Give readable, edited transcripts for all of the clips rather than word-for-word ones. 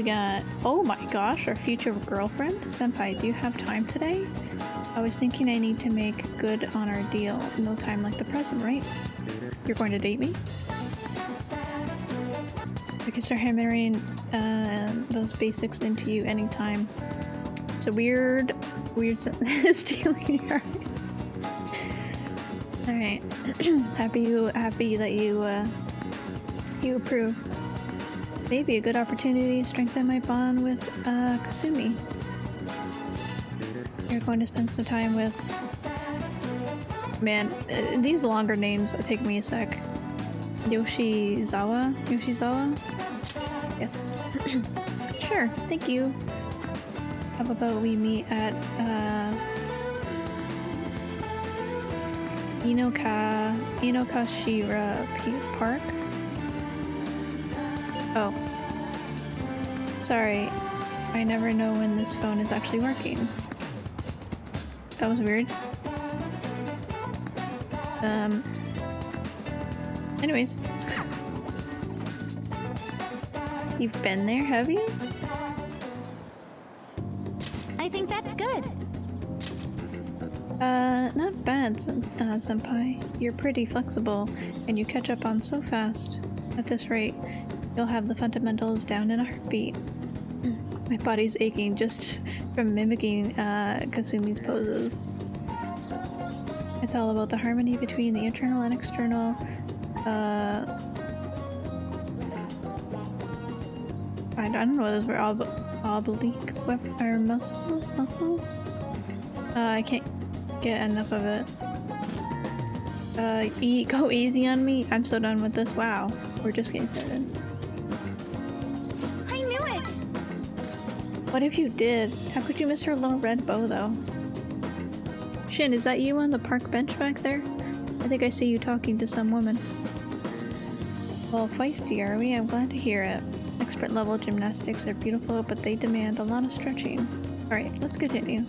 we got, oh my gosh, our future girlfriend. Senpai, do you have time today? I was thinking I need to make good on our deal. No time like the present, right? You're going to date me? I can start hammering those basics into you anytime. It's a weird stealing your heart. Alright. happy that you approve. Maybe a good opportunity to strengthen my bond with Kasumi. You're going to spend some time with... Man, these longer names take me a sec. Yoshizawa? Yes. Sure, thank you. How about we meet at Inokashira Park? Oh. Sorry. I never know when this phone is actually working. That was weird. Anyways. You've been there, have you? I think that's good. Not bad, senpai. You're pretty flexible, and you catch up on so fast. At this rate, you'll have the fundamentals down in a heartbeat. My body's aching just from mimicking Kasumi's poses. It's all about the harmony between the internal and external I don't know what those were. Oblique or muscles? I can't get enough of it. Go easy on me. I'm so done with this. Wow, we're just getting started. I knew it! What if you did? How could you miss her little red bow, though? Shin, is that you on the park bench back there? I think I see you talking to some woman. Well, feisty, are we? I'm glad to hear it. Expert level gymnastics are beautiful, but they demand a lot of stretching. Alright, let's continue.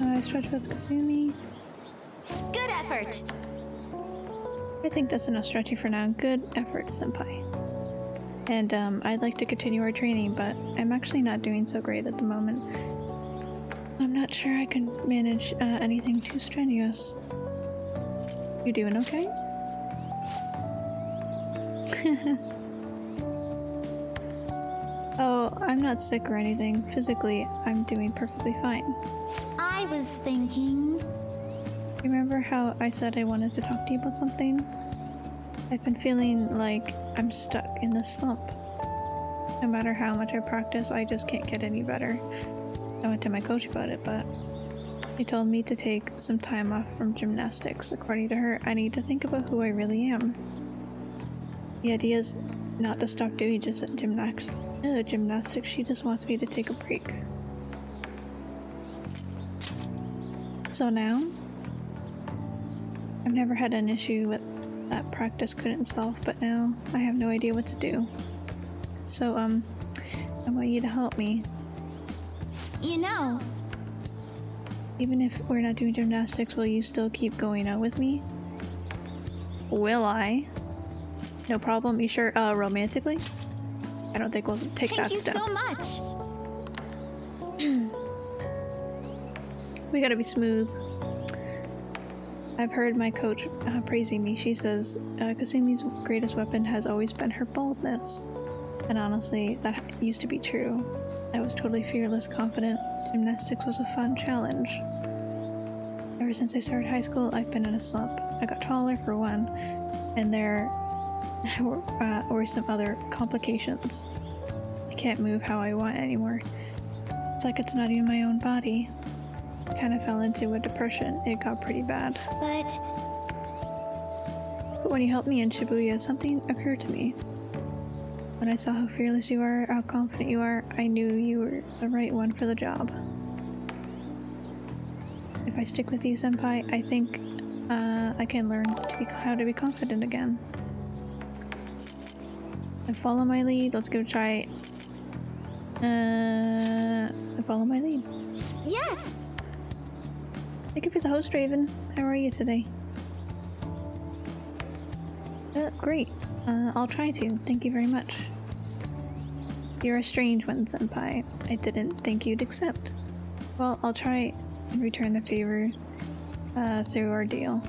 I stretch with Kasumi. Good effort! I think that's enough stretching for now. Good effort, senpai. And I'd like to continue our training, but I'm actually not doing so great at the moment. I'm not sure I can manage anything too strenuous. You doing okay? Oh, I'm not sick or anything. Physically, I'm doing perfectly fine. I was thinking... Remember how I said I wanted to talk to you about something? I've been feeling like I'm stuck in this slump. No matter how much I practice, I just can't get any better. I went to my coach about it, but she told me to take some time off from gymnastics. According to her, I need to think about who I really am. The idea is not to stop doing just gymnastics. She just wants me to take a break. So now, I've never had an issue with that practice couldn't solve, but now I have no idea what to do. So, I want you to help me. You know... Even if we're not doing gymnastics, will you still keep going out with me? Will I? No problem. You sure? Romantically? I don't think we'll take that step. Thank you so much! We gotta be smooth. I've heard my coach praising me. She says Kasumi's greatest weapon has always been her boldness. And honestly, that used to be true. I was totally fearless, confident. Gymnastics was a fun challenge. Ever since I started high school, I've been in a slump. I got taller, for one, and there were some other complications. I can't move how I want anymore. It's like it's not even my own body. I kind of fell into a depression. It got pretty bad. But when you helped me in Shibuya, something occurred to me. When I saw how fearless you are, how confident you are, I knew you were the right one for the job. If I stick with you, senpai, I think I can learn how to be confident again. And follow my lead. Let's give it a try. Follow my lead. Yes! Thank you for the host, Raven. How are you today? Great. I'll try to. Thank you very much. You're a strange one, Senpai. I didn't think you'd accept. Well, I'll try and return the favor through our deal.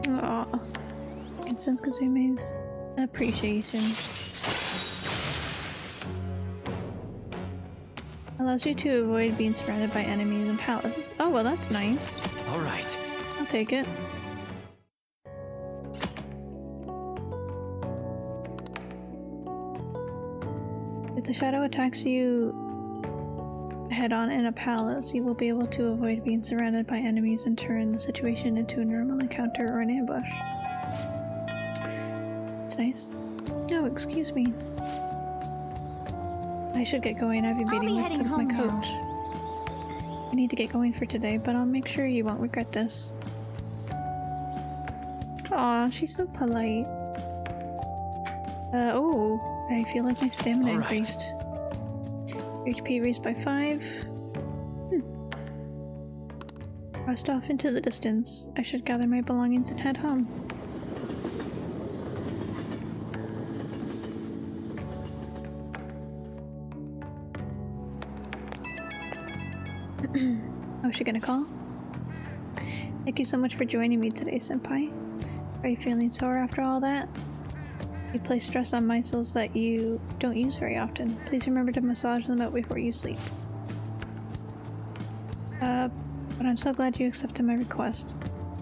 Aw. And sense Kazume's appreciation. Allows you to avoid being surrounded by enemies and palaces. Oh, well, that's nice. All right. I'll take it. If the shadow attacks you head-on in a palace, you will be able to avoid being surrounded by enemies and turn the situation into a normal encounter or an ambush. It's nice. Oh, excuse me. I should get going. I've been meeting with my coach. I need to get going for today, but I'll make sure you won't regret this. Aw, she's so polite. Oh, I feel like my stamina increased. HP raised by 5. Rust off into the distance. I should gather my belongings and head home. Oh, is she gonna call? Thank you so much for joining me today, Senpai. Are you feeling sore after all that? You place stress on muscles that you don't use very often. Please remember to massage them out before you sleep. But I'm so glad you accepted my request.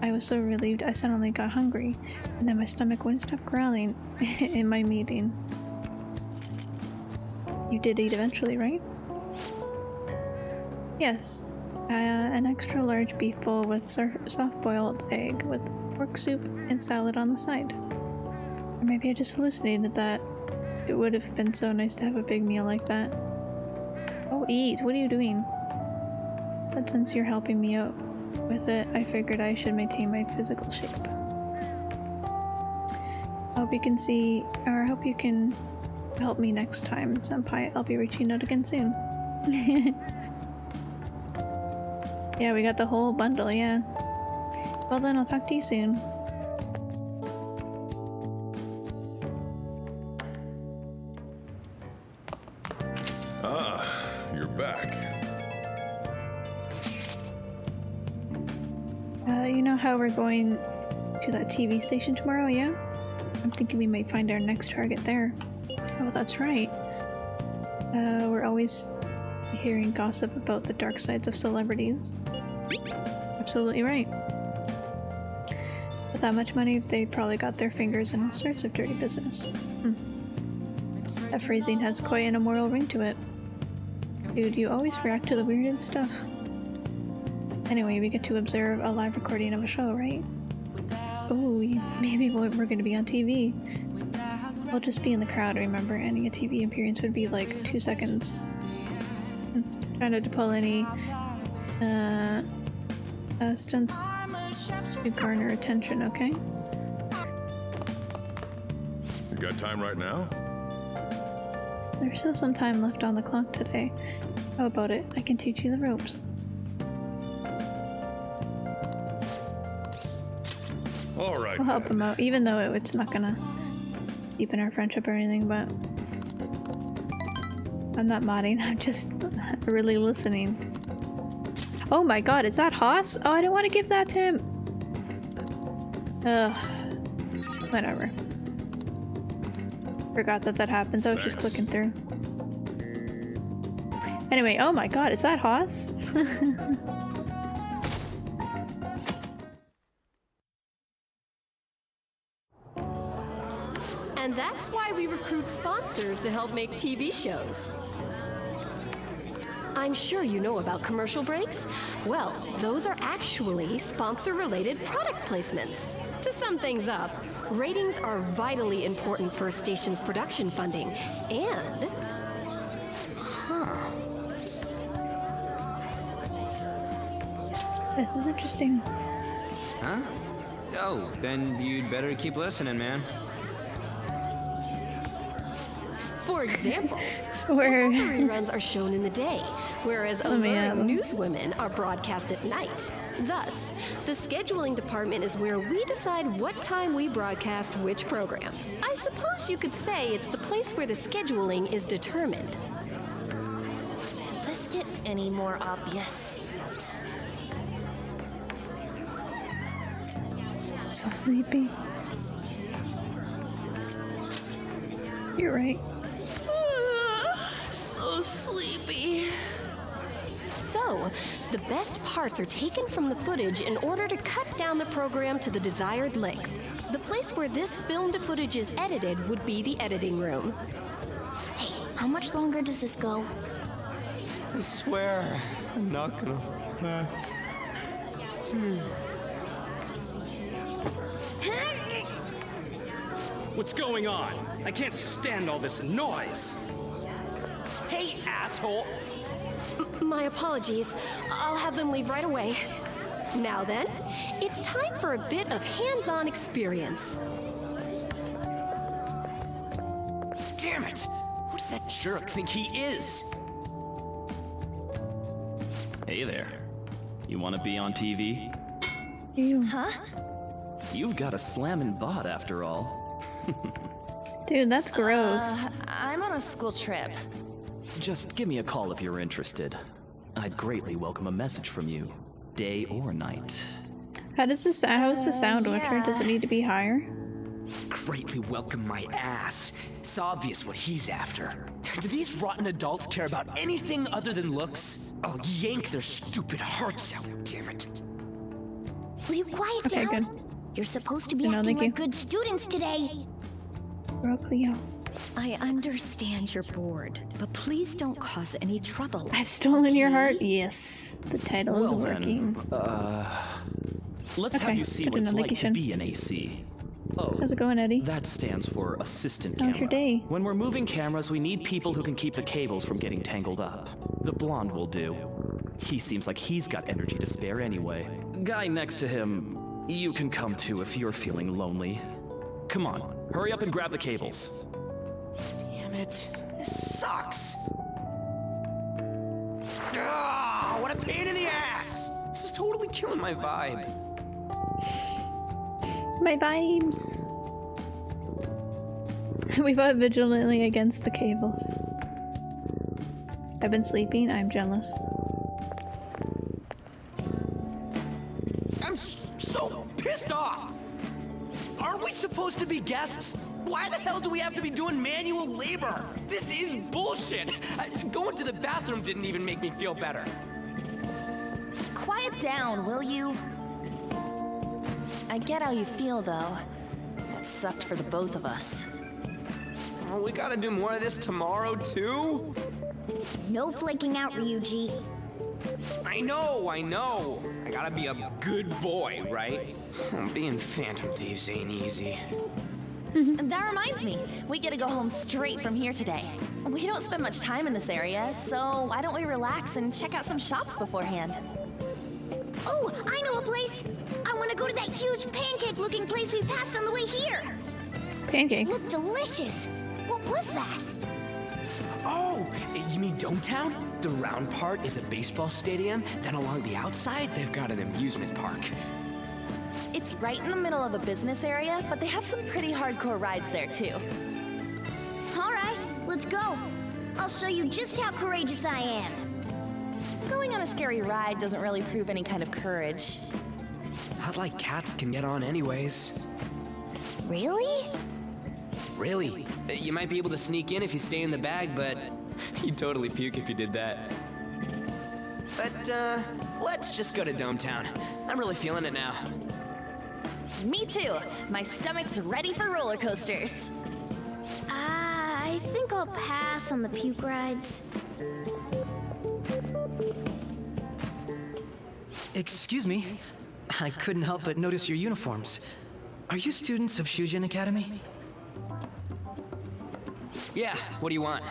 I was so relieved I suddenly got hungry, and then my stomach wouldn't stop growling in my meeting. You did eat eventually, right? Yes. An extra large beef bowl with soft-boiled egg with pork soup and salad on the side. Or maybe I just hallucinated that. It would have been so nice to have a big meal like that. Oh, eat! What are you doing? But since you're helping me out with it, I figured I should maintain my physical shape. I hope you can see, or I hope you can help me next time, Senpai. I'll be reaching out again soon. Yeah, we got the whole bundle, yeah. Well then, I'll talk to you soon. Ah, you're back. You know how we're going to that TV station tomorrow, yeah? I'm thinking we might find our next target there. Oh, that's right. We're always hearing gossip about the dark sides of celebrities. Absolutely right. With that much money, they probably got their fingers in all sorts of dirty business. That phrasing has quite an immoral ring to it. Dude, you always react to the weirdest stuff. Anyway, we get to observe a live recording of a show, right? Oh, maybe we're gonna be on TV. We'll just be in the crowd, remember? Any TV appearance would be like 2 seconds. Trying to pull any stunts to garner attention, okay? You got time right now? There's still some time left on the clock today. How about it? I can teach you the ropes. All right. We'll help him out, even though it's not gonna deepen our friendship or anything, but I'm not modding, I'm just really listening. Oh my god, is that Haas? Oh, I don't want to give that to him! Ugh. Whatever. Forgot that happens, I was just clicking through. Anyway, oh my god, is that Haas? And that's why we recruit sponsors to help make TV shows. I'm sure you know about commercial breaks. Well, those are actually sponsor-related product placements. To sum things up, ratings are vitally important for a station's production funding, and... This is interesting. Huh? Oh, then you'd better keep listening, man. For example, Where reruns are shown in the day, whereas Let me have alluring 'em. newswomen are broadcast at night. Thus, the scheduling department is where we decide what time we broadcast which program. I suppose you could say it's the place where the scheduling is determined. Can this get any more obvious? So sleepy. You're right. So sleepy. So, the best parts are taken from the footage in order to cut down the program to the desired length. The place where this filmed footage is edited would be the editing room. Hey, how much longer does this go? I swear, I'm not gonna last. What's going on? I can't stand all this noise. Hey, asshole! My apologies. I'll have them leave right away. Now then, it's time for a bit of hands-on experience. Damn it! Who does that jerk think he is? Hey there. You want to be on TV? Ew. You've got a slammin' bod after all. Dude, that's gross. I'm on a school trip. Just give me a call if you're interested. I'd greatly welcome a message from you, day or night. How's the sound, Witcher? Does it need to be higher? Greatly welcome my ass. It's obvious what he's after. Do these rotten adults care about anything other than looks? I'll yank their stupid hearts out, damn it. Will you quiet Okay, down? good. You're supposed to be No, acting thank you. like good students today. Girl, Cleo. I understand you're bored, but please don't cause any trouble. I've stolen your heart. Yes, the title is Well working. then, let's Okay, have you see good what to it's know. like Thank you, to Shin. be an AC. Oh, How's it going, Eddie? that stands for assistant How's camera. your day? When we're moving cameras, we need people who can keep the cables from getting tangled up. The blonde will do. He seems like he's got energy to spare anyway. Guy next to him, you can come to if you're feeling lonely. Come on, hurry up and grab the cables. Damn it. This sucks. Ah, what a pain in the ass! This is totally killing my vibe. My vibes. We fought vigilantly against the cables. I've been sleeping. I'm jealous. I'm so pissed off! Aren't we supposed to be guests? Why the hell do we have to be doing manual labor? This is bullshit! Going to the bathroom didn't even make me feel better. Quiet down, will you? I get how you feel, though. That sucked for the both of us. Oh, we gotta do more of this tomorrow, too? No flaking out, Ryuji. I know. I gotta be a good boy, right? Being Phantom Thieves ain't easy. That reminds me, we get to go home straight from here today. We don't spend much time in this area, so why don't we relax and check out some shops beforehand? Oh, I know a place! I want to go to that huge pancake-looking place we passed on the way here! Pancake. Looked delicious! What was that? Oh, you mean Dometown? The round part is a baseball stadium, then along the outside, they've got an amusement park. It's right in the middle of a business area, but they have some pretty hardcore rides there, too. All right, let's go. I'll show you just how courageous I am. Going on a scary ride doesn't really prove any kind of courage. Not like cats can get on anyways. Really? Really? You might be able to sneak in if you stay in the bag, but you'd totally puke if you did that. But, let's just go to Dometown. I'm really feeling it now. Me too. My stomach's ready for roller coasters. I think I'll pass on the puke rides. Excuse me. I couldn't help but notice your uniforms. Are you students of Shujin Academy? Yeah, what do you want?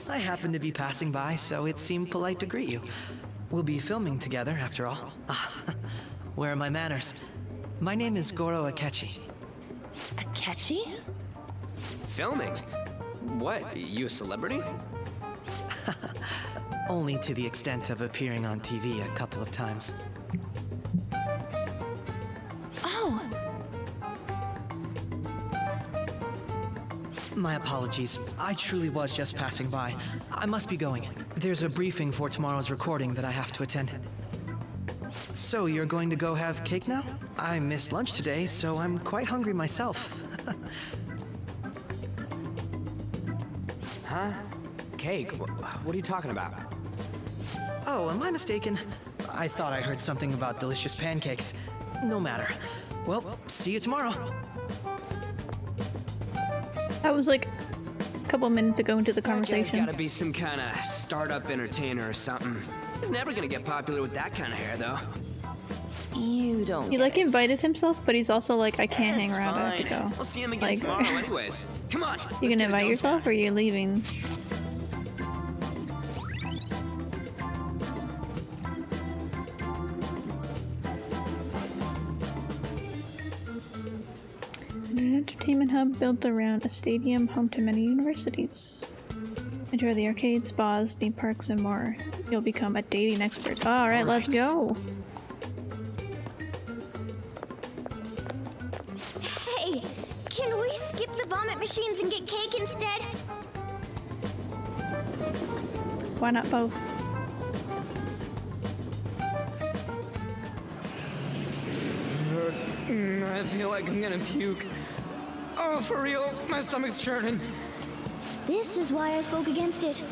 I happened to be passing by, so it seemed polite to greet you. We'll be filming together, after all. Where are my manners? My name is Goro Akechi. Akechi? Filming? What, you a celebrity? only to the extent of appearing on TV a couple of times. Oh, My apologies. I truly was just passing by. I must be going. There's a briefing for tomorrow's recording that I have to attend. So you're going to go have cake now? I missed lunch today, so I'm quite hungry myself. Huh? Cake? What are you talking about? Oh, am I mistaken? I thought I heard something about delicious pancakes. No matter. Well, see you tomorrow. That was like a couple minutes ago into the That guy's conversation. gotta be some kind of startup entertainer or something. He's never gonna get popular with that kind of hair, though. you don't. He get like it. invited himself, but he's also like, I can't hang It's around. I have to fine. go. We'll see him again Like- tomorrow, anyways. Come on. You let's gonna get it invite done. yourself, or are you leaving? An entertainment hub built around a stadium home to many universities. Enjoy the arcades, spas, theme parks, and more. You'll become a dating expert. Alright, let's go. Hey, can we skip the vomit machines and get cake instead? Why not both? I feel like I'm gonna puke. Oh, for real? My stomach's churning. This is why I spoke against it.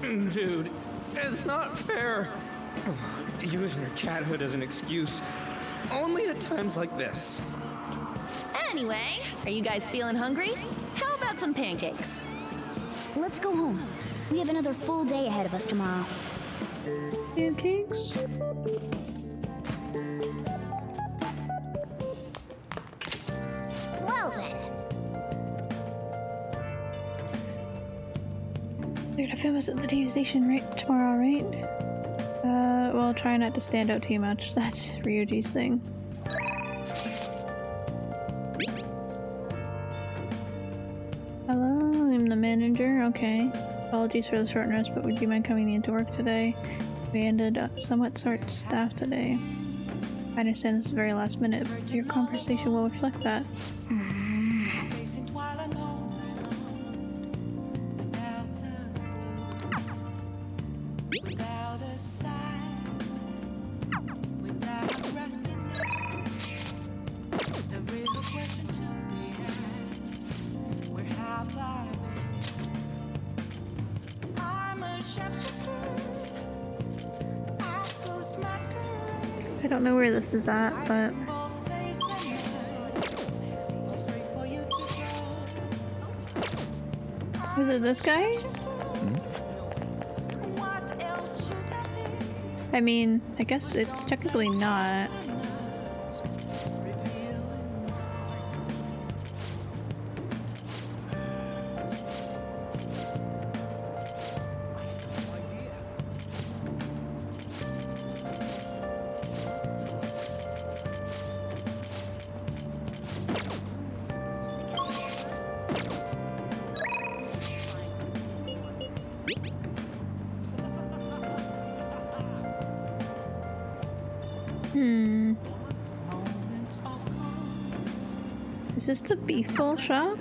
Dude, it's not fair. Using your cathood as an excuse. Only at times like this. Anyway, are you guys feeling hungry? How about some pancakes? Let's go home. We have another full day ahead of us tomorrow. Pancakes? Well then. They're gonna film us at the TV station right tomorrow, right? Well, try not to stand out too much. That's Ryuji's thing. Hello, I'm the manager. Okay. Apologies for the short notice, but would you mind coming into work today? We ended up somewhat short-staffed today. I understand this is very last minute, but your conversation will reflect that. I don't know where this is at, but... Was it this guy? I mean, I guess it's technically not. Is this the beef bowl shop?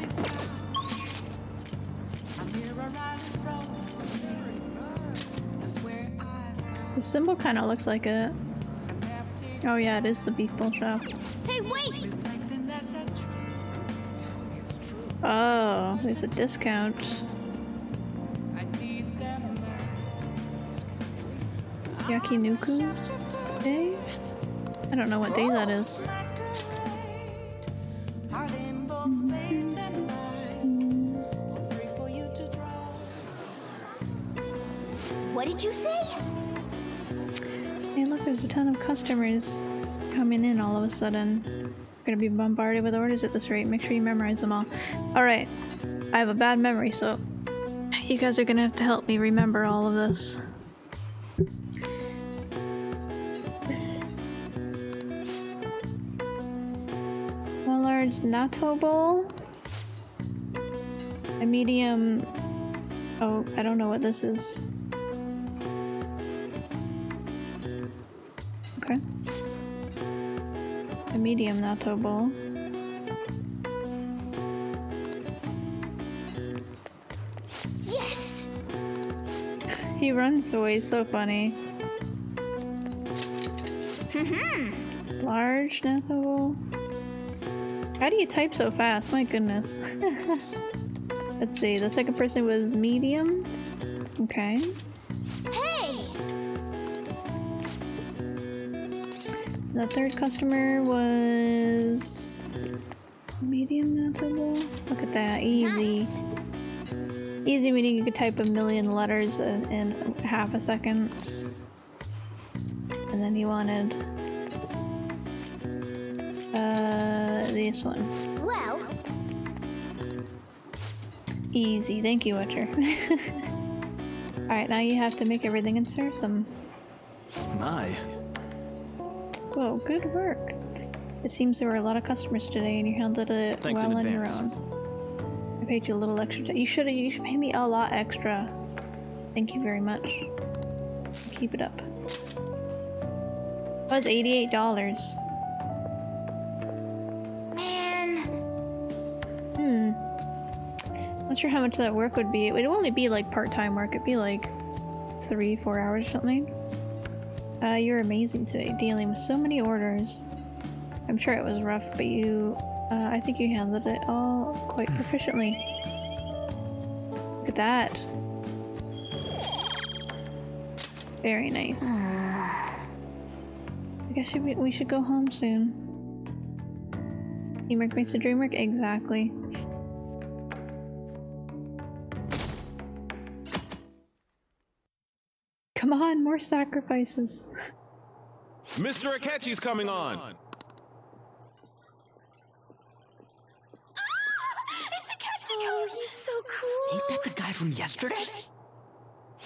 The symbol kind of looks like it. Oh yeah, it is the beef bowl shop. Hey, wait! Oh, there's a discount. Yakinuku Day? I don't know what day that is. What did you say? Hey look, there's a ton of customers coming in all of a sudden. We're gonna be bombarded with orders at this rate. Make sure you memorize them all. Alright, I have a bad memory, so you guys are gonna have to help me remember all of this. A large natto bowl, a medium Oh, I don't know what this is. Okay. A medium natto bowl. Yes! He runs away, so funny. Large natto bowl. How do you type so fast? My goodness. Let's see, the second person was medium. Okay. Hey! The third customer was medium natto bowl. Look at that, easy. Nice. Easy meaning you could type a million letters in half a second. And then you wanted this one. Well, Easy, thank you, Witcher. Alright, now you have to make everything and serve them. My. Whoa, good work. It seems there were a lot of customers today and you handled it Thanks well in on your advance. own. I paid you a little extra. You should pay me a lot extra. Thank you very much. Keep it up. It was $88. man. Not sure how much that work would be. It would only be like part-time work. It'd be like 3-4 hours or something. You're amazing today, dealing with so many orders. I'm sure it was rough, but I think you handled it all quite proficiently. Look at that. Very nice. I guess we should go home soon. Teamwork makes the dream work? Exactly. Come on, more sacrifices. Mr. Akechi's coming on. It's Akechi! Oh, he's so cool! Ain't that the guy from yesterday?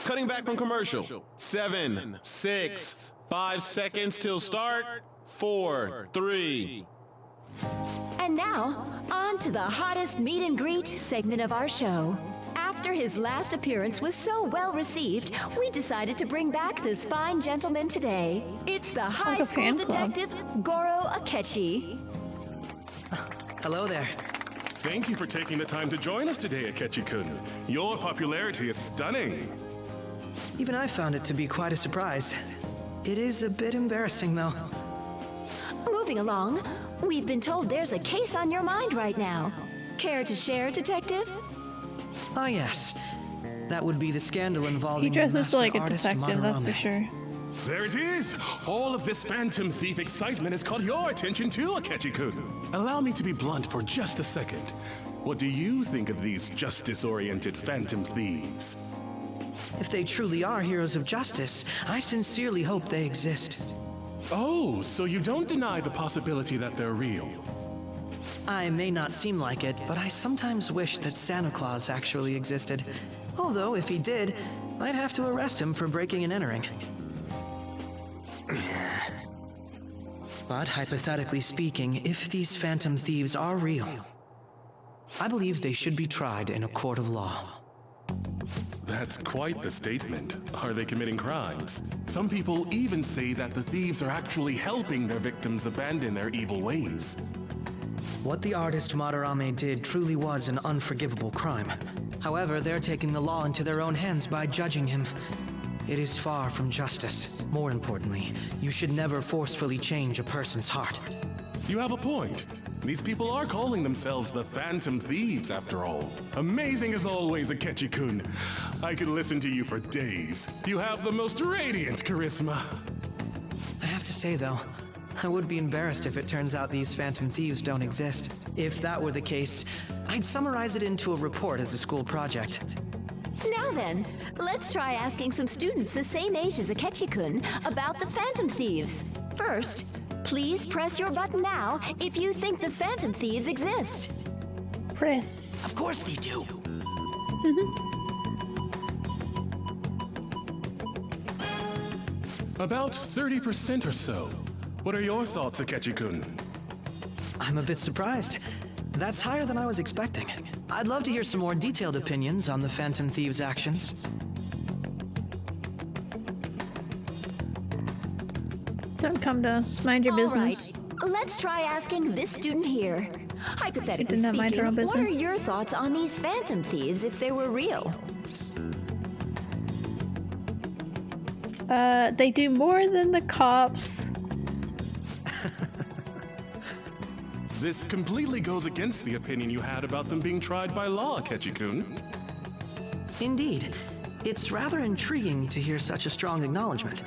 Cutting back from commercial. 7, 6, 5 seconds till start. 4, 3. And now, on to the hottest meet and greet segment of our show. After his last appearance was so well received, we decided to bring back this fine gentleman today. It's the high a school fan club. detective, Goro Akechi. Hello there. Thank you for taking the time to join us today, Akechi-kun. Your popularity is stunning. Even I found it to be quite a surprise. It is a bit embarrassing, though. Moving along, we've been told there's a case on your mind right now. Care to share, Detective? Ah, yes. That would be the scandal involving He dresses master like a artist detective, that's for Madarame. sure. There it is! All of this Phantom Thief excitement has caught your attention too, Akechi-kun. Allow me to be blunt for just a second. What do you think of these justice-oriented Phantom Thieves? If they truly are heroes of justice, I sincerely hope they exist. Oh, so you don't deny the possibility that they're real? I may not seem like it, but I sometimes wish that Santa Claus actually existed. Although, if he did, I'd have to arrest him for breaking and entering. But hypothetically speaking, if these phantom thieves are real, I believe they should be tried in a court of law. That's quite the statement. Are they committing crimes? Some people even say that the thieves are actually helping their victims abandon their evil ways. What the artist Madarame did truly was an unforgivable crime. However, they're taking the law into their own hands by judging him. It is far from justice. More importantly, you should never forcefully change a person's heart. You have a point. These people are calling themselves the Phantom Thieves, after all. Amazing as always, Akechi-kun. I could listen to you for days. You have the most radiant charisma. I have to say, though, I would be embarrassed if it turns out these phantom thieves don't exist. If that were the case, I'd summarize it into a report as a school project. Now then, let's try asking some students the same age as Akechi-kun about the Phantom Thieves. First, please press your button now if you think the Phantom Thieves exist. Press. Of course they do. About 30% or so. What are your thoughts, Akechi-kun? I'm a bit surprised. That's higher than I was expecting. I'd love to hear some more detailed opinions on the Phantom Thieves' actions. Don't come to us. Mind your business. All right, let's try asking this student here. Hypothetically did not mind her own speaking, what are business. your thoughts on these Phantom Thieves if they were real? They do more than the cops. This completely goes against the opinion you had about them being tried by law, Akechi-kun. Indeed. It's rather intriguing to hear such a strong acknowledgement.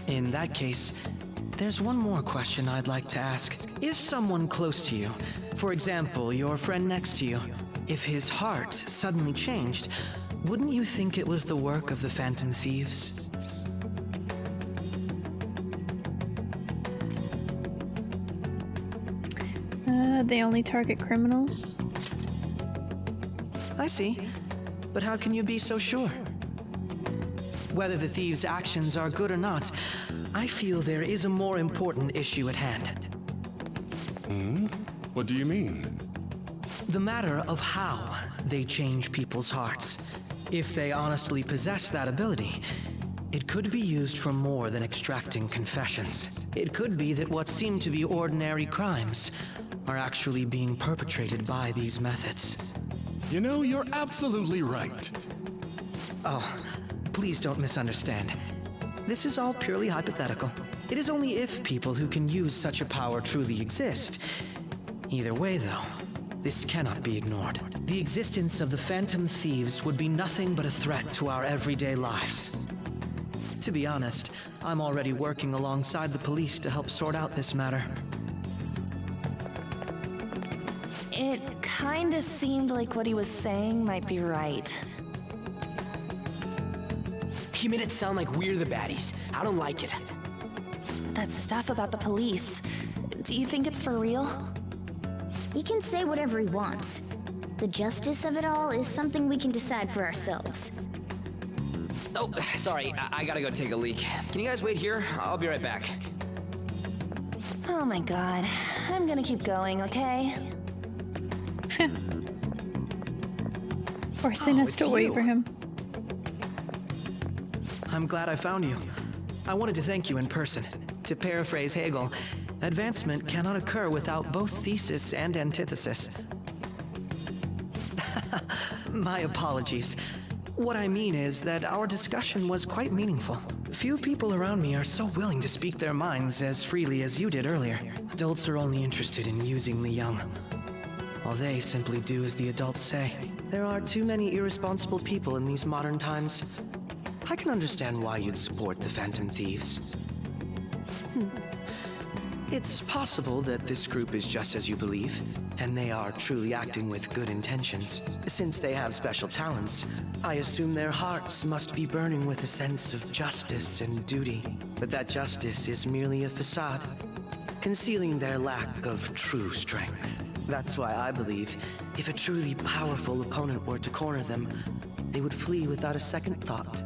In that case, there's one more question I'd like to ask. If someone close to you, for example, your friend next to you, if his heart suddenly changed, wouldn't you think it was the work of the Phantom Thieves? They only target criminals. I see. But how can you be so sure? Whether the thieves' actions are good or not, I feel there is a more important issue at hand. What do you mean? The matter of how they change people's hearts. If they honestly possess that ability, it could be used for more than extracting confessions. It could be that what seem to be ordinary crimes are actually being perpetrated by these methods. You know, you're absolutely right. Oh, please don't misunderstand. This is all purely hypothetical. It is only if people who can use such a power truly exist. Either way, though, this cannot be ignored. The existence of the Phantom Thieves would be nothing but a threat to our everyday lives. To be honest, I'm already working alongside the police to help sort out this matter. It kinda seemed like what he was saying might be right. He made it sound like we're the baddies. I don't like it. That stuff about the police. Do you think it's for real? He can say whatever he wants. The justice of it all is something we can decide for ourselves. Oh, sorry, I gotta go take a leak. Can you guys wait here? I'll be right back. Oh my god. I'm gonna keep going, okay? Forcing us to wait for him. I'm glad I found you. I wanted to thank you in person. To paraphrase Hegel, advancement cannot occur without both thesis and antithesis. My apologies. What I mean is that our discussion was quite meaningful. Few people around me are so willing to speak their minds as freely as you did earlier. Adults are only interested in using the young, while they simply do as the adults say. There are too many irresponsible people in these modern times. I can understand why you'd support the Phantom Thieves. It's possible that this group is just as you believe, and they are truly acting with good intentions. Since they have special talents, I assume their hearts must be burning with a sense of justice and duty. But that justice is merely a facade, concealing their lack of true strength. That's why I believe if a truly powerful opponent were to corner them, they would flee without a second thought.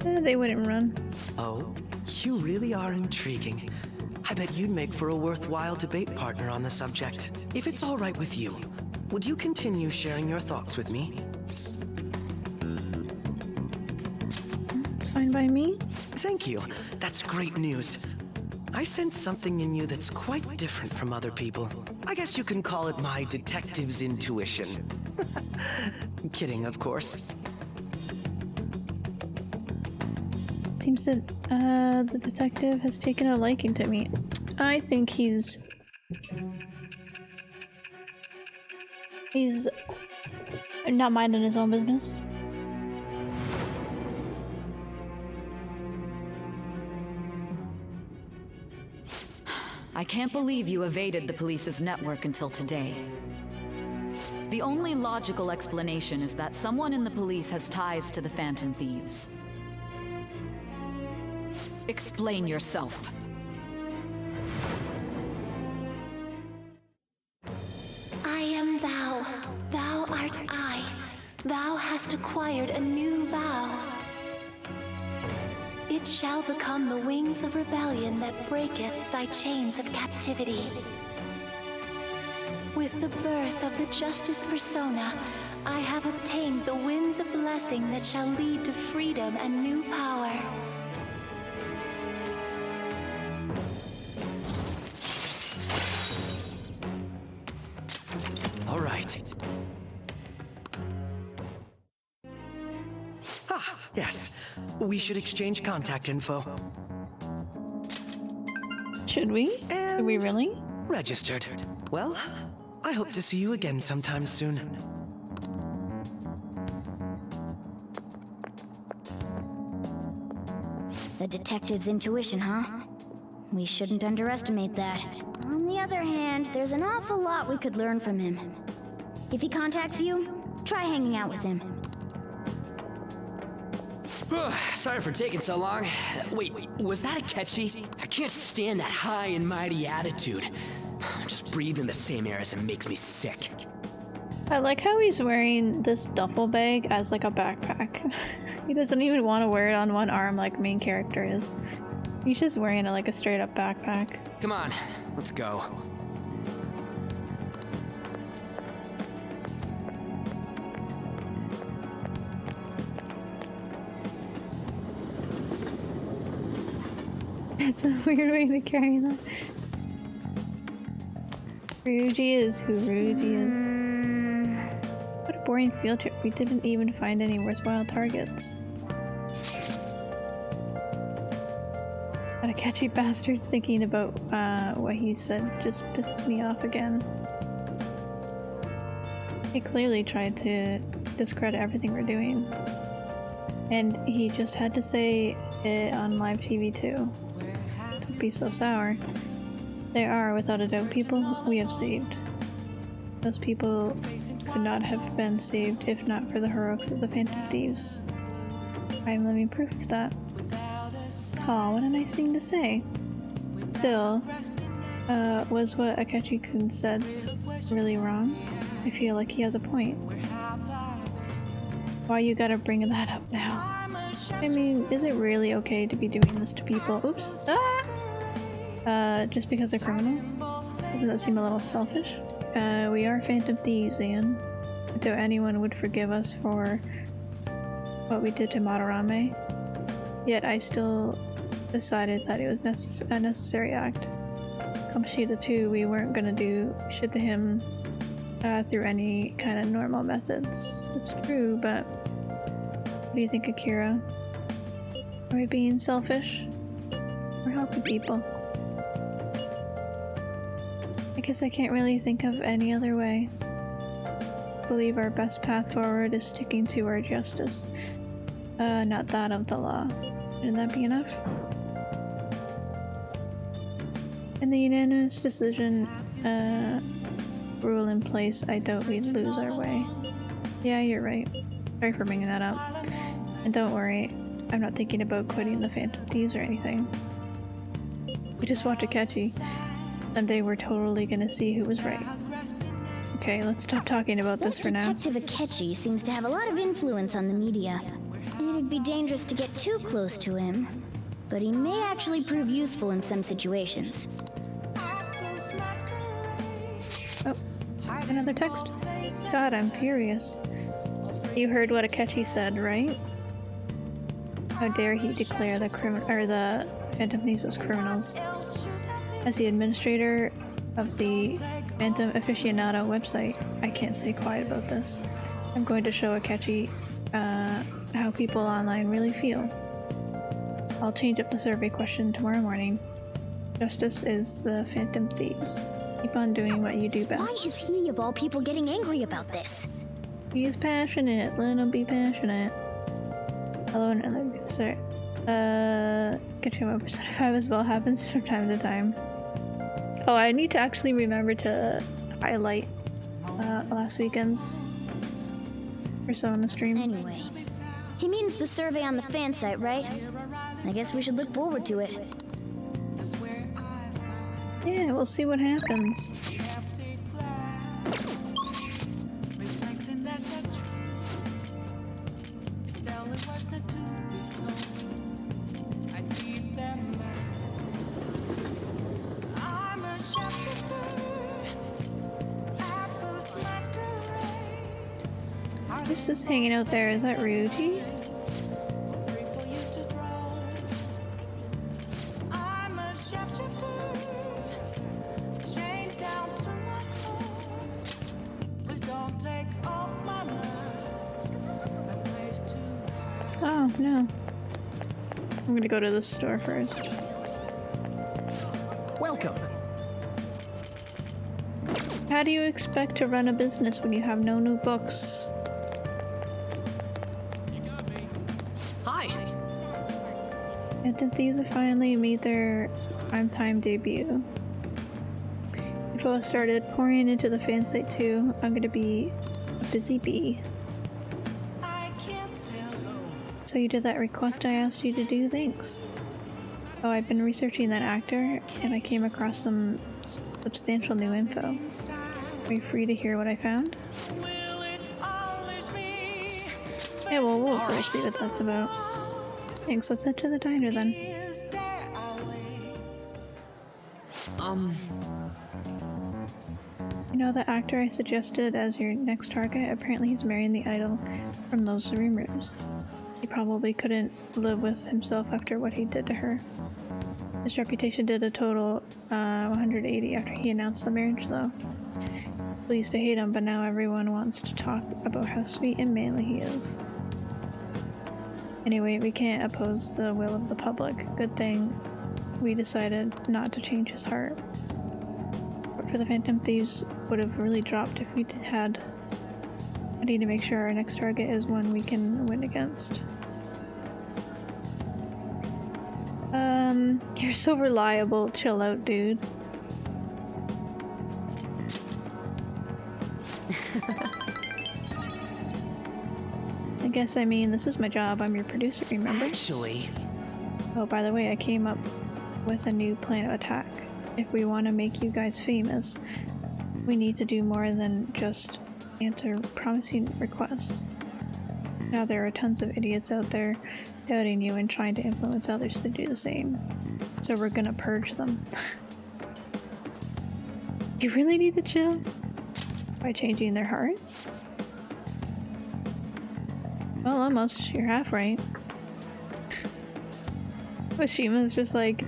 They wouldn't run. Oh, you really are intriguing. I bet you'd make for a worthwhile debate partner on the subject. If it's all right with you, would you continue sharing your thoughts with me? It's fine by me. Thank you. That's great news. I sense something in you that's quite different from other people. I guess you can call it my detective's intuition. Kidding, of course. Seems that the detective has taken a liking to me. I think he's not minding his own business. I can't believe you evaded the police's network until today. The only logical explanation is that someone in the police has ties to the Phantom Thieves. Explain yourself. I am thou, thou art I. Thou hast acquired a new vow. It shall become the wings of rebellion that breaketh thy chains of captivity. With the birth of the Justice persona, I have obtained the winds of blessing that shall lead to freedom and new power. All right. Ah, yes. We should exchange contact info. Should we? Should we really? Registered. Well, I hope to see you again sometime soon. The detective's intuition, huh? We shouldn't underestimate that. On the other hand, there's an awful lot we could learn from him. If he contacts you, try hanging out with him. Sorry for taking so long. Wait, was that Akechi? I can't stand that high and mighty attitude. Just breathing the same air as him makes me sick. I like how he's wearing this duffel bag as like a backpack. He doesn't even want to wear it on one arm like main character is. He's just wearing it like a straight up backpack. Come on, let's go. It's a weird way to carry that. Ryuji is who Ryuji is. What a boring field trip. We didn't even find any worthwhile targets. That Akechi bastard thinking about what he said just pisses me off again. He clearly tried to discredit everything we're doing. And he just had to say it on live TV too. Don't be so sour. There are, without a doubt, people we have saved. Those people could not have been saved if not for the heroics of the Phantom Thieves. I am living proof of that. Aw, what a nice thing to say. Still, was what Akechi-kun said really wrong? I feel like he has a point. Why you gotta bring that up now? I mean, is it really okay to be doing this to people? Oops. Ah! Just because they're criminals? Doesn't that seem a little selfish? We are Phantom Thieves, Anne. I doubt anyone would forgive us for what we did to Madarame. Yet I still decided that it was a necessary act. Kamoshida too, we weren't gonna do shit to him through any kind of normal methods. It's true, but what do you think, Akira? Are we being selfish? We're helping people. I guess I can't really think of any other way. I believe our best path forward is sticking to our justice, not that of the law. Shouldn't that be enough? In the unanimous decision rule in place, I doubt we'd lose our way. Yeah, you're right. Sorry for bringing that up. And don't worry, I'm not thinking about quitting the Phantom Thieves or anything. We just watch Akechi. Someday we're totally gonna see who was right. Okay, let's stop talking about this for now. Detective Akechi seems to have a lot of influence on the media. It'd be dangerous to get too close to him, but he may actually prove useful in some situations. Oh, another text? God, I'm furious. You heard what Akechi said, right? How dare he declare the Phantom Thieves as criminals? As the administrator of the Phantom Aficionado website, I can't stay quiet about this. I'm going to show Akechi how people online really feel. I'll change up the survey question tomorrow morning. Justice is the Phantom Thieves. Keep on doing what you do best. Why is he, of all people, getting angry about this? He's passionate. Let him be passionate. Hello, another. Sorry. Catching up Persona 5 as well happens from time to time. Oh, I need to actually remember to highlight last weekend's Persona stream. Anyway, he means the survey on the fan site, right? I guess we should look forward to it. Yeah, we'll see what happens. Who's just hanging out there? Is that Ryuji? Oh, no. I'm gonna go to the store first. Welcome. How do you expect to run a business when you have no new books? Hi. Phantom Thieves have finally made their primetime debut. If I started pouring into the fan site too, I'm gonna be a busy bee. So you did that request I asked you to do? Thanks. Oh, I've been researching that actor, and I came across some substantial new info. Are you free to hear what I found? Yeah, well, we'll see what that's about. Thanks, let's head to the diner then. You know the actor I suggested as your next target? Apparently he's marrying the idol from those rumors. He probably couldn't live with himself after what he did to her. His reputation did a total 180 after he announced the marriage, though. People used to hate him, but now everyone wants to talk about how sweet and manly he is. Anyway, we can't oppose the will of the public. Good thing we decided not to change his heart. But for the Phantom Thieves would have really dropped if we had. I need to make sure our next target is one we can win against. You're so reliable. Chill out, dude. I guess I mean, this is my job. I'm your producer, remember? Actually... Oh, by the way, I came up with a new plan of attack. If we want to make you guys famous, we need to do more than just answer promising requests. Now there are tons of idiots out there doubting you and trying to influence others to do the same. So we're gonna purge them. You really need to chill? By changing their hearts? Well, almost. You're half right. Washima's just like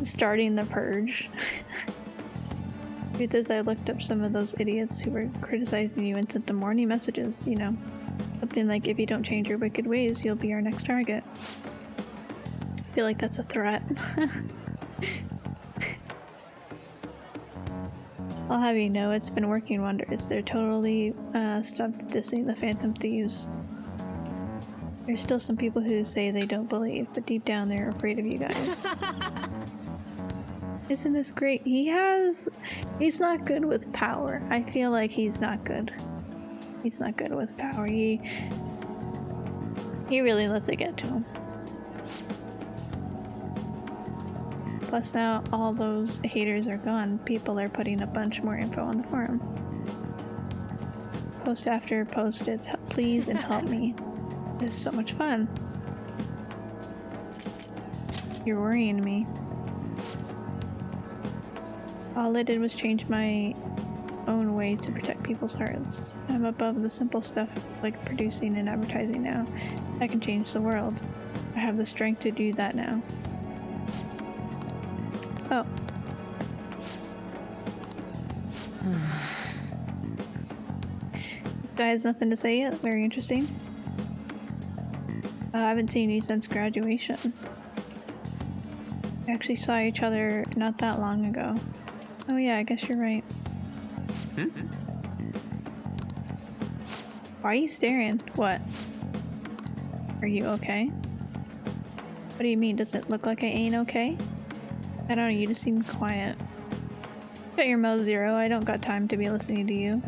starting the purge. Truth is, I looked up some of those idiots who were criticizing you and sent them warning messages, you know. Something like, if you don't change your wicked ways, you'll be our next target. I feel like that's a threat. I'll have you know, it's been working wonders. They're totally stopped dissing the Phantom Thieves. There's still some people who say they don't believe, but deep down they're afraid of you guys. Isn't this great? He's not good with power. I feel like he's not good. He's not good with power. He really lets it get to him. Plus now all those haters are gone. People are putting a bunch more info on the forum. Post after post, it's please and help me. It's so much fun. You're worrying me. All I did was change my own way to protect people's hearts. I'm above the simple stuff like producing and advertising now. I can change the world. I have the strength to do that now. Oh. This guy has nothing to say yet. Very interesting. I haven't seen you since graduation. We actually saw each other not that long ago. Oh yeah, I guess you're right. Hmm? Why are you staring? What? Are you okay? What do you mean? Does it look like I ain't okay? I don't know, you just seem quiet. Shut your mouth, Zero. I don't got time to be listening to you.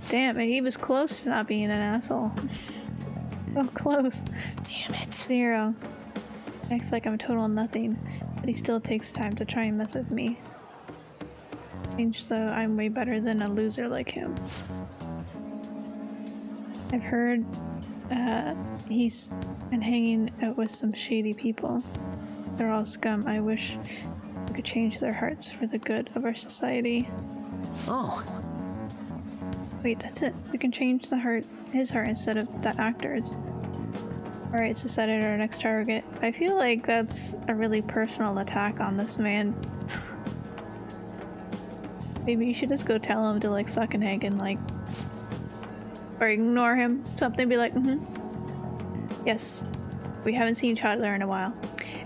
Damn, he was close to not being an asshole. So close. Damn it. Zero. Acts like I'm total nothing, but he still takes time to try and mess with me. Change so I'm way better than a loser like him. I've heard he's been hanging out with some shady people. They're all scum. I wish we could change their hearts for the good of our society. Oh. Wait, that's it. We can change his heart instead of that actor's. Alright, it's decided our next target. I feel like that's a really personal attack on this man. Maybe you should just go tell him to like suck and hang and like, or ignore him. Something, be like, yes, we haven't seen each other in a while.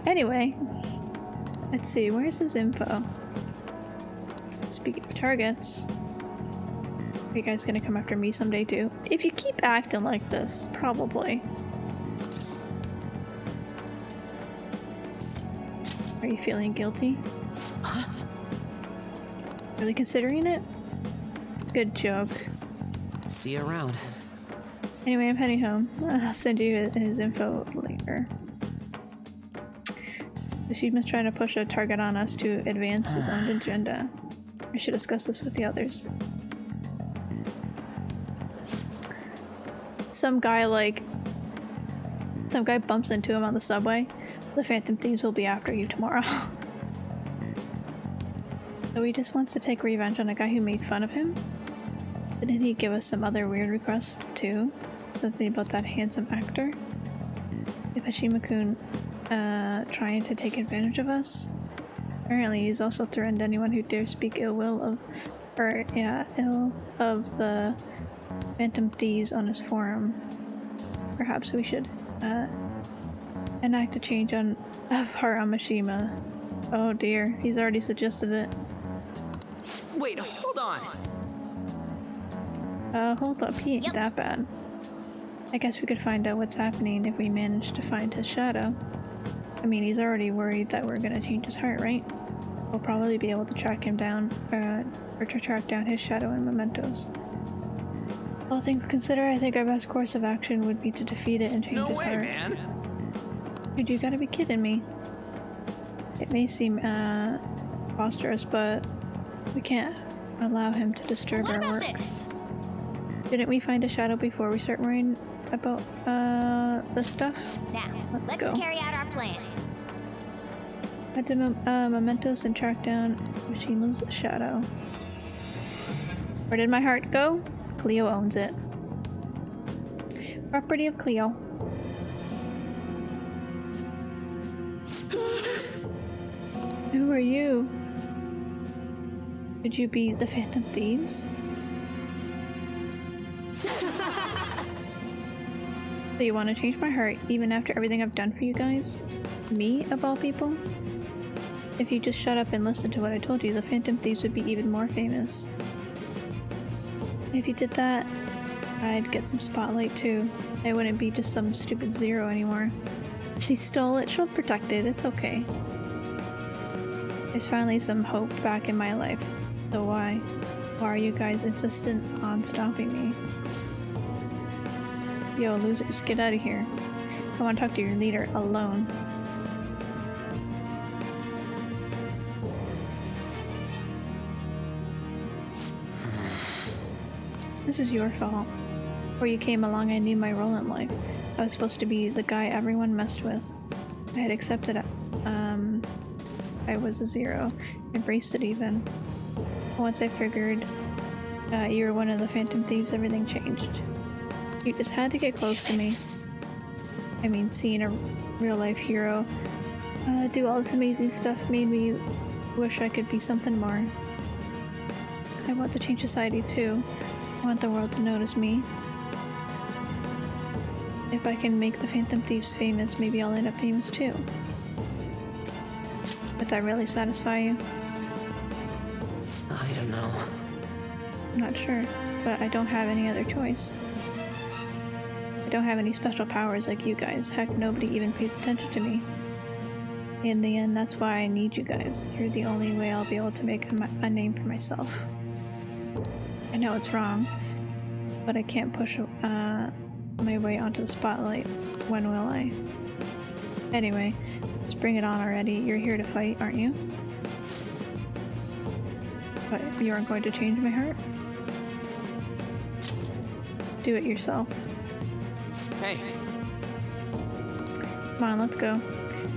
Anyway, let's see, where's his info? Speaking of targets, are you guys gonna come after me someday too? If you keep acting like this, probably. Are you feeling guilty? Really considering it? Good joke. See you around. Anyway, I'm heading home. I'll send you his info later. She must try to push a target on us to advance his own agenda. I should discuss this with the others. Some guy bumps into him on the subway. The Phantom Thieves will be after you tomorrow. So he just wants to take revenge on a guy who made fun of him? Didn't he give us some other weird request too? Something about that handsome actor? Hashima-kun trying to take advantage of us? Apparently he's also threatened anyone who dares speak ill of the Phantom Thieves on his forum. Perhaps we should enact a change of heart on Mishima. Oh dear, he's already suggested it. Wait, hold on. Hold up, he ain't that bad. I guess we could find out what's happening if we manage to find his shadow. I mean, he's already worried that we're gonna change his heart, right? We'll probably be able to track him down, or to track down his shadow and mementos. All things considered, I think our best course of action would be to defeat it and change his heart. Man. Dude, you gotta be kidding me. It may seem preposterous, but we can't allow him to disturb our work. Didn't we find a shadow before we start worrying about this stuff? Now, let's go. Carry out our plan. Find the mementos and track down Mishima's shadow. Where did my heart go? Cleo owns it. Property of Cleo. Who are you? Could you be the Phantom Thieves? So you want to change my heart even after everything I've done for you guys? Me, of all people? If you just shut up and listen to what I told you, the Phantom Thieves would be even more famous. If you did that, I'd get some spotlight too. I wouldn't be just some stupid zero anymore. She stole it, she'll protect it, it's okay. There's finally some hope back in my life. So why are you guys insistent on stopping me? Yo, losers, get out of here. I want to talk to your leader alone. This is your fault. Before you came along, I knew my role in life. I was supposed to be the guy everyone messed with. I had accepted I was a zero, embraced it even. Once I figured you were one of the Phantom Thieves, everything changed. You just had to get close to me. I mean, seeing a real-life hero do all this amazing stuff made me wish I could be something more. I want to change society too. I want the world to notice me. If I can make the Phantom Thieves famous, maybe I'll end up famous too. Would that really satisfy you? I don't know. I'm not sure, but I don't have any other choice. I don't have any special powers like you guys. Heck, nobody even pays attention to me. In the end, that's why I need you guys. You're the only way I'll be able to make a name for myself. I know it's wrong, but I can't push my way onto the spotlight. When will I? Anyway, let's bring it on already. You're here to fight, aren't you? But you aren't going to change my heart? Do it yourself. Hey. Come on, let's go.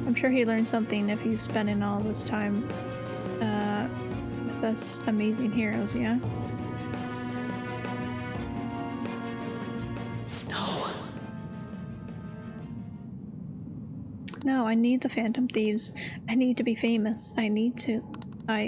I'm sure he learned something if he's spending all this time with us amazing heroes, yeah? No, I need the Phantom Thieves. I need to be famous. I need to. Are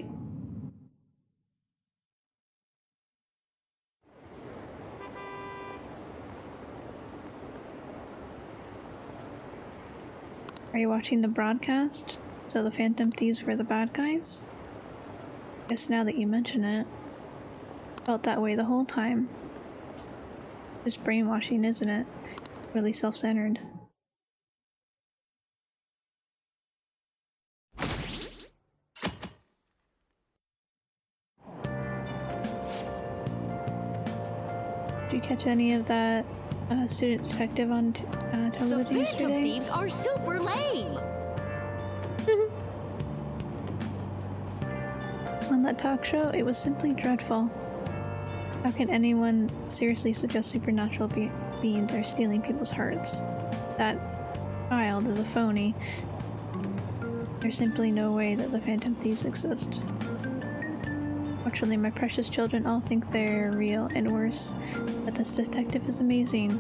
you watching the broadcast? So the Phantom Thieves were the bad guys? Guess now that you mention it. Felt that way the whole time. Just brainwashing, isn't it? Really self-centered. Did you catch any of that student detective on television The yesterday? Phantom Thieves are super lame! On that talk show, it was simply dreadful. How can anyone seriously suggest supernatural beings are stealing people's hearts? That child is a phony. There's simply no way that the Phantom Thieves exist. Fortunately, my precious children all think they're real, and worse, that this detective is amazing.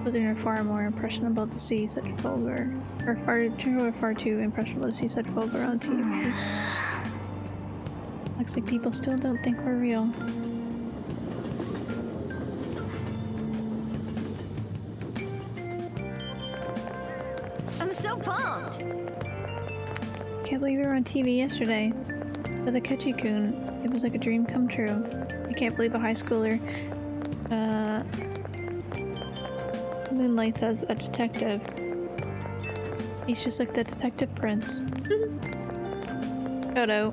Children are far more impressionable to see such vulgar, or far too impressionable to see such vulgar on TV. Looks like people still don't think we're real. I'm so pumped! Can't believe we were on TV yesterday with a Ketchy-kun. It was like a dream come true. I can't believe a high schooler moonlights as a detective. He's just like the Detective Prince. Photo.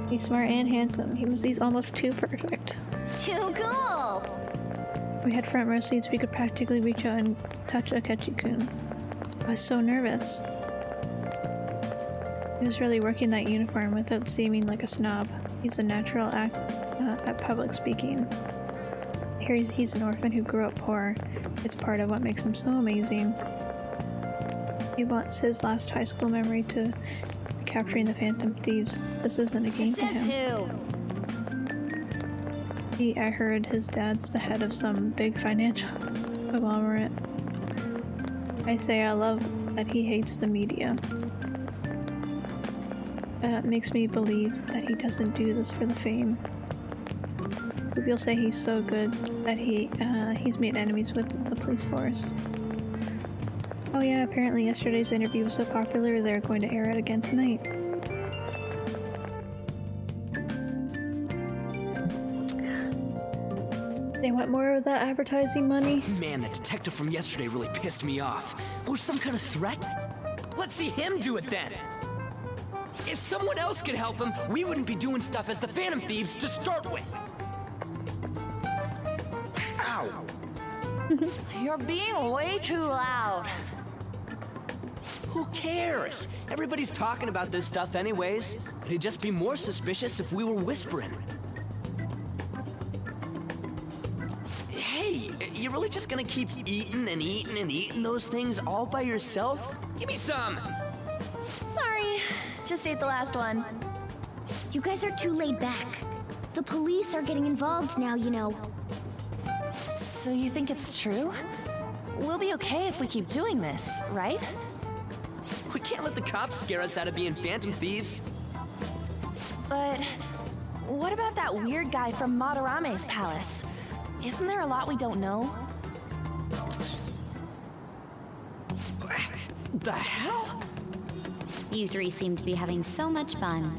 He's smart and handsome. He's almost too perfect. Too cool! We had front row seats. We could practically reach out and touch a Ketchy-kun. I was so nervous. He was really working that uniform without seeming like a snob. He's a natural at public speaking. Here he's an orphan who grew up poor. It's part of what makes him so amazing. He wants his last high school memory to be capturing the Phantom Thieves. This isn't a game to him. I heard his dad's the head of some big financial conglomerate. I say I love that he hates the media. That makes me believe that he doesn't do this for the fame. People say he's so good that he's made enemies with the police force. Oh yeah, apparently yesterday's interview was so popular they're going to air it again tonight. They want more of that advertising money? Man, the detective from yesterday really pissed me off. Was some kind of threat? Let's see him do it then! If someone else could help him, we wouldn't be doing stuff as the Phantom Thieves to start with. Ow! You're being way too loud. Who cares? Everybody's talking about this stuff anyways. It'd just be more suspicious if we were whispering. Hey, you really just gonna keep eating and eating and eating those things all by yourself? Give me some! Sorry, just ate the last one. You guys are too laid back. The police are getting involved now, you know. So you think it's true? We'll be okay if we keep doing this, right? We can't let the cops scare us out of being Phantom Thieves. But what about that weird guy from Madarame's palace? Isn't there a lot we don't know? The hell? You three seem to be having so much fun.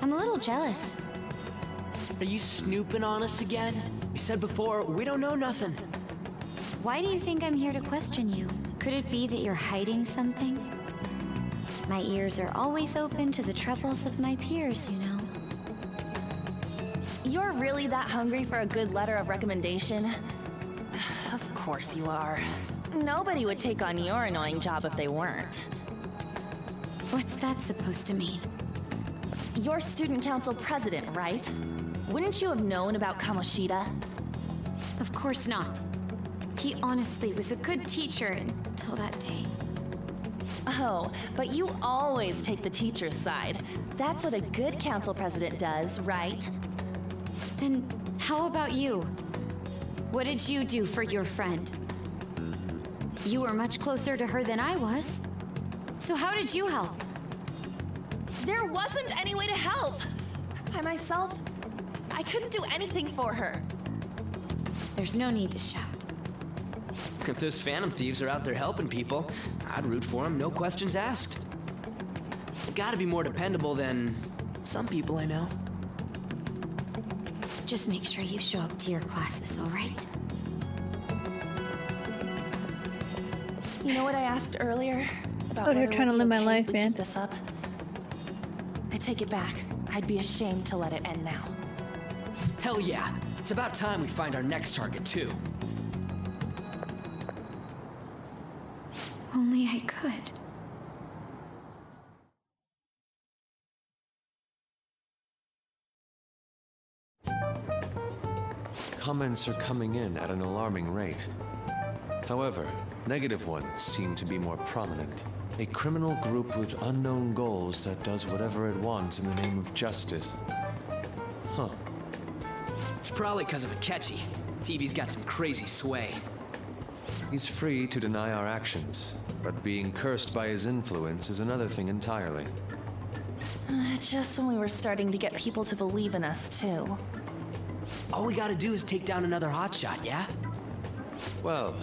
I'm a little jealous. Are you snooping on us again? We said before, we don't know nothing. Why do you think I'm here to question you? Could it be that you're hiding something? My ears are always open to the troubles of my peers, you know. You're really that hungry for a good letter of recommendation? Of course you are. Nobody would take on your annoying job if they weren't. What's that supposed to mean? You're student council president, right? Wouldn't you have known about Kamoshida? Of course not. He honestly was a good teacher until that day. Oh, but you always take the teacher's side. That's what a good council president does, right? Then how about you? What did you do for your friend? You were much closer to her than I was. So how did you help? There wasn't any way to help. By myself, I couldn't do anything for her. There's no need to shout. If those Phantom Thieves are out there helping people, I'd root for them, no questions asked. They gotta be more dependable than some people I know. Just make sure you show up to your classes, all right? You know what I asked earlier? About Oh, they're whether trying to it would live be my okay life, if we man. keep this up. I take it back. I'd be ashamed to let it end now. Hell yeah. It's about time we find our next target, too. Only I could. Comments are coming in at an alarming rate. However, negative ones seem to be more prominent. A criminal group with unknown goals that does whatever it wants in the name of justice. Huh. It's probably because of Akechi. TV's got some crazy sway. He's free to deny our actions, but being cursed by his influence is another thing entirely. Just when we were starting to get people to believe in us, too. All we gotta do is take down another hotshot, yeah? Well,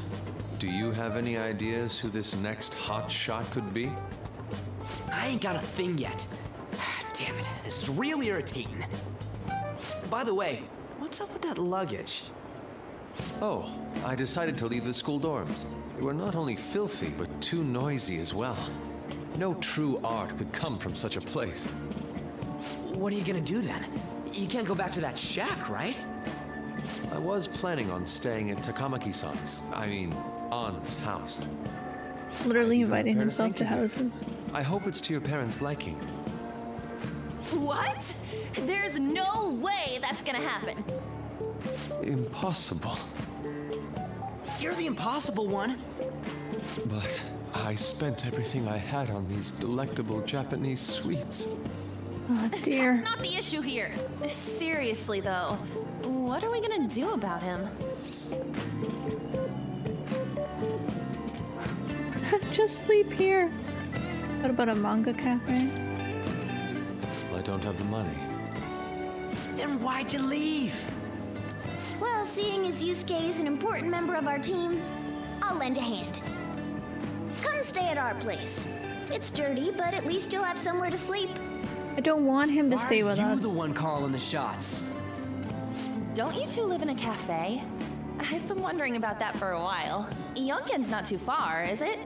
do you have any ideas who this next hot shot could be? I ain't got a thing yet. Damn it, this is really irritating. By the way, what's up with that luggage? Oh, I decided to leave the school dorms. They were not only filthy, but too noisy as well. No true art could come from such a place. What are you gonna do then? You can't go back to that shack, right? I was planning on staying at Takamaki-san's, Ann's house. Literally I've even inviting prepared a himself to thank you gift. houses. I hope it's to your parents' liking. What? There's no way that's gonna happen. Impossible. You're the impossible one. But I spent everything I had on these delectable Japanese sweets. Oh dear. That's not the issue here. Seriously, though, what are we gonna do about him? Just sleep here. What about a manga cafe? I don't have the money. Then why'd you leave? Well, seeing as Yusuke is an important member of our team, I'll lend a hand. Come stay at our place. It's dirty, but at least you'll have somewhere to sleep. I don't want him to stay with Why are us. you the one calling the shots? Don't you two live in a cafe? I've been wondering about that for a while. Yonken's not too far, is it?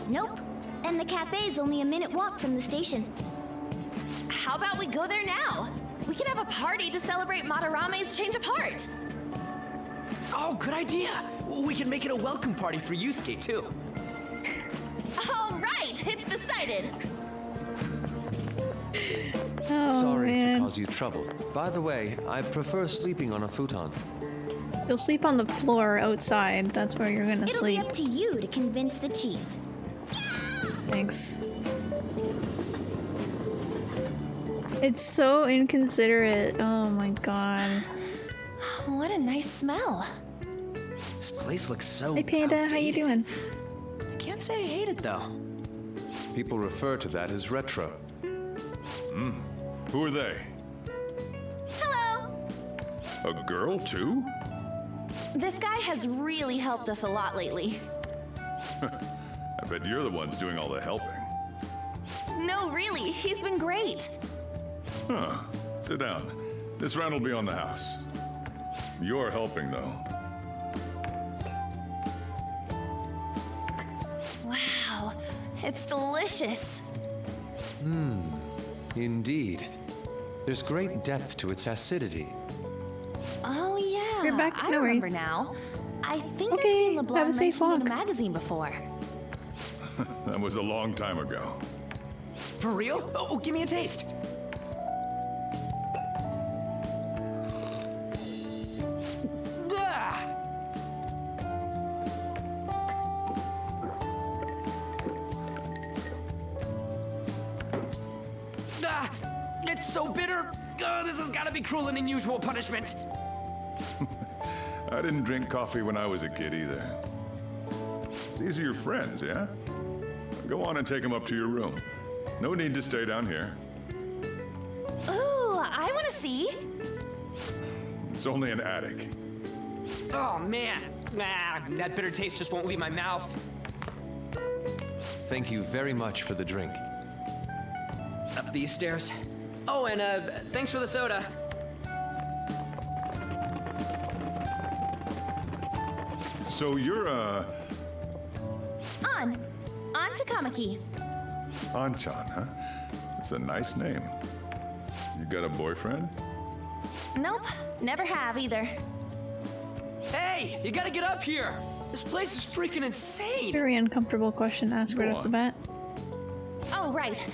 Nope. And the cafe's only a minute walk from the station. How about we go there now? We can have a party to celebrate Madarame's change of heart. Oh, good idea. We can make it a welcome party for Yusuke, too. All right, it's decided. Oh, Sorry man. to cause you trouble. By the way, I prefer sleeping on a futon. You'll sleep on the floor outside. That's where you're gonna It'll sleep. be up to you to convince the chief. Thanks. It's so inconsiderate. Oh my god. What a nice smell. This place looks so Hey Panda, how you doing? I can't say I hate it, though. People refer to that as retro. Who are they? Hello. A girl, too? This guy has really helped us a lot lately. I bet you're the ones doing all the helping. No, really, he's been great. Huh. Sit down. This round will be on the house. You're helping, though. Wow, it's delicious. Indeed. There's great depth to its acidity. Oh yeah, You're back, I no remember worries. now. I think I've Okay, seen have a LeBlanc safe mentioned in a walk. magazine before. That was a long time ago. For real? Oh, give me a taste. Ah! Ah, it's so bitter. This has got to be cruel and unusual punishment. I didn't drink coffee when I was a kid either. These are your friends, yeah? Go on and take them up to your room. No need to stay down here. Ooh, I want to see. It's only an attic. Oh man, that bitter taste just won't leave my mouth. Thank you very much for the drink. Up these stairs. Oh, and thanks for the soda. So you're, On to Kamaki. Anchan, huh? It's a nice name. You got a boyfriend? Nope, never have either. Hey, you gotta get up here. This place is freaking insane. Very uncomfortable question to ask right off the bat. Oh, right.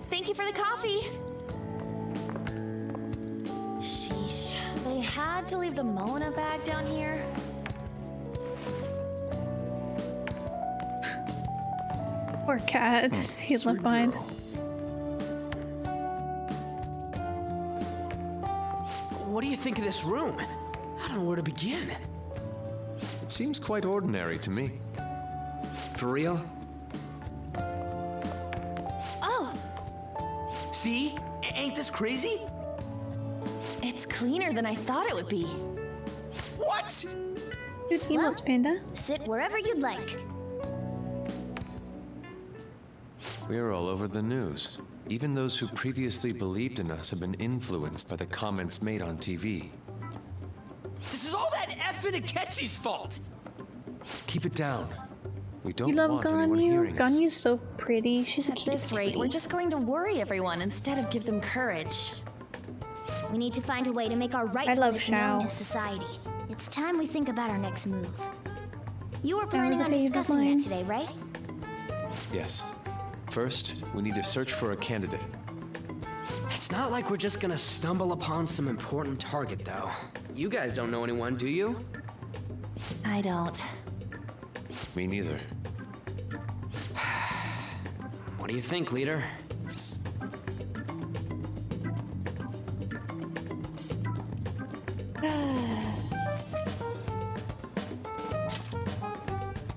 Thank you for the coffee. Sheesh. They had to leave the Mona bag down here. Poor cat, just he left behind. What do you think of this room? I don't know where to begin. It seems quite ordinary to me. For real? Oh, See? Ain't this crazy? it's cleaner than I thought it would be. What? Dude, emotes, Panda. Sit wherever you'd like. We're all over the news. Even those who previously believed in us have been influenced by the comments made on TV. This is all that effing Akechi's fault. Keep it down. We don't You love want anyone hearing us. Ganyu's so pretty. She's a At cute this rate, we're just going to worry everyone instead of give them courage. We need to find a way to make our love rightfulness known Shao. to society. It's time we think about our next move. You were was planning a on favorite of discussing mine. that today, right? Yes. First, we need to search for a candidate. It's not like we're just gonna stumble upon some important target, though. You guys don't know anyone, do you? I don't. Me neither. What do you think, leader?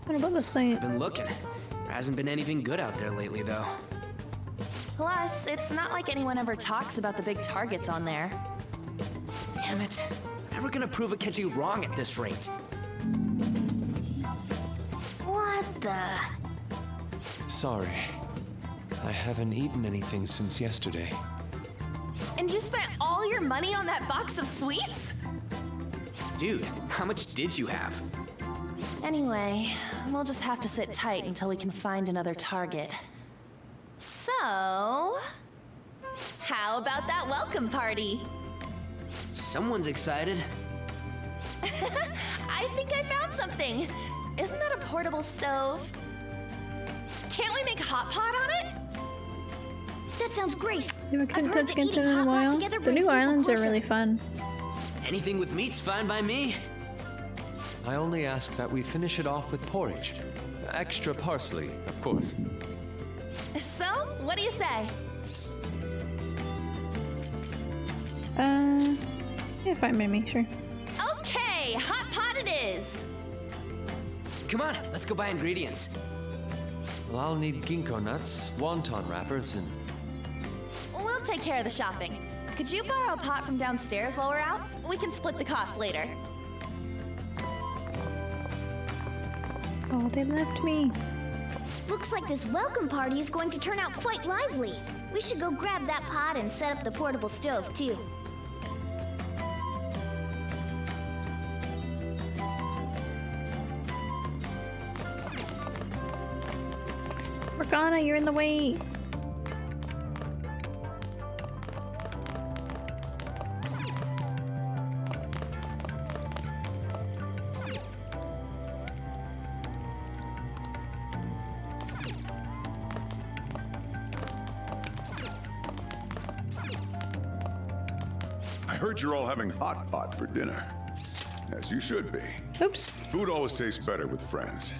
What about the site? Been looking. There hasn't been anything good out there lately, though. Plus, it's not like anyone ever talks about the big targets on there. Damn it. Never gonna prove Akechi wrong at this rate. What the? Sorry. I haven't eaten anything since yesterday. And you spent all your money on that box of sweets? Dude, how much did you have? Anyway, we'll just have to sit tight until we can find another target. So, how about that welcome party? Someone's excited. I think I found something. Isn't that a portable stove? Can't we make hot pot on it? That sounds great. You ever couldn't I've heard touch that Ginto eating in a hot pot while? together The brings new people islands are closer. really fun. Anything with meat's fine by me. I only ask that we finish it off with porridge. Extra parsley, of course. So, what do you say? Yeah, fine, Mimi, sure. Okay, hot pot it is. Come on, let's go buy ingredients. Well, I'll need ginkgo nuts, wonton wrappers, and... We'll take care of the shopping. Could you borrow a pot from downstairs while we're out? We can split the cost later. Oh, they left me. Looks like this welcome party is going to turn out quite lively. We should go grab that pot and set up the portable stove, too. Morgana, you're in the way. I heard you're all having hot pot for dinner. As you should be. Oops. Food always tastes better with friends.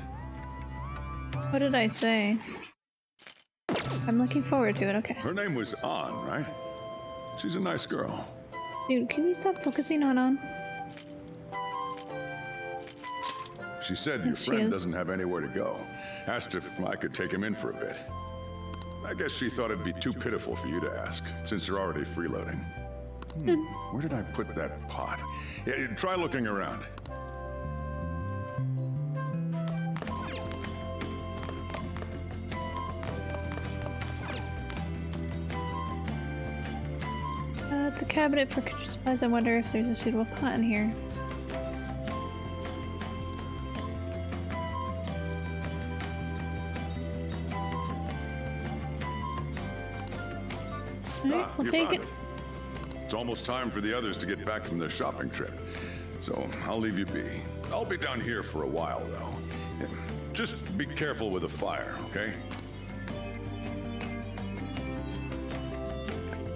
What did I say? I'm looking forward to it, okay. Her name was An, right? She's a nice girl. Dude, can you stop focusing on? She said your friend doesn't have anywhere to go. Asked if I could take him in for a bit. I guess she thought it'd be too pitiful for you to ask, since you're already freeloading. Where did I put that pot? Yeah, try looking around. It's a cabinet for kitchen supplies. I wonder if there's a suitable pot in here. Alright, we'll take it. It's almost time for the others to get back from their shopping trip, so I'll leave you be. I'll be down here for a while, though. Just be careful with the fire, okay?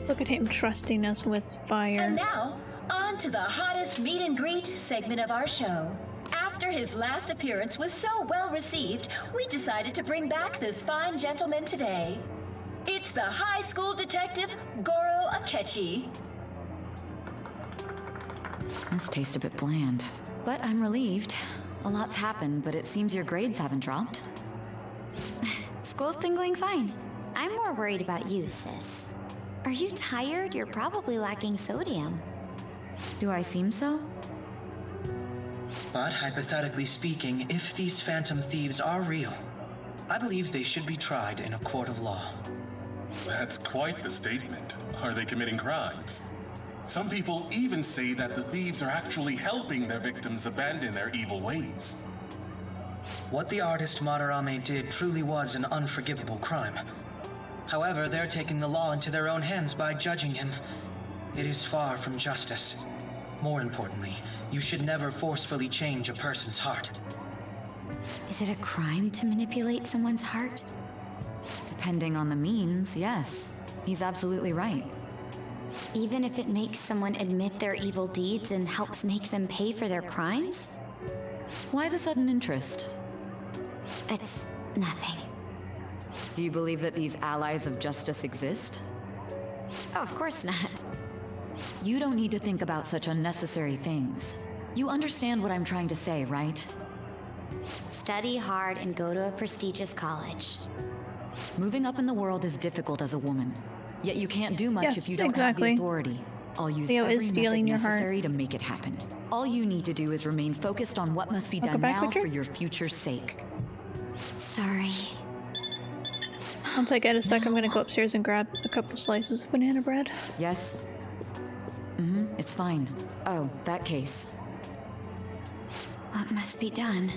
Look at him trusting us with fire. And now, on to the hottest meet and greet segment of our show. After his last appearance was so well received, we decided to bring back this fine gentleman today. It's the high school detective, Goro Akechi. This tastes a bit bland, but I'm relieved. A lot's happened, but it seems your grades haven't dropped. School's been going fine. I'm more worried about you, sis. Are you tired? You're probably lacking sodium. Do I seem so? But hypothetically speaking, if these phantom thieves are real, I believe they should be tried in a court of law. That's quite the statement. Are they committing crimes? Some people even say that the thieves are actually helping their victims abandon their evil ways. What the artist Madarame did truly was an unforgivable crime. However, they're taking the law into their own hands by judging him. It is far from justice. More importantly, you should never forcefully change a person's heart. Is it a crime to manipulate someone's heart? Depending on the means, yes. He's absolutely right. Even if it makes someone admit their evil deeds and helps make them pay for their crimes? Why the sudden interest? It's nothing. Do you believe that these allies of justice exist? Oh, of course not. You don't need to think about such unnecessary things. You understand what I'm trying to say, right? Study hard and go to a prestigious college. Moving up in the world is difficult as a woman. Yet you can't do much if you don't have the authority. I'll use Theo every is method stealing your heart. necessary to make it happen. All you need to do is remain focused on what must be done now for your future's sake. Sorry. Once I get a sec, I'm gonna go upstairs and grab a couple slices of banana bread. Yes? It's fine. Oh, that case. What must be done?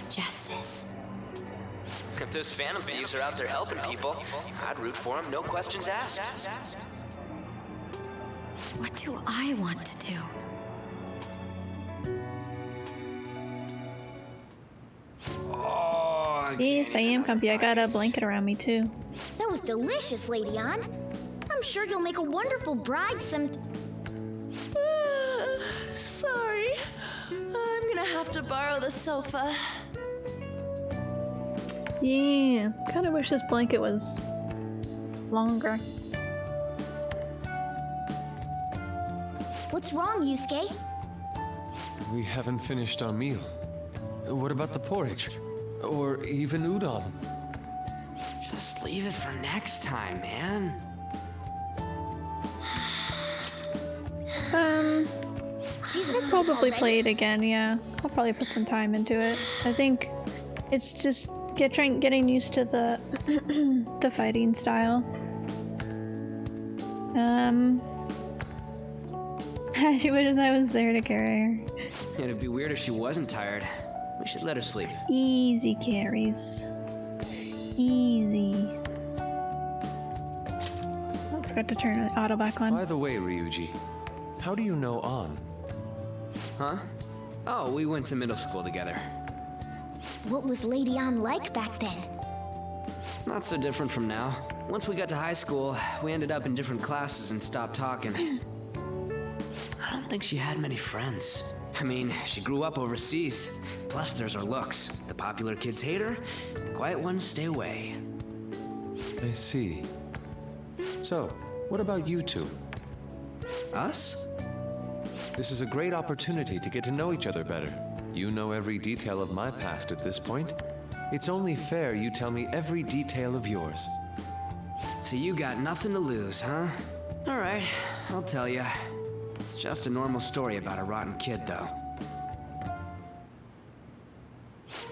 Justice. If those phantom thieves are out there helping people, I'd root for them, no questions asked. What do I want to do? Yes, I am comfy. I got a blanket around me too. That was delicious, Lady Ann. I'm sure you'll make a wonderful bride some... Sorry. I'm gonna have to borrow the sofa. Yeah, kind of wish this blanket was longer. What's wrong, Yusuke? We haven't finished our meal. What about the porridge? Or even udon? Just leave it for next time, man. I'll probably play it again, yeah. I'll probably put some time into it. I think it's just getting used to the the fighting style. She wishes I was there to carry her. It'd be weird if she wasn't tired. We should let her sleep. Easy carries. Easy. Oh, forgot to turn the auto back on. By the way, Ryuji, how do you know An? Huh? Oh, we went to middle school together. What was Lady Ann like back then? Not so different from now. Once we got to high school, we ended up in different classes and stopped talking. I don't think she had many friends. I mean, she grew up overseas. Plus, there's her looks. The popular kids hate her, the quiet ones stay away. I see. So, what about you two? Us? This is a great opportunity to get to know each other better. you know every detail of my past at this point. It's only fair you tell me every detail of yours. So you got nothing to lose, huh? All right, I'll tell you. It's just a normal story about a rotten kid, though.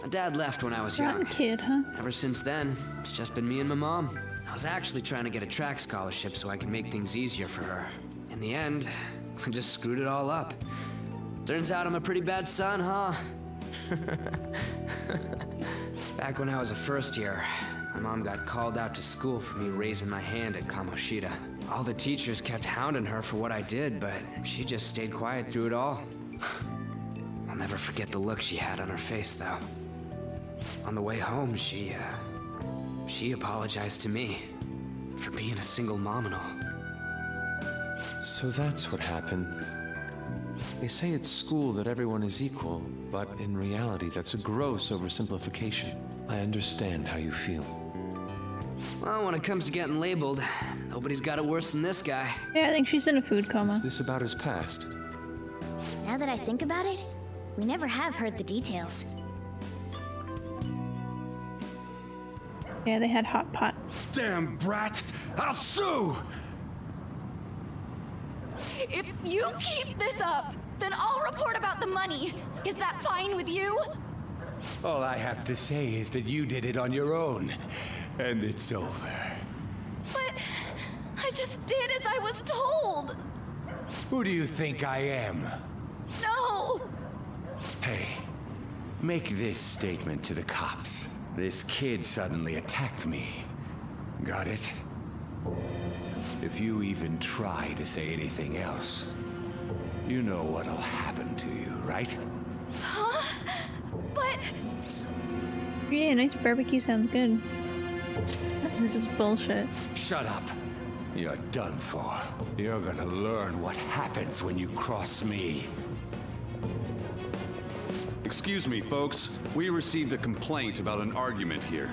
My dad left when I was young. Rotten kid, huh? Ever since then, it's just been me and my mom. I was actually trying to get a track scholarship so I could make things easier for her. In the end, I just screwed it all up. Turns out I'm a pretty bad son, huh? Back when I was a first year, my mom got called out to school for me raising my hand at Kamoshida. All the teachers kept hounding her for what I did, but she just stayed quiet through it all. I'll never forget the look she had on her face, though. On the way home, she apologized to me for being a single mom and all. So that's what happened. They say at school that everyone is equal, but in reality, that's a gross oversimplification. I understand how you feel. Well, when it comes to getting labeled, nobody's got it worse than this guy. Yeah, I think she's in a food coma. Is this about his past? Now that I think about it, we never have heard the details. Yeah, they had hot pot. Damn brat! I'll sue! If you keep this up, then I'll report about the money. Is that fine with you? All I have to say is that you did it on your own, and it's over. But I just did as I was told. Who do you think I am? No! Hey, make this statement to the cops. This kid suddenly attacked me. Got it? If you even try to say anything else, you know what'll happen to you, right? Huh? But... Yeah, nice barbecue sounds good. This is bullshit. Shut up. You're done for. You're gonna learn what happens when you cross me. Excuse me, folks. We received a complaint about an argument here.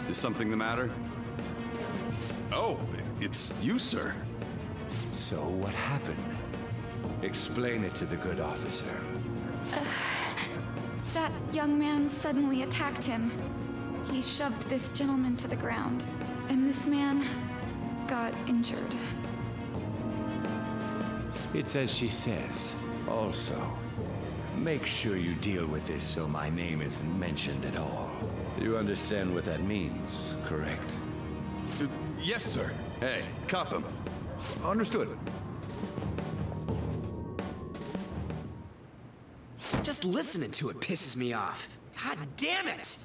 Is something the matter? Oh, it's you, sir. So what happened? Explain it to the good officer. That young man suddenly attacked him. He shoved this gentleman to the ground, and this man got injured. It's as she says. Also, make sure you deal with this so my name isn't mentioned at all. You understand what that means, correct? Yes, sir. Hey, cuff him. Understood. Just listening to it pisses me off. God damn it!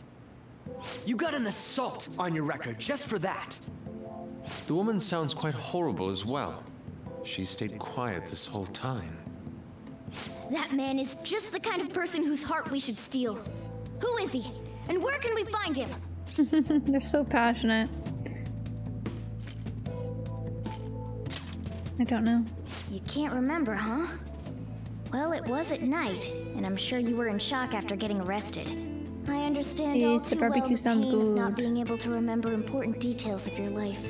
You got an assault on your record just for that. The woman sounds quite horrible as well. She stayed quiet this whole time. That man is just the kind of person whose heart we should steal. Who is he? And where can we find him? They're so passionate. I don't know. You can't remember, huh? Well, it was at night, and I'm sure you were in shock after getting arrested. I understand all It's the too well barbecue the sounds pain of good. not being able to remember important details of your life.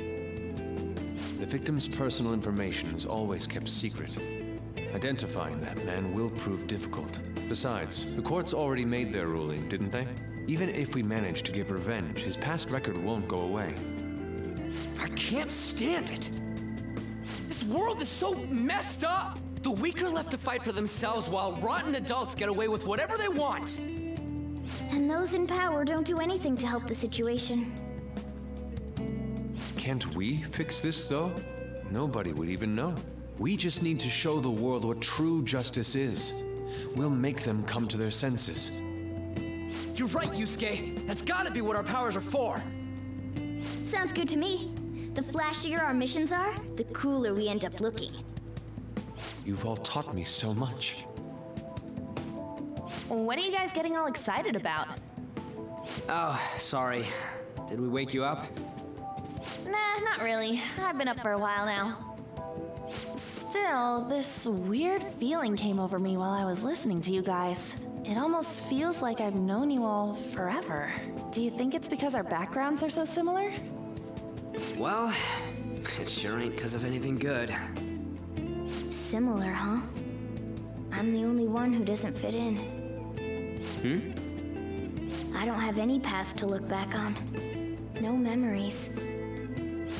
The victim's personal information is always kept secret. Identifying that man will prove difficult. Besides, the courts already made their ruling, didn't they? Even if we manage to get revenge, his past record won't go away. I can't stand it. This world is so messed up. The weak are left to fight for themselves while rotten adults get away with whatever they want. And those in power don't do anything to help the situation. Can't we fix this, though? Nobody would even know. We just need to show the world what true justice is. We'll make them come to their senses. You're right, Yusuke. That's gotta be what our powers are for. Sounds good to me. The flashier our missions are, the cooler we end up looking. You've all taught me so much. What are you guys getting all excited about? Oh, sorry. Did we wake you up? Nah, not really. I've been up for a while now. Still, this weird feeling came over me while I was listening to you guys. It almost feels like I've known you all forever. Do you think it's because our backgrounds are so similar? Well, it sure ain't because of anything good. Similar, huh? I'm the only one who doesn't fit in. I don't have any past to look back on. No memories.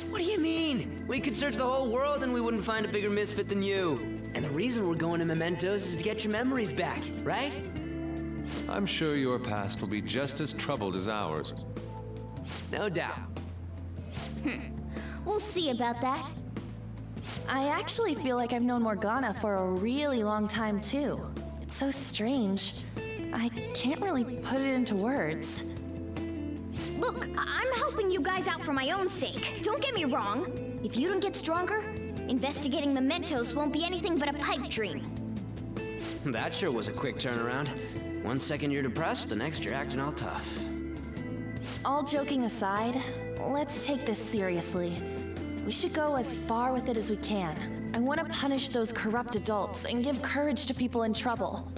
What do you mean? We could search the whole world and we wouldn't find a bigger misfit than you. And the reason we're going to Mementos is to get your memories back, right? I'm sure your past will be just as troubled as ours. No doubt. We'll see about that. I actually feel like I've known Morgana for a really long time, too. It's so strange. I can't really put it into words. Look, I'm helping you guys out for my own sake. Don't get me wrong. If you don't get stronger, investigating Mementos won't be anything but a pipe dream. That sure was a quick turnaround. 1 second you're depressed, the next you're acting all tough. All joking aside, let's take this seriously. We should go as far with it as we can. I want to punish those corrupt adults and give courage to people in trouble.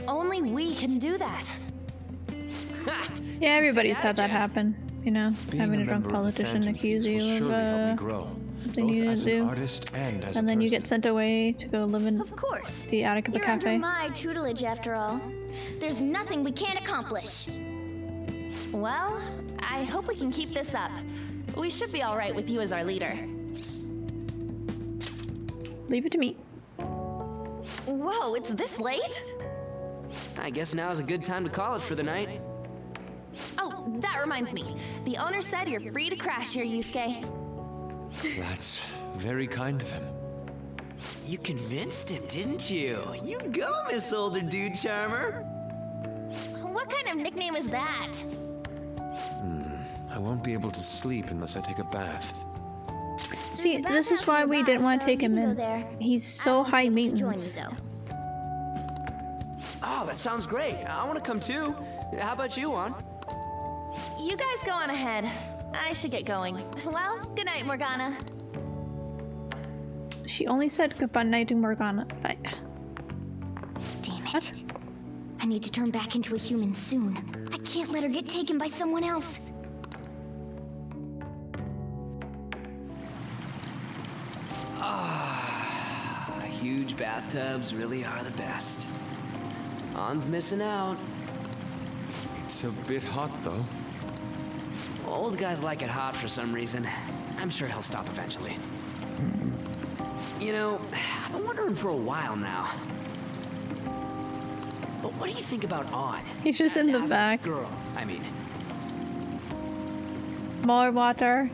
Only we can do that. Yeah, everybody's had that happen. You know, Being having a a drunk member of the politician Phantom accuse Thieves will you surely help me of grow, something both you as didn't an do. artist and as a And then you person. get sent away to go live in Of course. the attic of a You're under cafe. my tutelage, after all. There's nothing we can't accomplish. Well, I hope we can keep this up. We should be all right with you as our leader. Leave it to me. Whoa, it's this late? I guess now's a good time to call it for the night. Oh, that reminds me. The owner said you're free to crash here, Yusuke. That's very kind of him. You convinced him, didn't you? You go, Miss Older Dude Charmer. What kind of nickname is that? I won't be able to sleep unless I take a bath. See, this is why we didn't want to take him in. He's so high maintenance. Oh, that sounds great. I want to come too. How about you, Juan? You guys go on ahead. I should get going. Well, good night, Morgana. She only said goodbye night to Morgana. Damn it. I need to turn back into a human soon. I can't let her get taken by someone else. Huge bathtubs really are the best. On's missing out. It's a bit hot, though. Old guys like it hot for some reason. I'm sure he'll stop eventually. You know, I've been wondering for a while now. But what do you think about On? He's just in the As a back. girl, I mean. More water.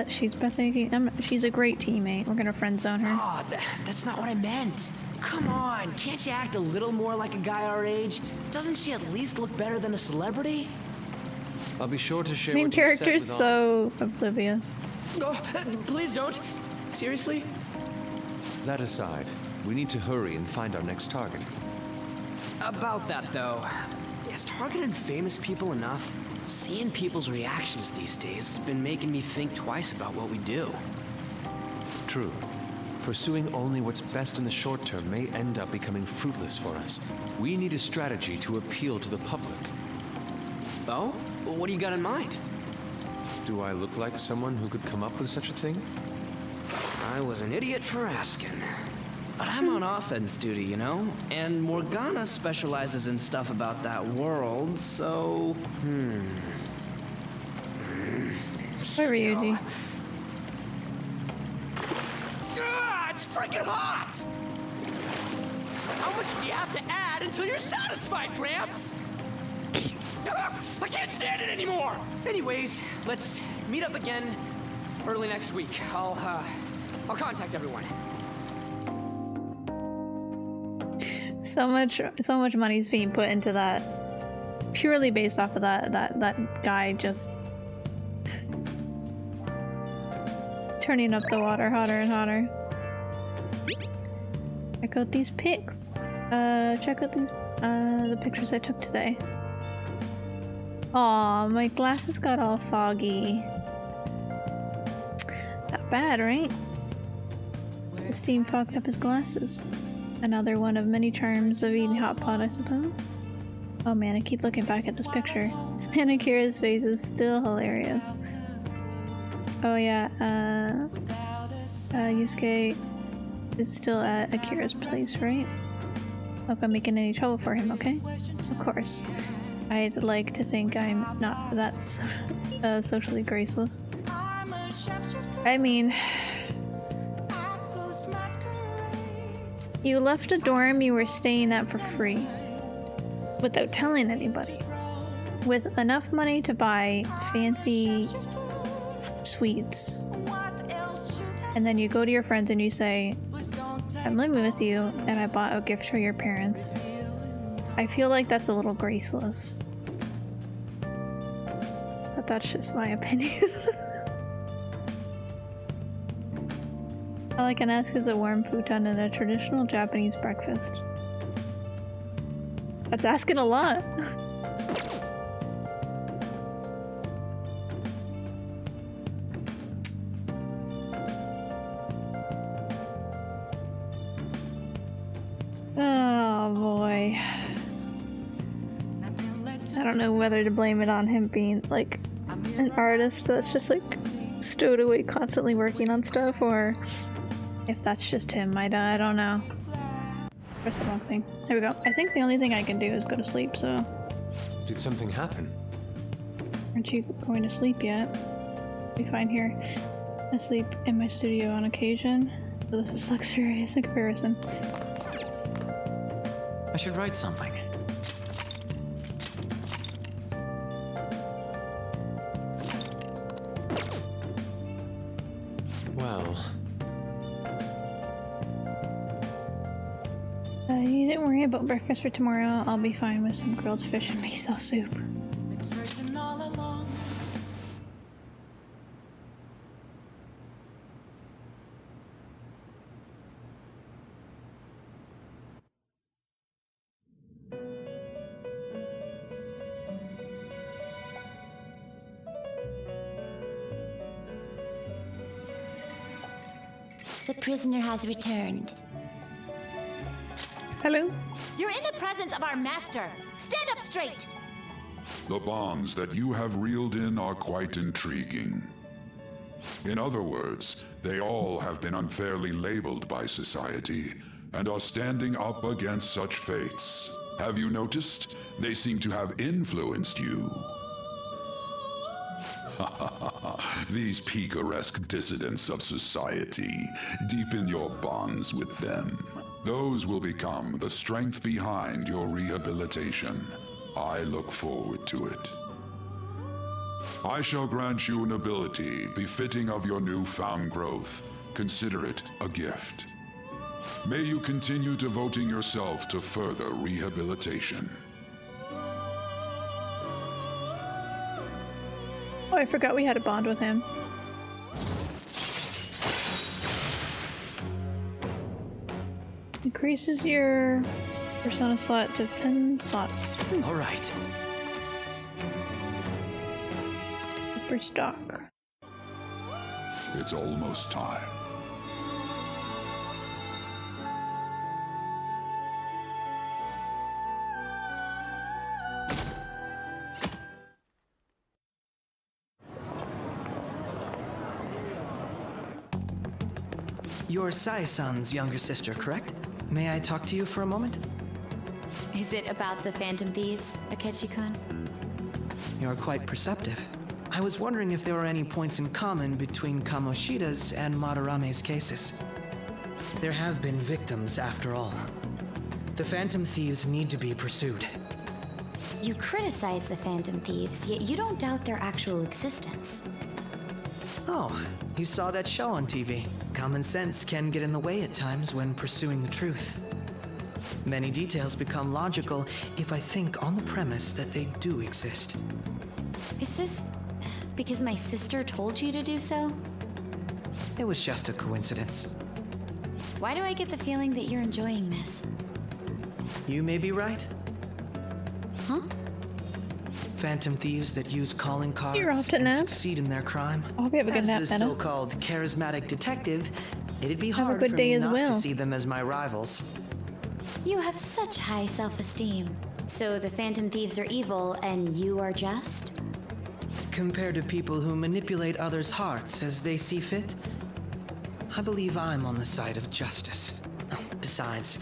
She's breathtaking. She's a great teammate. We're gonna friend zone her. Oh, that's not what I meant. Come on, can't you act a little more like a guy our age? Doesn't she at least look better than a celebrity? I'll be sure to share Main what you said character's with so oblivious. Oh, please don't. Seriously? That aside, we need to hurry and find our next target. About that, though, is targeting famous people enough? Seeing people's reactions these days has been making me think twice about what we do. True. Pursuing only what's best in the short term may end up becoming fruitless for us. We need a strategy to appeal to the public. Oh? Well, what do you got in mind? Do I look like someone who could come up with such a thing? I was an idiot for asking. But I'm on offense duty, you know? And Morgana specializes in stuff about that world, so... Where were you, G? It's freaking hot! How much do you have to add until you're satisfied, Gramps? I can't stand it anymore! Anyways, let's meet up again early next week. I'll contact everyone. So much money's being put into that, purely based off of that guy just turning up the water hotter and hotter. Check out these pics. Check out these the pictures I took today. Aw, my glasses got all foggy. Not bad, right? The steam fogged up his glasses. Another one of many charms of eating hot pot, I suppose. Oh man, I keep looking back at this picture. And Akira's face is still hilarious. Oh yeah, Yusuke is still at Akira's place, right? Hope I'm making any trouble for him, okay? Of course. I'd like to think I'm not that socially graceless. I mean, you left a dorm you were staying at for free, without telling anybody, with enough money to buy fancy sweets, and then you go to your friends and you say, I'm living with you and I bought a gift for your parents. I feel like that's a little graceless, but that's just my opinion. All I can ask is a warm futon and a traditional Japanese breakfast. That's asking a lot. Oh boy. I don't know whether to blame it on him being like an artist that's just like stowed away constantly working on stuff, or if that's just him. I don't know. Press the wrong thing. There we go. I think the only thing I can do is go to sleep, so. Did something happen? Aren't you going to sleep yet? Be fine here. I sleep in my studio on occasion, so this is luxurious in comparison. I should write something. Well... You didn't worry about breakfast for tomorrow. I'll be fine with some grilled fish and miso soup. The prisoner has returned. Hello? You're in the presence of our master. Stand up straight! The bonds that you have reeled in are quite intriguing. In other words, they all have been unfairly labeled by society and are standing up against such fates. Have you noticed? They seem to have influenced you. These picaresque dissidents of society, deepen your bonds with them. Those will become the strength behind your rehabilitation. I look forward to it. I shall grant you an ability befitting of your newfound growth. Consider it a gift. May you continue devoting yourself to further rehabilitation. Oh, I forgot we had a bond with him. Increases your persona slot to 10 slots. All right. Super stock. It's almost time. You're Sai-san's younger sister, correct? May I talk to you for a moment? Is it about the Phantom Thieves, Akechi-kun? You're quite perceptive. I was wondering if there were any points in common between Kamoshida's and Madarame's cases. There have been victims, after all. The Phantom Thieves need to be pursued. You criticize the Phantom Thieves, yet you don't doubt their actual existence. Oh, you saw that show on TV. Common sense can get in the way at times when pursuing the truth. Many details become logical if I think on the premise that they do exist. Is this because my sister told you to do so? It was just a coincidence. Why do I get the feeling that you're enjoying this? You may be right. Huh? Phantom thieves that use calling cards You're off to and nap. succeed in their crime. I hope you have a good As nap, the Anna. so-called charismatic detective, it'd be Have a hard good for day me as not well. to see them as my rivals. You have such high self-esteem. So the Phantom Thieves are evil and you are just? Compared to people who manipulate others' hearts as they see fit, I believe I'm on the side of justice. Besides,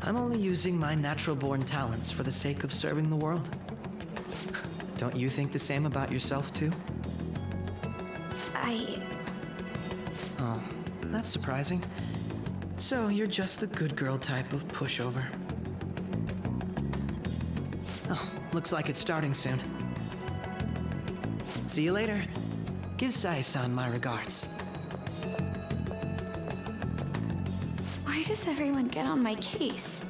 I'm only using my natural-born talents for the sake of serving the world. Don't you think the same about yourself, too? Oh, that's surprising. So you're just the good girl type of pushover. Oh, looks like it's starting soon. See you later. Give Sai-san my regards. Why does everyone get on my case?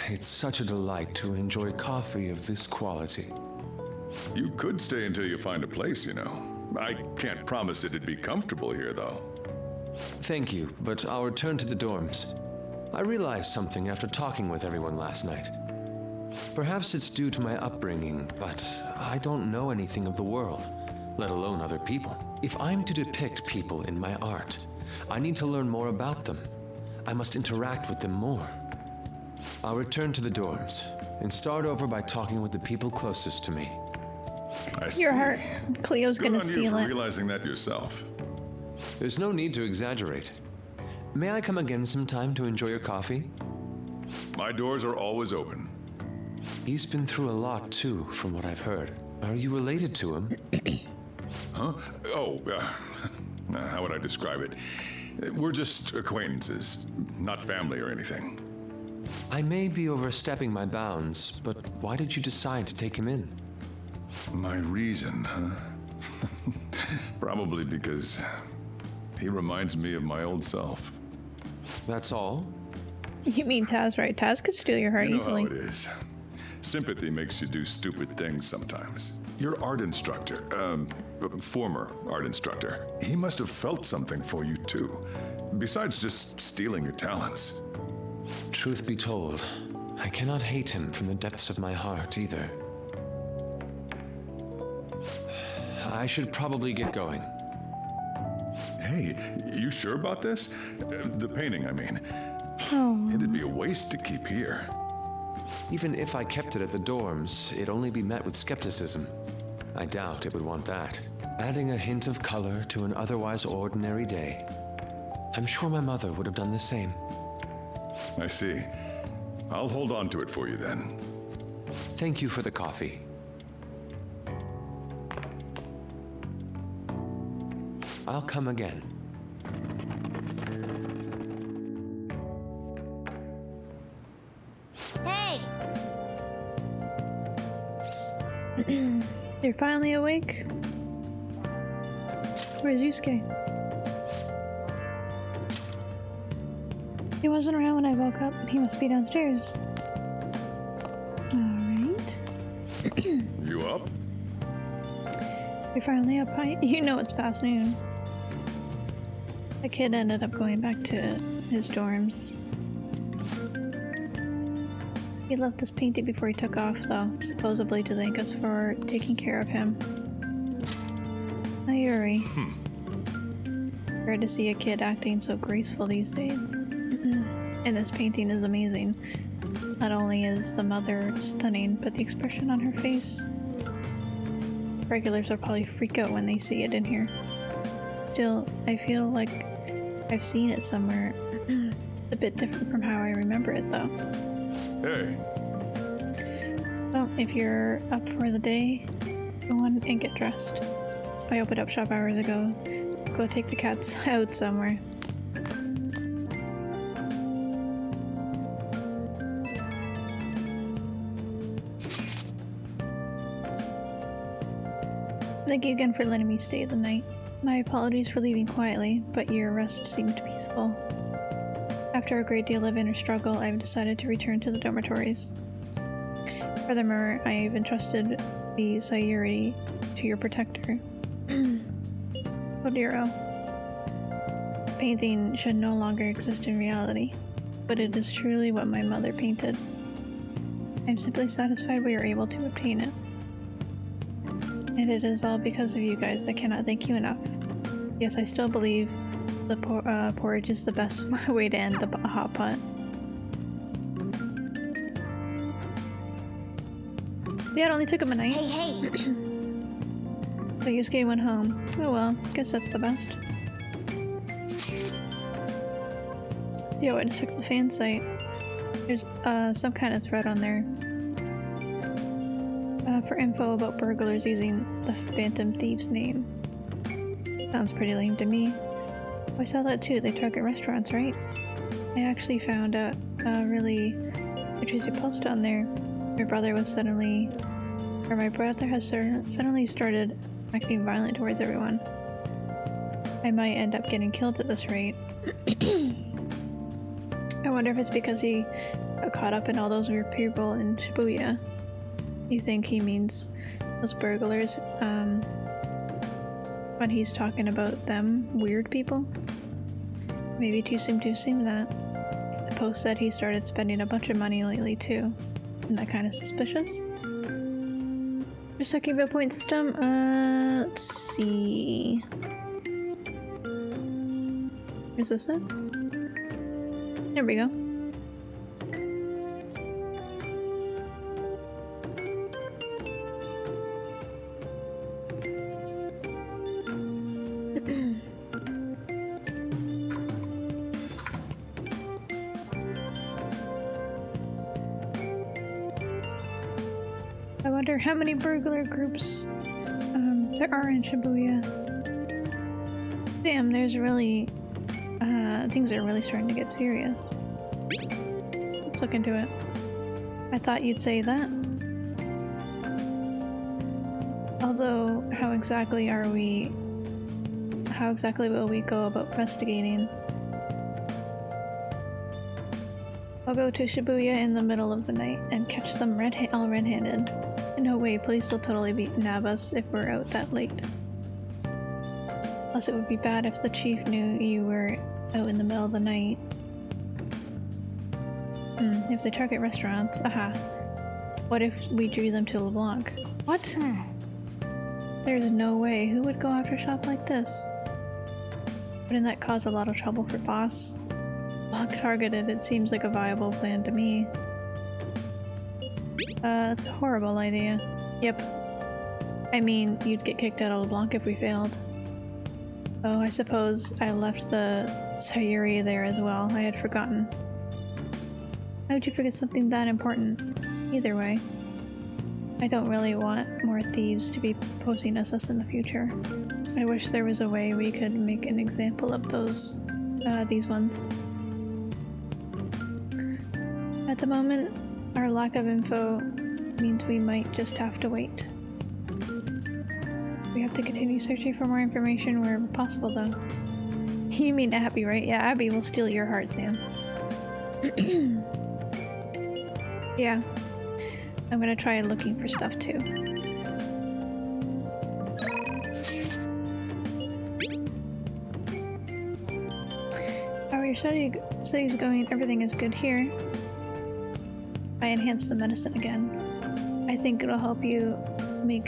It's such a delight to enjoy coffee of this quality. You could stay until you find a place, you know. I can't promise it'd be comfortable here, though. Thank you, but I'll return to the dorms. I realized something after talking with everyone last night. Perhaps it's due to my upbringing, but I don't know anything of the world, let alone other people. If I'm to depict people in my art, I need to learn more about them. I must interact with them more. I'll return to the dorms and start over by talking with the people closest to me. I see. Your heart. Cleo's Good gonna on you steal for it. realizing that yourself. There's no need to exaggerate. May I come again sometime to enjoy your coffee? My doors are always open. He's been through a lot, too, from what I've heard. Are you related to him? Huh? Oh, how would I describe it? We're just acquaintances, not family or anything. I may be overstepping my bounds, but why did you decide to take him in? My reason, huh? Probably because he reminds me of my old self. That's all? You mean Taz, right? Taz could steal your heart You know easily. how it is. Sympathy makes you do stupid things sometimes. Your art instructor, former art instructor, he must have felt something for you too, besides just stealing your talents. Truth be told, I cannot hate him from the depths of my heart either. I should probably get going. Hey, you sure about this? The painting, I mean. Oh. It'd be a waste to keep here. Even if I kept it at the dorms, it'd only be met with skepticism. I doubt it would want that. Adding a hint of color to an otherwise ordinary day. I'm sure my mother would have done the same. I see. I'll hold on to it for you then. Thank you for the coffee. I'll come again. Hey! You're finally awake? Where's Yusuke? He wasn't around when I woke up. He must be downstairs. Alright. You up? You're finally up. You know it's past noon. The kid ended up going back to his dorms. He left us painted before he took off, though, supposedly to thank us for taking care of him. Ayuri. Rare to see a kid acting so graceful these days. And this painting is amazing. Not only is the mother stunning, but the expression on her face. Regulars will probably freak out when they see it in here. Still, I feel like I've seen it somewhere. It's a bit different from how I remember it, though. Hey. Well, if you're up for the day, go on and get dressed. I opened up shop hours ago. Go take the cats out somewhere. Thank you again for letting me stay the night. My apologies for leaving quietly, but your rest seemed peaceful. After a great deal of inner struggle, I've decided to return to the dormitories. Furthermore, I've entrusted the Sayuri to your protector. Odiro. The painting should no longer exist in reality, but it is truly what my mother painted. I'm simply satisfied we were able to obtain it. And it is all because of you guys. I cannot thank you enough. Yes, I still believe the porridge is the best way to end the hot pot. Yeah, it only took him a night. Hey, hey! So Yusuke went home. Oh well, guess that's the best. Yo, I just took the fan site. There's some kind of thread on there. For info about burglars using the Phantom Thieves name. Sounds pretty lame to me. Oh, I saw that too, they target restaurants, right? I actually found a really interesting post on there. My brother has suddenly started acting violent towards everyone. I might end up getting killed at this rate. I wonder if it's because he got caught up in all those weird people in Shibuya. You think he means those burglars, when he's talking about them weird people? Maybe too soon that. The post said he started spending a bunch of money lately too. Isn't that kind of suspicious? Just talking about point system, let's see. Is this it? There we go. I wonder how many burglar groups there are in Shibuya. Damn, there's really things are really starting to get serious. Let's look into it. I thought you'd say that. Although, how exactly will we go about investigating? I'll go to Shibuya in the middle of the night and catch them all red-handed. No way, police will totally nab us if we're out that late. Plus it would be bad if the chief knew you were out in the middle of the night. If they target restaurants, aha. What if we drew them to LeBlanc? What? There's no way. Who would go after a shop like this? Wouldn't that cause a lot of trouble for boss? LeBlanc targeted, it seems like a viable plan to me. That's a horrible idea. Yep. I mean, you'd get kicked out of LeBlanc if we failed. Oh, I suppose I left the Sayuri there as well. I had forgotten. How would you forget something that important? Either way. I don't really want more thieves to be posing us in the future. I wish there was a way we could make an example of these ones. At the moment, our lack of info means we might just have to wait. We have to continue searching for more information wherever possible, though. You mean Abby, right? Yeah, Abby will steal your heart, Sam. Yeah. I'm gonna try looking for stuff, too. How are your studies going? Everything is good here. I enhanced the medicine again. I think it'll help you make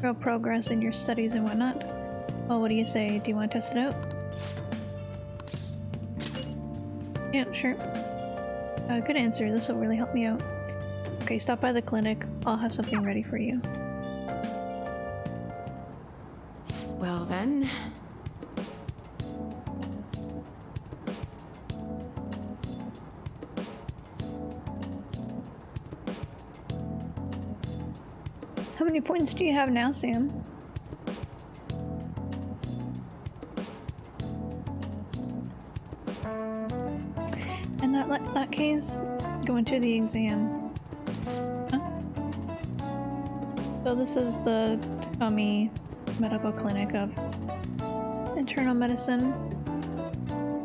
real progress in your studies and whatnot. Well, what do you say? Do you want to test it out? Yeah, sure. Good answer. This will really help me out. Okay, stop by the clinic. I'll have something ready for you. Well then... How many points do you have now, Sam? In that case, go into the exam. Huh? So this is the Takami Medical Clinic of Internal Medicine.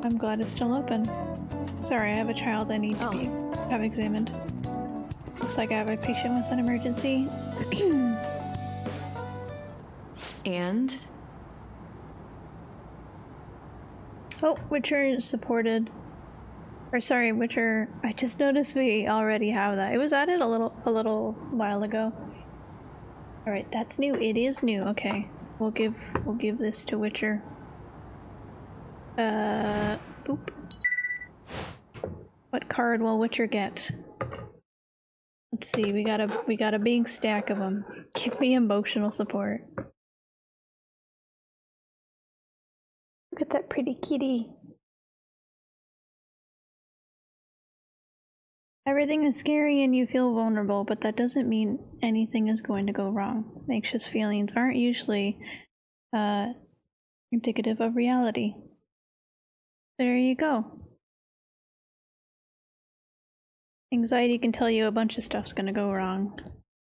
I'm glad it's still open. Sorry, I have a child I need to have examined. Looks like I have a patient with an emergency. And? Oh, Witcher supported. Or sorry, Witcher. I just noticed we already have that. It was added a little while ago. All right, that's new. It is new. Okay, we'll give this to Witcher. Boop. What card will Witcher get? Let's see. We got a big stack of them. Give me emotional support. Look at that pretty kitty. Everything is scary and you feel vulnerable, but that doesn't mean anything is going to go wrong. Anxious feelings aren't usually indicative of reality. There you go. Anxiety can tell you a bunch of stuff's gonna go wrong,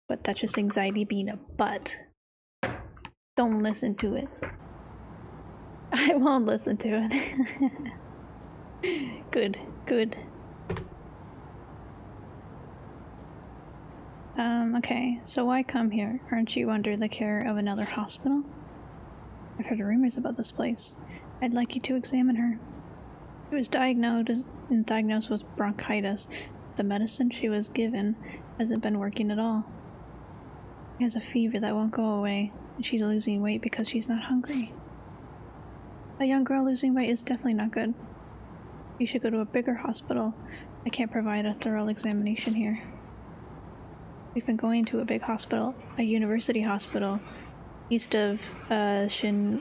but that's just anxiety being a butt. Don't listen to it. I won't listen to it. Good, good. Okay, so why come here? Aren't you under the care of another hospital? I've heard rumors about this place. I'd like you to examine her. She was diagnosed with bronchitis. The medicine she was given hasn't been working at all. She has a fever that won't go away, and she's losing weight because she's not hungry. A young girl losing weight is definitely not good. You should go to a bigger hospital. I can't provide a thorough examination here. We've been going to a big hospital, a university hospital, east of Shinjuku,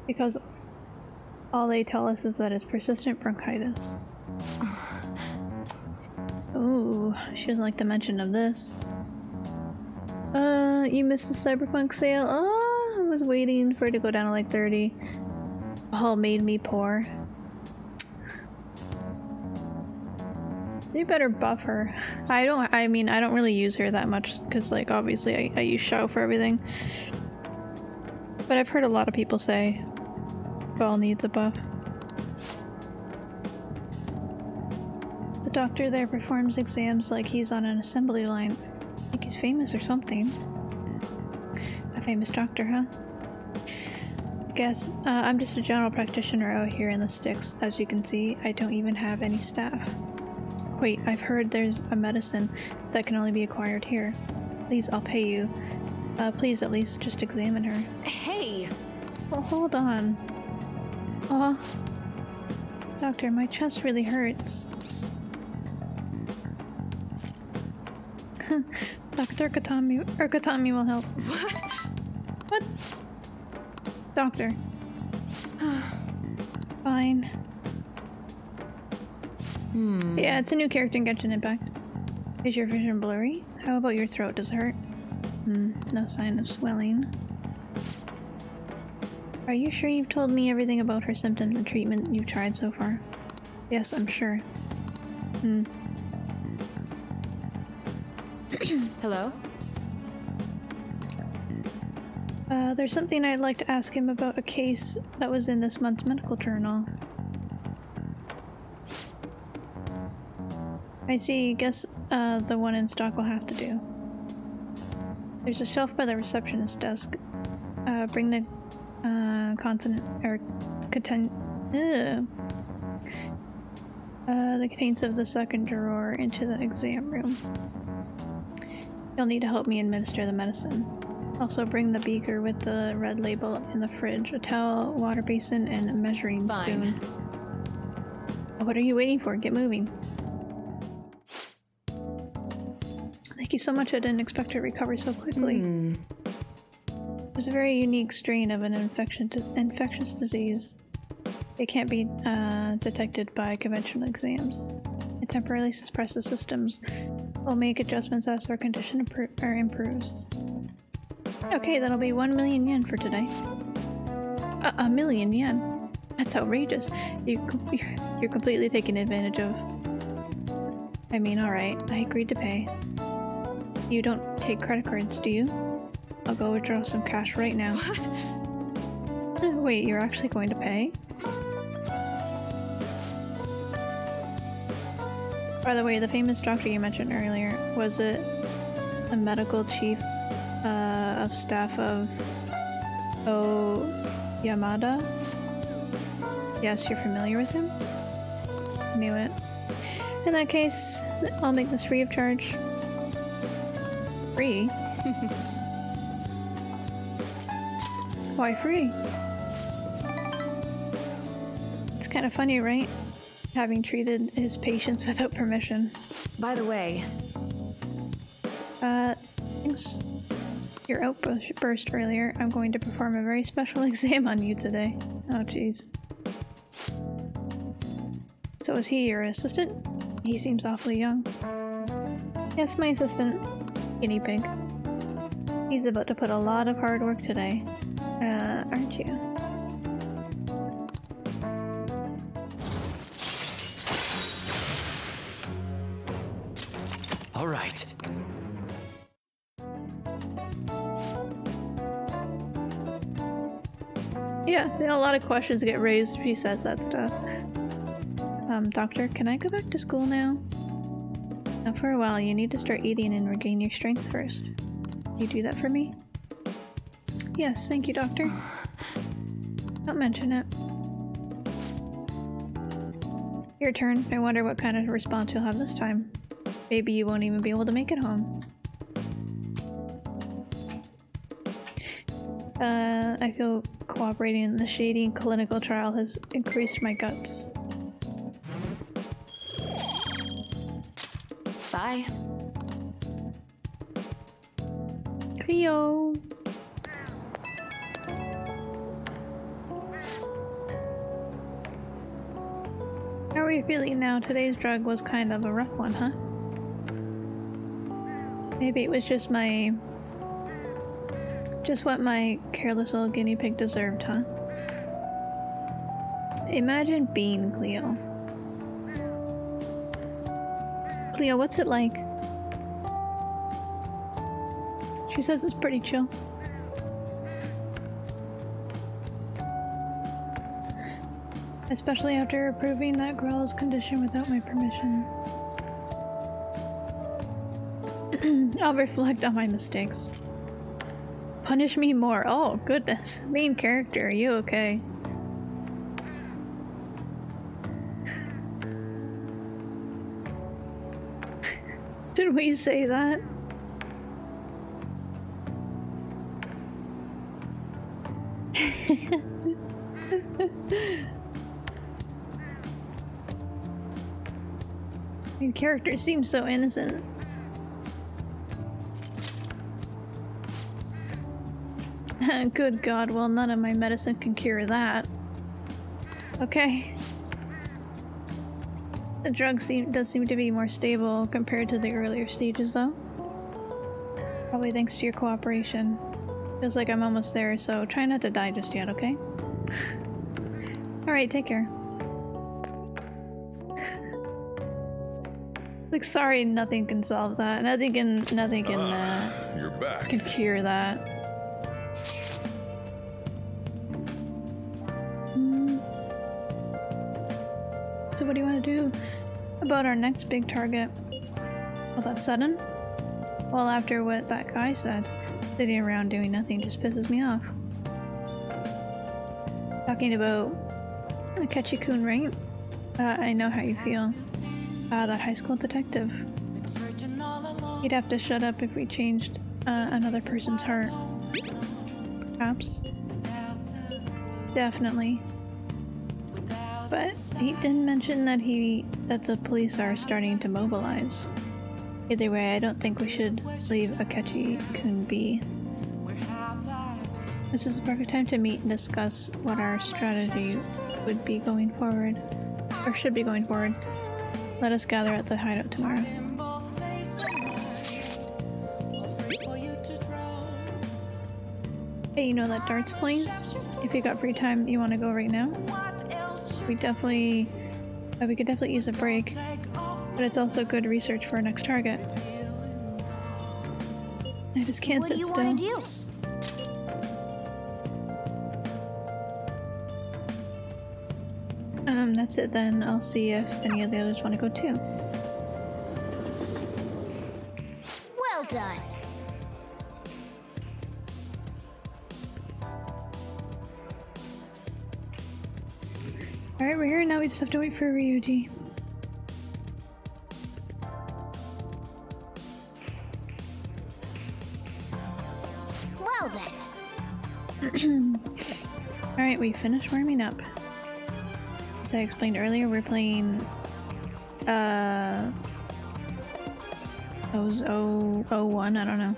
because all they tell us is that it's persistent bronchitis. Ooh, she doesn't like the mention of this. You missed the Cyberpunk sale? Oh, I was waiting for it to go down to like 30. All made me poor. They better buff her. I don't really use her that much because, like, obviously I use Shao for everything. But I've heard a lot of people say Ball needs a buff. The doctor there performs exams like he's on an assembly line. I think he's famous or something. A famous doctor, huh? I guess I'm just a general practitioner out here in the sticks. As you can see, I don't even have any staff. Wait, I've heard there's a medicine that can only be acquired here. Please, I'll pay you. Please at least just examine her. Hey! Well, hold on. Oh, doctor, my chest really hurts. Dr. Katami will help. What? Doctor. Fine. Yeah, it's a new character in Genshin Impact. Is your vision blurry? How about your throat? Does it hurt? No sign of swelling. Are you sure you've told me everything about her symptoms and treatment you've tried so far? Yes, I'm sure. Hello? There's something I'd like to ask him about a case that was in this month's medical journal. I see. Guess the one in stock will have to do. There's a shelf by the receptionist desk. Bring the the contents of the second drawer into the exam room. You'll need to help me administer the medicine. Also bring the beaker with the red label in the fridge, a towel, water basin, and a measuring spoon. What are you waiting for? Get moving. Thank you so much. I didn't expect her to recover so quickly. It was a very unique strain of an infectious disease. It can't be detected by conventional exams. It temporarily suppresses systems. We'll make adjustments as her condition improves. Okay, that'll be 1 million yen for today. A million yen? That's outrageous. You're completely taking advantage of... I mean, alright, I agreed to pay. You don't take credit cards, do you? I'll go withdraw some cash right now. Wait, you're actually going to pay? By the way, the famous doctor you mentioned earlier, was it the medical chief of staff of Yamada? Yes, you're familiar with him? Knew it. In that case, I'll make this free of charge. Free? Why free? It's kind of funny, right? Having treated his patients without permission. By the way... Thanks. Your outburst earlier. I'm going to perform a very special exam on you today. Oh, jeez. So is he your assistant? He seems awfully young. Yes, my assistant. Guinea pig. He's about to put a lot of hard work today. Aren't you? All right. Yeah, a lot of questions get raised if he says that stuff. Doctor, can I go back to school now? Now for a while, you need to start eating and regain your strength first. Can you do that for me? Yes, thank you, Doctor. Don't mention it. Your turn. I wonder what kind of response you'll have this time. Maybe you won't even be able to make it home. I feel cooperating in the shady clinical trial has increased my guts. Bye. Cleo! How are you feeling now? Today's drug was kind of a rough one, huh? Maybe it was just what my careless little guinea pig deserved, huh? Imagine being Cleo. Cleo, what's it like? She says it's pretty chill. Especially after approving that girl's condition without my permission. I'll reflect on my mistakes. Punish me more. Oh, goodness. Main character, are you okay? Did we say that? Main character seems so innocent. Good God, well, none of my medicine can cure that. Okay. The drug does seem to be more stable compared to the earlier stages, though. Probably thanks to your cooperation. Feels like I'm almost there, so try not to die just yet, okay? Alright, take care. Like, sorry, nothing can solve that. Nothing can you're back. Can cure that. So what do you want to do about our next big target? Well, that's sudden? Well, after what that guy said, sitting around doing nothing just pisses me off. Talking about Akechi-kun, right? I know how you feel. That high school detective. He'd have to shut up if we changed another person's heart. Perhaps. Definitely. But he didn't mention that the police are starting to mobilize. Either way, I don't think we should leave Akechi-kun be. This is the perfect time to meet and discuss what our strategy would be going forward. Or should be going forward. Let us gather at the hideout tomorrow. Hey, you know that darts place? If you got free time, you want to go right now? We could definitely use a break, but it's also good research for our next target. I just can't sit still. What do you want to do? That's it then. I'll see if any of the others want to go too. Well done. Alright, we're here. Now we just have to wait for Ryuji. Well then. Alright, we finished warming up. As I explained earlier, we're playing That was 0-1, I don't know.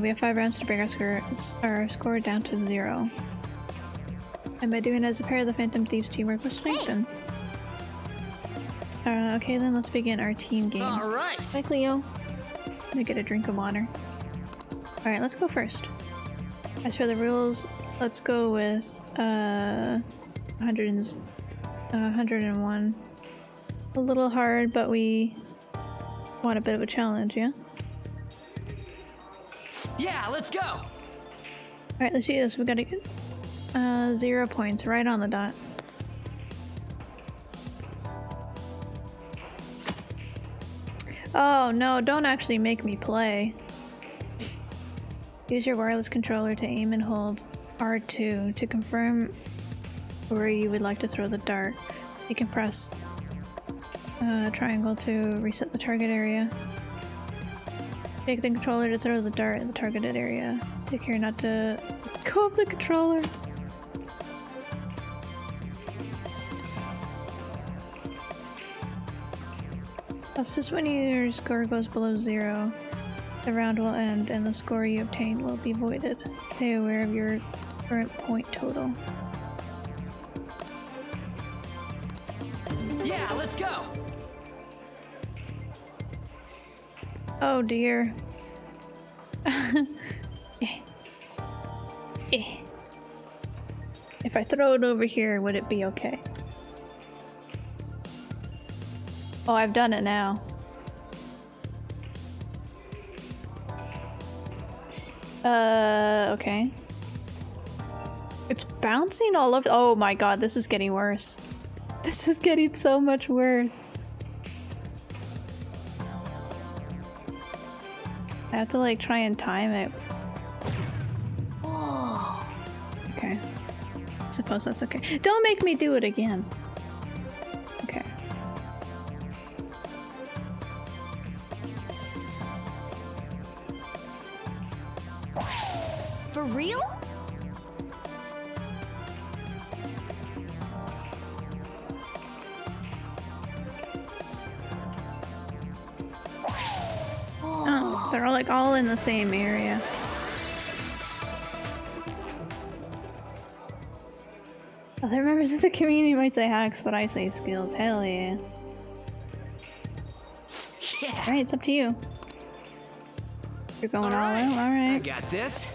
We have 5 rounds to bring our score down to 0. And by doing it as a pair, the Phantom Thieves teamwork was strengthened. Okay, then let's begin our team game. Alright! Hi, Cleo. Let me get a drink of water. Alright, let's go first. As for the rules, let's go with 101. A little hard, but we want a bit of a challenge, yeah? Yeah, let's go! Alright, let's do this. We gotta get 0 points, right on the dot. Oh no, don't actually make me play. Use your wireless controller to aim and hold R2 to confirm where you would like to throw the dart. You can press triangle to reset the target area. Take the controller to throw the dart in the targeted area. Take care not to go up the controller. That's just when your score goes below 0. The round will end and the score you obtained will be voided. Stay aware of your current point total. Yeah, let's go! Oh dear. If I throw it over here, would it be okay? Oh, I've done it now. Okay. It's bouncing all over. Oh my god, this is getting worse. This is getting so much worse. I have to like try and time it. Whoa. Okay. I suppose that's okay. Don't make me do it again. Okay. For real? Oh, they're all in the same area. Other members of the community might say hacks, but I say skills. Hell yeah. Yeah. Alright, it's up to you. You're going all out? Alright. I got this.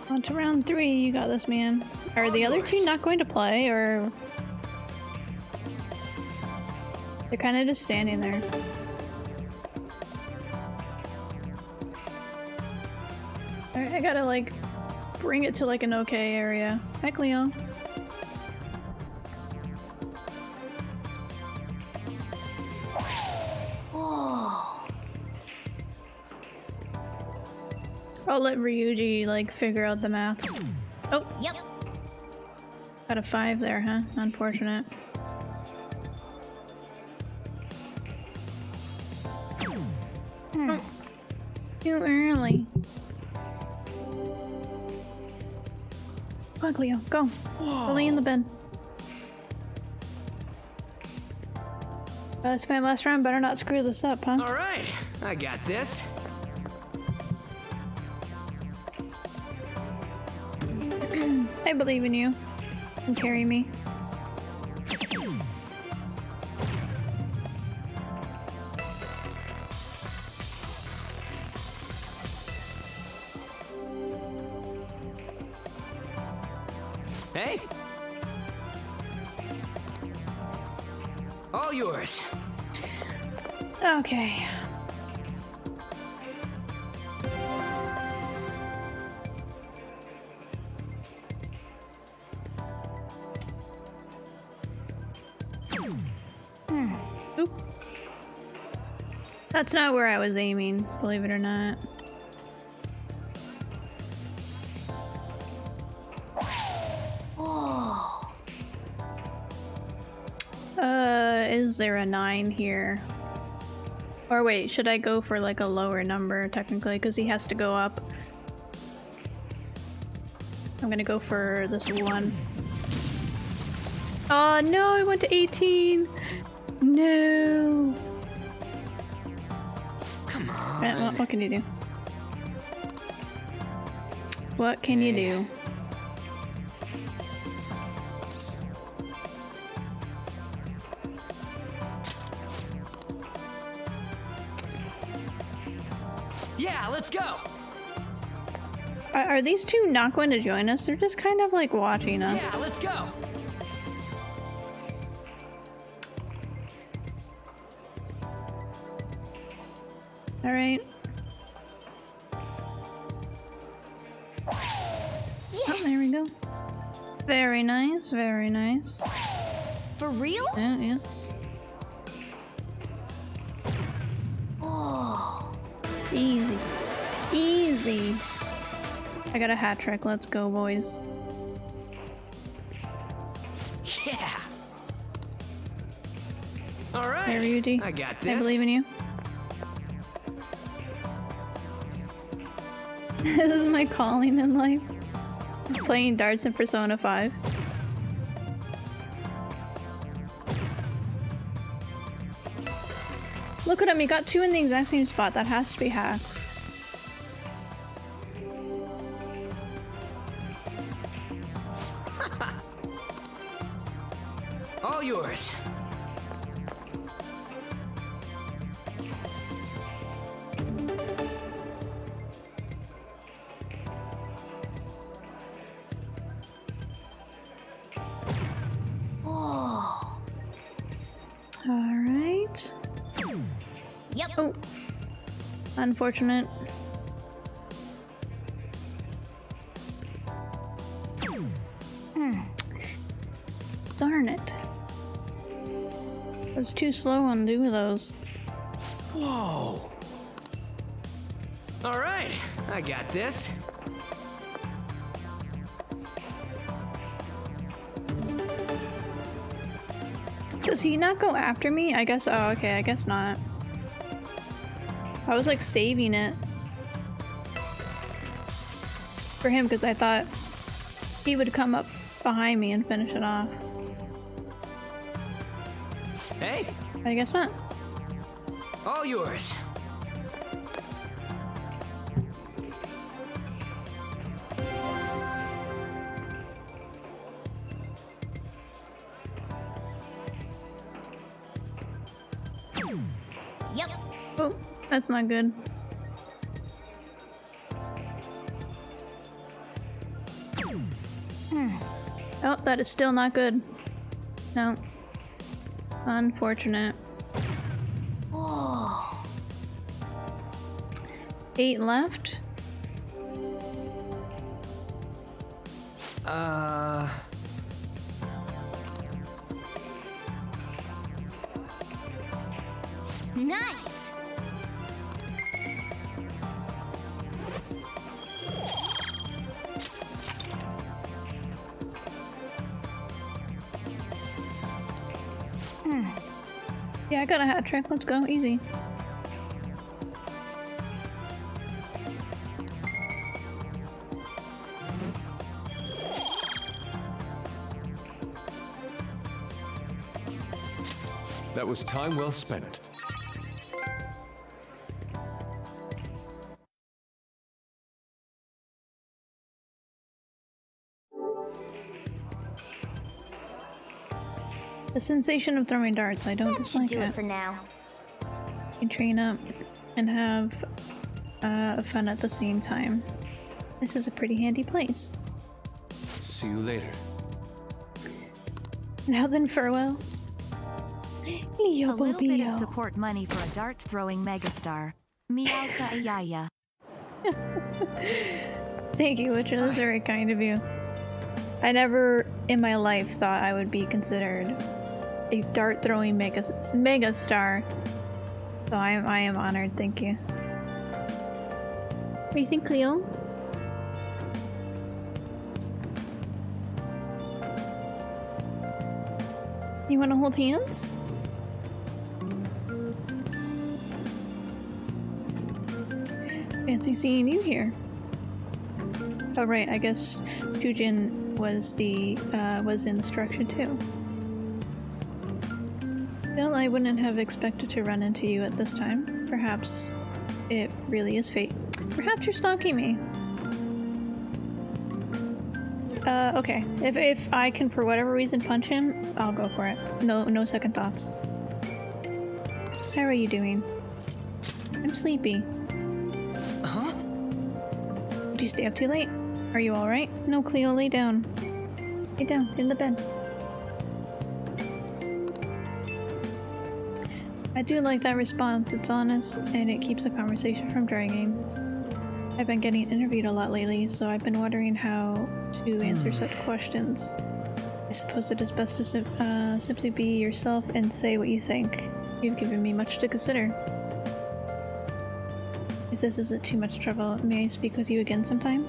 On to round 3, you got this, man. Are the other two not going to play, or...? They're kind of just standing there. Alright, I gotta, like, bring it to, like, an okay area. Heck, Leo. I'll let Ryuji, like, figure out the maths. Oh! Yep. Got a 5 there, huh? Unfortunate. Oh, too early. Come on, Cleo, go. Go lay in the bed. It's my last round, better not screw this up, huh? Alright, I got this. I believe in you. You can carry me. Hey! All yours. Okay. Oop. That's not where I was aiming, believe it or not. is there a 9 here? Or wait, should I go for like a lower number technically? Because he has to go up. I'm gonna go for this 1. Oh no, I went to 18! No! Come on. What can you do? What can you do? Yeah, let's go. Are these two not going to join us? They're just kind of like watching us. Yeah, let's go. All right. Yes! Oh, there we go. Very nice, very nice. For real? Yeah, yes. Oh. Easy. Easy. I got a hat trick. Let's go, boys. Yeah. All right. There, Yuji. I got this. I believe in you. This is my calling in life. Playing darts in Persona 5. Look at him, he got 2 in the exact same spot. That has to be hacks. All yours. Oh. Alright. Yep. Oh. Unfortunate. Darn it. I was too slow on doing those. Whoa. All right, I got this. Does he not go after me? I guess. Oh, okay. I guess not. I was like saving it for him because I thought he would come up behind me and finish it off. Hey. I guess not. All yours. Yep. Oh, that's not good. Oh, that is still not good. No. Unfortunate. Oh. 8 left. Nice. Yeah, I got a hat trick. Let's go. Easy. That was time well spent. The sensation of throwing darts, I don't dislike Should do it. it for now. You train up and have fun at the same time. This is a pretty handy place. See you later. Now then, farewell. A little bit of support money for a dart-throwing megastar. Meowka Ayaya. Thank you, Witcher. That's very kind of you. I never in my life thought I would be considered a dart-throwing megastar. So I am honored. Thank you. What do you think, Cleo? You want to hold hands? Fancy seeing you here. Oh right, I guess Jujin was in the structure too. Still, I wouldn't have expected to run into you at this time. Perhaps it really is fate. Perhaps you're stalking me. Okay. If I can, for whatever reason, punch him, I'll go for it. No second thoughts. How are you doing? I'm sleepy. Huh? Did you stay up too late? Are you alright? No, Cleo, lay down. Lay down, in the bed. I do like that response. It's honest, and it keeps the conversation from dragging. I've been getting interviewed a lot lately, so I've been wondering how to answer such questions. I suppose it is best to simply be yourself and say what you think. You've given me much to consider. If this isn't too much trouble, may I speak with you again sometime?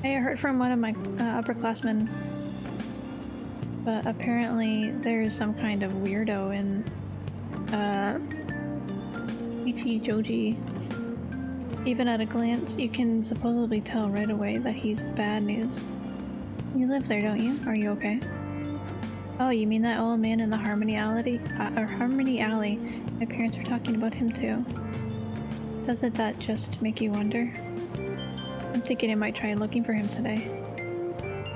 I heard from one of my upperclassmen, but apparently there's some kind of weirdo in Ichijoji. Even at a glance, you can supposedly tell right away that he's bad news. You live there, don't you? Are you okay? Oh, you mean that old man in the Harmony Alley? Harmony Alley. My parents were talking about him too. Doesn't that just make you wonder? I'm thinking I might try looking for him today.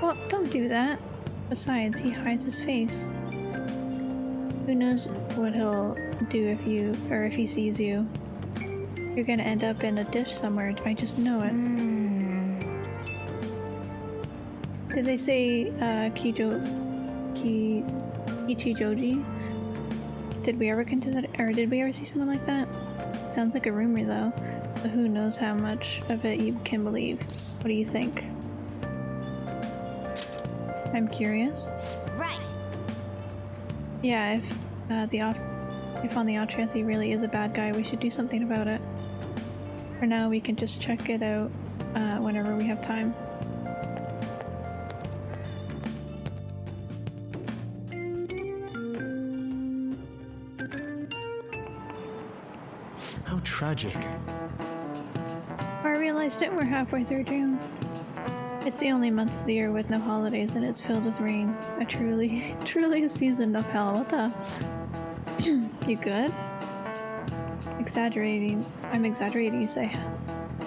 Well, don't do that. Besides, he hides his face. Who knows what he'll do if he sees you. You're gonna end up in a ditch somewhere, I just know it. Did they say Ichijoji? Did we ever come to that, or did we ever see something like that? Sounds like a rumor though, but who knows how much of it you can believe. What do you think? I'm curious. Right. Yeah, if on the off chance he really is a bad guy, we should do something about it. For now, we can just check it out whenever we have time. How tragic. I realized it, we're halfway through June. It's the only month of the year with no holidays, and it's filled with rain. A truly a season of hell. What the? You good? Exaggerating. I'm exaggerating, you say.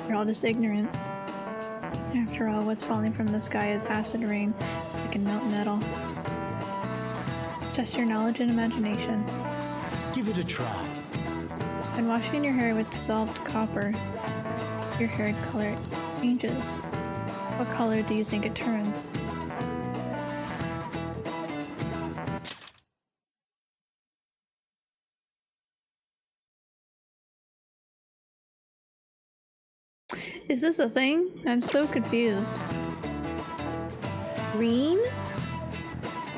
You're all just ignorant. After all, what's falling from the sky is acid rain that can melt metal. It's just your knowledge and imagination. Give it a try. When washing your hair with dissolved copper, your hair color changes. What color do you think it turns? Is this a thing? I'm so confused. Green?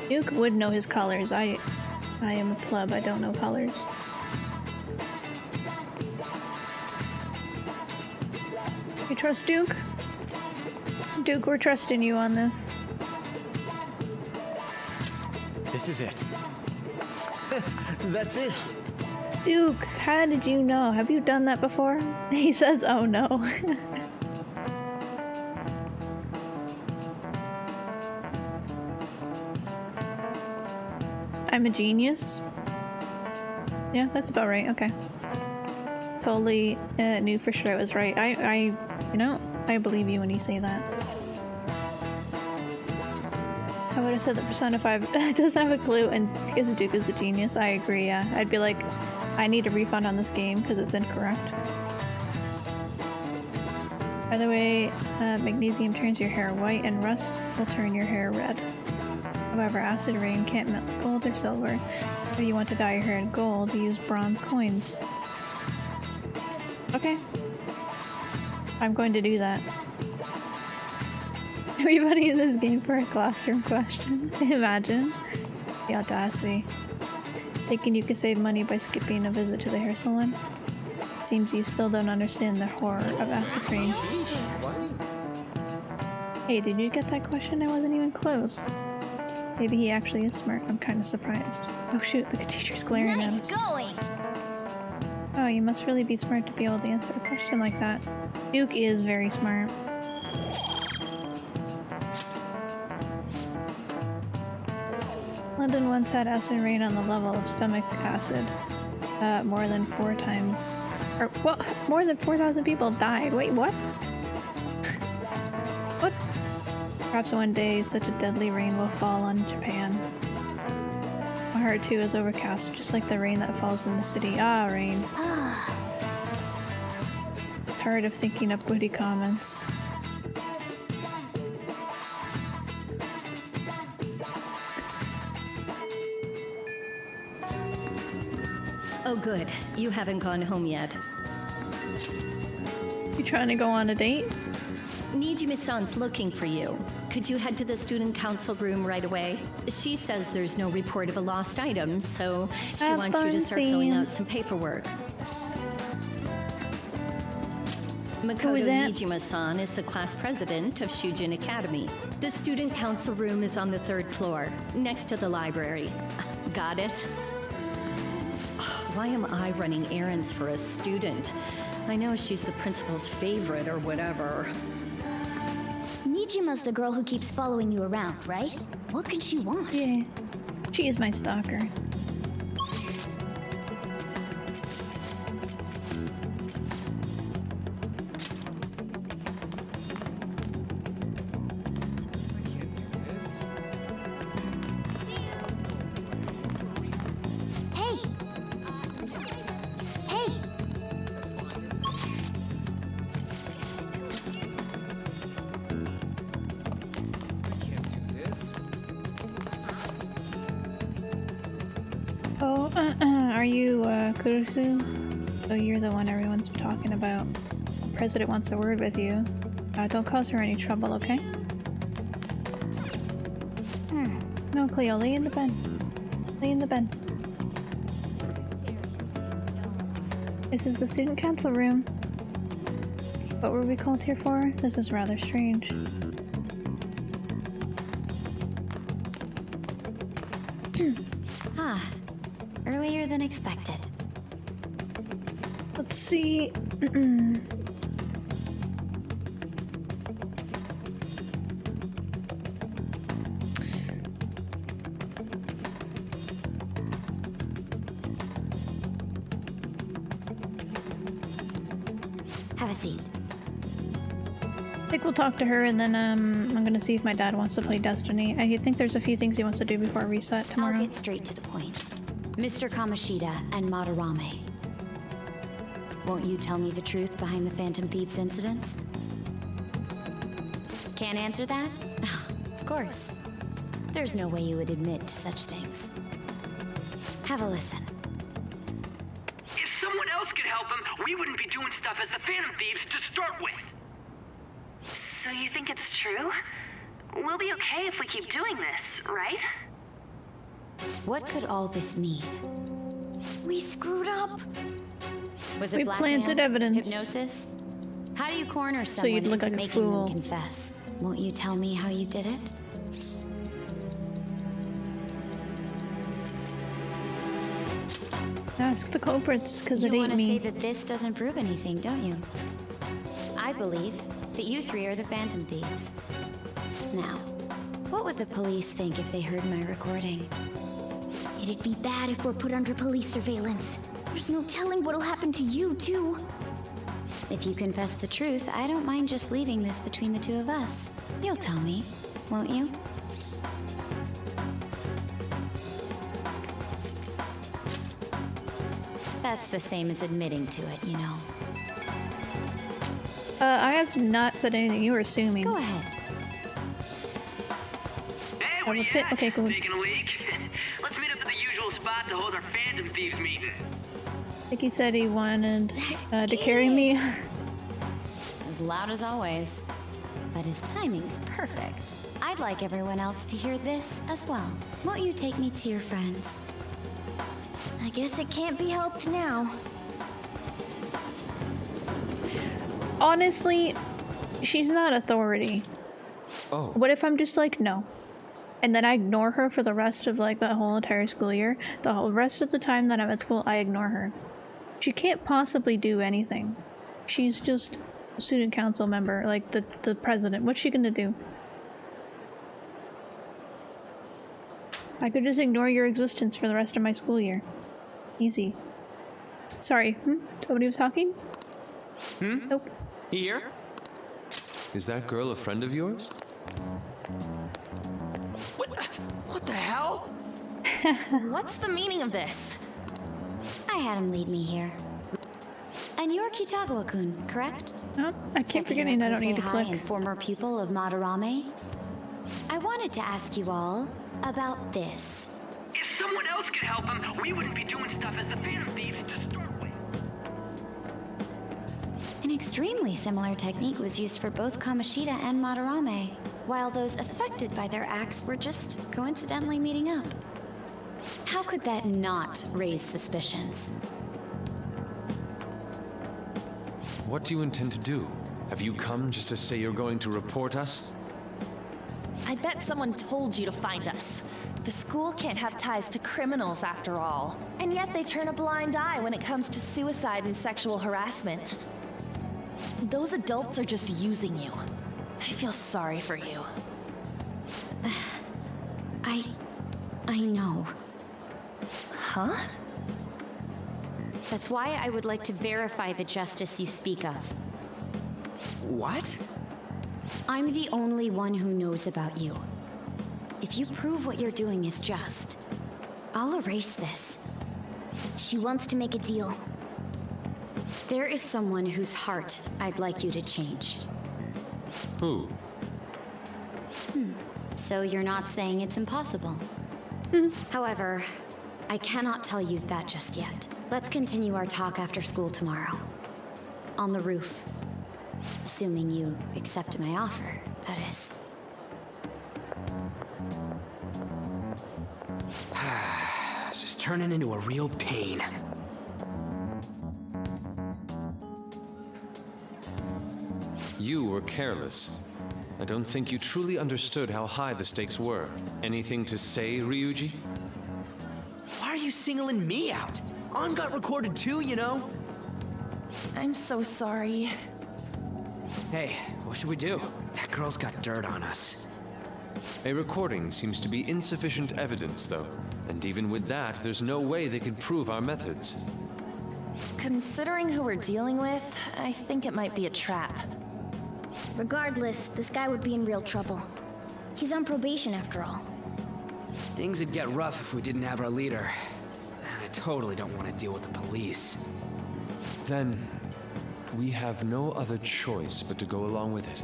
Duke would know his colors. I am a pleb, I don't know colors. You trust Duke? Duke, we're trusting you on this. This is it. That's it. Duke, how did you know? Have you done that before? He says, oh no. I'm a genius? Yeah, that's about right, okay. Totally knew for sure I was right. I believe you when you say that. I would have said that Persona 5 doesn't have a clue, and because Duke is a genius, I agree, yeah. I'd be like, I need a refund on this game because it's incorrect. By the way, magnesium turns your hair white and rust will turn your hair red. However, acid rain can't melt gold or silver. If you want to dye your hair in gold, use bronze coins. Okay. I'm going to do that. Everybody in this game for a classroom question. Imagine. The audacity. Thinking you could save money by skipping a visit to the hair salon? Seems you still don't understand the horror of acid rain. Hey, did you get that question? I wasn't even close. Maybe he actually is smart. I'm kind of surprised. Oh shoot, the teacher's glaring at us. Going. Oh, you must really be smart to be able to answer a question like that. Duke is very smart. London once had acid rain on the level of stomach acid. More than 4 times... Or, well, more than 4,000 people died. Wait, what? What? Perhaps one day such a deadly rain will fall on Japan. My heart too is overcast, just like the rain that falls in the city. Ah, rain. Tired of thinking up witty comments. Oh good, you haven't gone home yet. You trying to go on a date? Nijimi-san's looking for you. Could you head to the student council room right away? She says there's no report of a lost item, so she wants you to start filling out some paperwork. Makoto Nijima-san is the class president of Shujin Academy. The student council room is on the 3rd floor, next to the library. Got it? Why am I running errands for a student? I know she's the principal's favorite or whatever. Nijima's the girl who keeps following you around, right? What could she want? Yeah. She is my stalker. Are you, Kurusu? So you're the one everyone's talking about. The president wants a word with you. Don't cause her any trouble, okay? No, Cleo, lay in the bed. Lay in the bed. This is the student council room. What were we called here for? This is rather strange. Earlier than expected. Let's see. Have a seat. I think we'll talk to her and then I'm gonna see if my dad wants to play Destiny. I think there's a few things he wants to do before reset tomorrow. I'll get straight to the point. Mr. Kamoshida and Madarame. Won't you tell me the truth behind the Phantom Thieves incidents? Can't answer that? Of course. There's no way you would admit to such things. Have a listen. If someone else could help him, we wouldn't be doing stuff as the Phantom Thieves to start with. So you think it's true? We'll be okay if we keep doing this, right? What could all this mean? We screwed up. Was it we blackmail? planted evidence. Hypnosis? How do you corner someone so you'd look into like a making fool. them confess? Won't you tell me how you did it? Ask the culprits, because it You ain't want to me. say that this doesn't prove anything, don't you? I believe that you 3 are the Phantom Thieves. Now, what would the police think if they heard my recording? It'd be bad if we're put under police surveillance. There's no telling what'll happen to you, too. If you confess the truth, I don't mind just leaving this between the 2 of us. You'll tell me, won't you? That's the same as admitting to it, you know. I have not said anything. You were assuming. Go ahead. Hey, where you at? Okay, cool. Taking a leak? Let's meet up at the usual spot to hold our Phantom Thieves meeting. I think he said he wanted to carry me. As loud as always. But his timing's perfect. I'd like everyone else to hear this as well. Won't you take me to your friends? I guess it can't be helped now. Honestly, she's not authority. Oh. What if I'm just like, no? And then I ignore her for the rest of like the whole entire school year. The whole rest of the time that I'm at school, I ignore her. She can't possibly do anything. She's just a student council member, like the president. What's she gonna do? I could just ignore your existence for the rest of my school year. Easy. Sorry, somebody was talking? Nope. Here? Is that girl a friend of yours? What the hell? What's the meaning of this? I had him lead me here. And you're Kitagawa-kun, correct? Oh, I keep forgetting I don't need to click. And former pupil of Madarame. I wanted to ask you all about this. If someone else could help him, we wouldn't be doing stuff as the Phantom Thieves to start with. An extremely similar technique was used for both Kamoshida and Madarame, while those affected by their acts were just coincidentally meeting up. How could that not raise suspicions? What do you intend to do? Have you come just to say you're going to report us? I bet someone told you to find us. The school can't have ties to criminals after all. And yet they turn a blind eye when it comes to suicide and sexual harassment. Those adults are just using you. I feel sorry for you. I know. Huh? That's why I would like to verify the justice you speak of. What? I'm the only one who knows about you. If you prove what you're doing is just, I'll erase this. She wants to make a deal. There is someone whose heart I'd like you to change. Who? So you're not saying it's impossible? However, I cannot tell you that just yet. Let's continue our talk after school tomorrow. On the roof. Assuming you accept my offer, that is. It's just turning into a real pain. You were careless. I don't think you truly understood how high the stakes were. Anything to say, Ryuji? Why are you singling me out? On got recorded too, you know? I'm so sorry. Hey, what should we do? That girl's got dirt on us. A recording seems to be insufficient evidence, though. And even with that, there's no way they could prove our methods. Considering who we're dealing with, I think it might be a trap. Regardless, this guy would be in real trouble. He's on probation after all. Things would get rough if we didn't have our leader. And I totally don't want to deal with the police. Then, we have no other choice but to go along with it.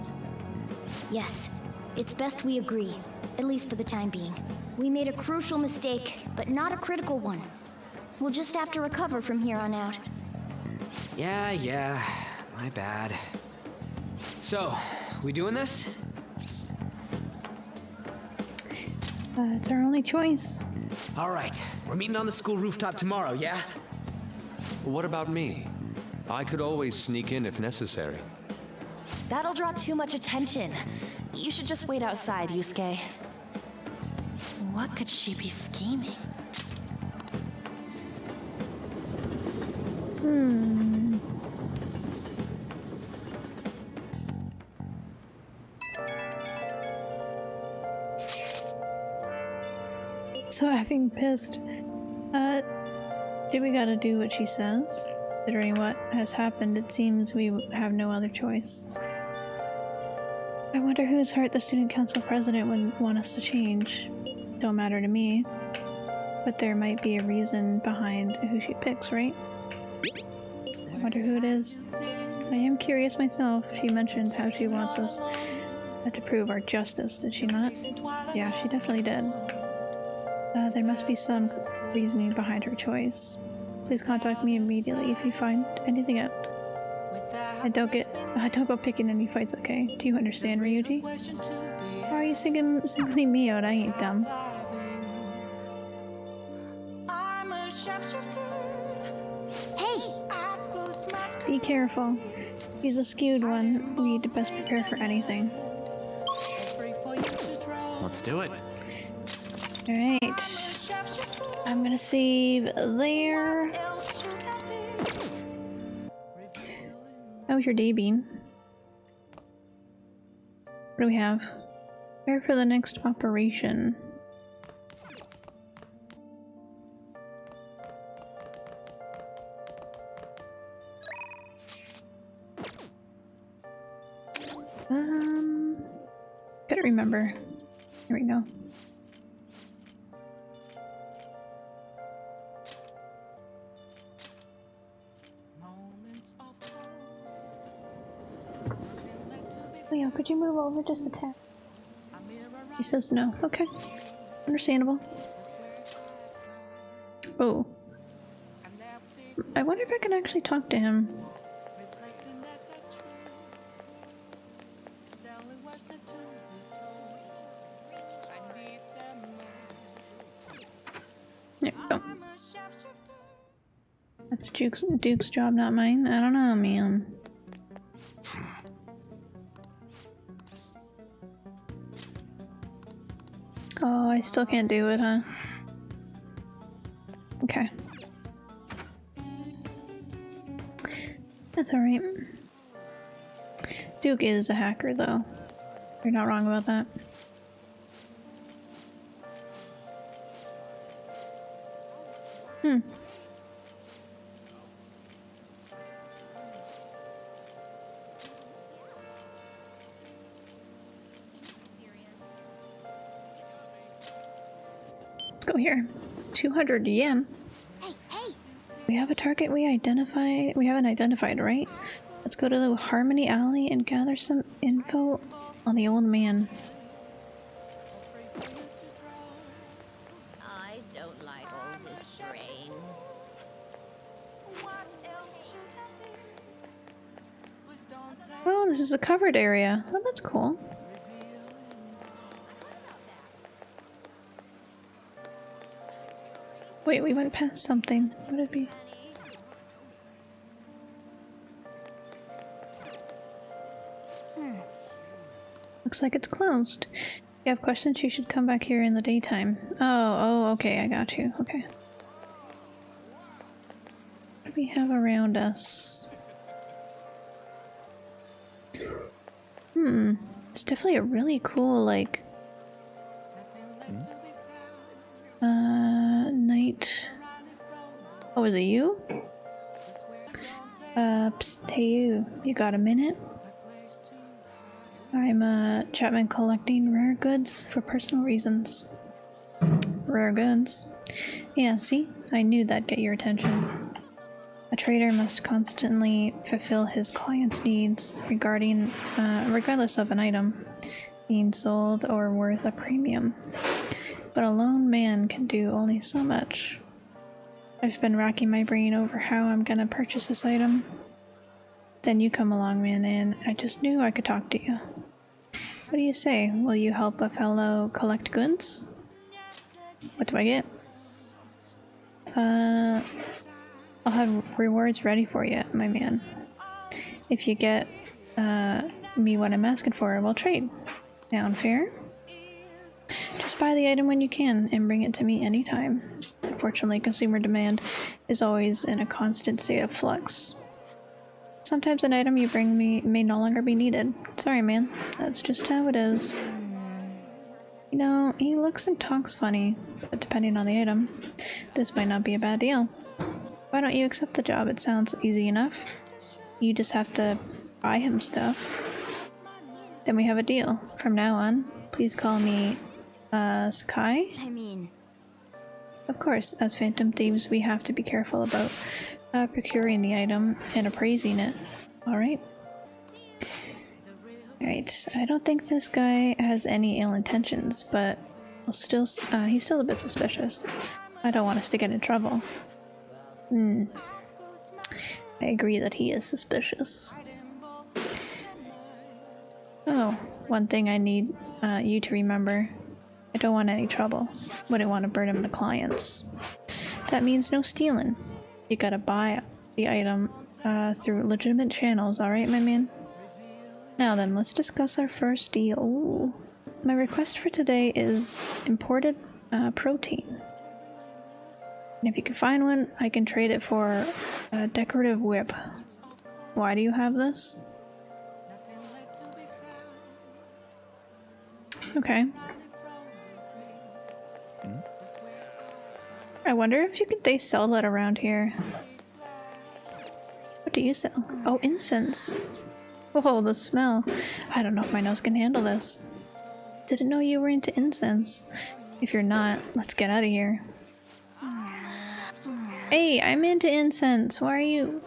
Yes, it's best we agree, at least for the time being. We made a crucial mistake, but not a critical one. We'll just have to recover from here on out. Yeah, my bad. So, we doing this? It's our only choice. All right, we're meeting on the school rooftop tomorrow, yeah? What about me? I could always sneak in if necessary. That'll draw too much attention. You should just wait outside, Yusuke. What could she be scheming? So having pissed, do we gotta do what she says? Considering what has happened, it seems we have no other choice. I wonder whose heart the student council president would want us to change. Don't matter to me, but there might be a reason behind who she picks, right? I wonder who it is. I am curious myself. She mentioned how she wants us to prove our justice, did she not? Yeah, she definitely did. There must be some reasoning behind her choice. Please contact me immediately if you find anything out. And don't go picking any fights, okay? Do you understand, Ryuji? Why are you singling me out? I ain't dumb. Hey! Be careful. He's a skewed one. We'd best prepare for anything. let's do it. Alright. I'm gonna save there. How was your day, Bean? What do we have? Prepare for the next operation. Gotta remember. Here we go. Leo, could you move over just a tad? He says no. Okay. Understandable. Oh. I wonder if I can actually talk to him. There we go. That's Duke's job, not mine. I don't know, man. Oh, I still can't do it, huh? Okay. That's alright. Duke is a hacker, though. You're not wrong about that. Let's go here. 200 yen. Hey, hey! We have a target we haven't identified, right? Let's go to the Harmony Alley and gather some info on the old man. I don't like all this rain. Oh, this is a covered area. Oh, that's cool. Wait, we went past something. What would it be? Looks like it's closed. If you have questions, you should come back here in the daytime. Oh, okay, I got you. Okay. What do we have around us? It's definitely a really cool, like... night... Oh, is it you? Psst, hey you got a minute? I'm, Chapman collecting rare goods for personal reasons. Rare goods? Yeah, see? I knew that'd get your attention. A trader must constantly fulfill his client's needs regardless of an item being sold or worth a premium. But a lone man can do only so much. I've been racking my brain over how I'm gonna purchase this item. Then you come along, man, and I just knew I could talk to you. What do you say? Will you help a fellow collect goods? What do I get? I'll have rewards ready for you, my man. If you get me what I'm asking for, we'll trade. Sound fair? Just buy the item when you can and bring it to me anytime. Unfortunately, consumer demand is always in a constant state of flux. Sometimes an item you bring me may no longer be needed. Sorry, man. That's just how it is. You know, he looks and talks funny, but depending on the item, this might not be a bad deal. Why don't you accept the job? It sounds easy enough. You just have to buy him stuff. Then we have a deal. From now on, please call me, Sakai? I mean... Of course, as Phantom Thieves, we have to be careful about procuring the item and appraising it. Alright? Alright, I don't think this guy has any ill intentions, but he's still a bit suspicious. I don't want us to get in trouble. I agree that he is suspicious. Oh, one thing I need you to remember. I don't want any trouble. Wouldn't want to burden the clients. That means no stealing. You gotta buy the item through legitimate channels, alright, my man? Now then, let's discuss our first deal. Ooh. my request for today is imported protein. And if you can find one, I can trade it for a decorative whip. Why do you have this? Okay. I wonder if they sell that around here. What do you sell? Oh, incense. Whoa, the smell. I don't know if my nose can handle this. Didn't know you were into incense. If you're not, let's get out of here. Hey, I'm into incense. Why are you?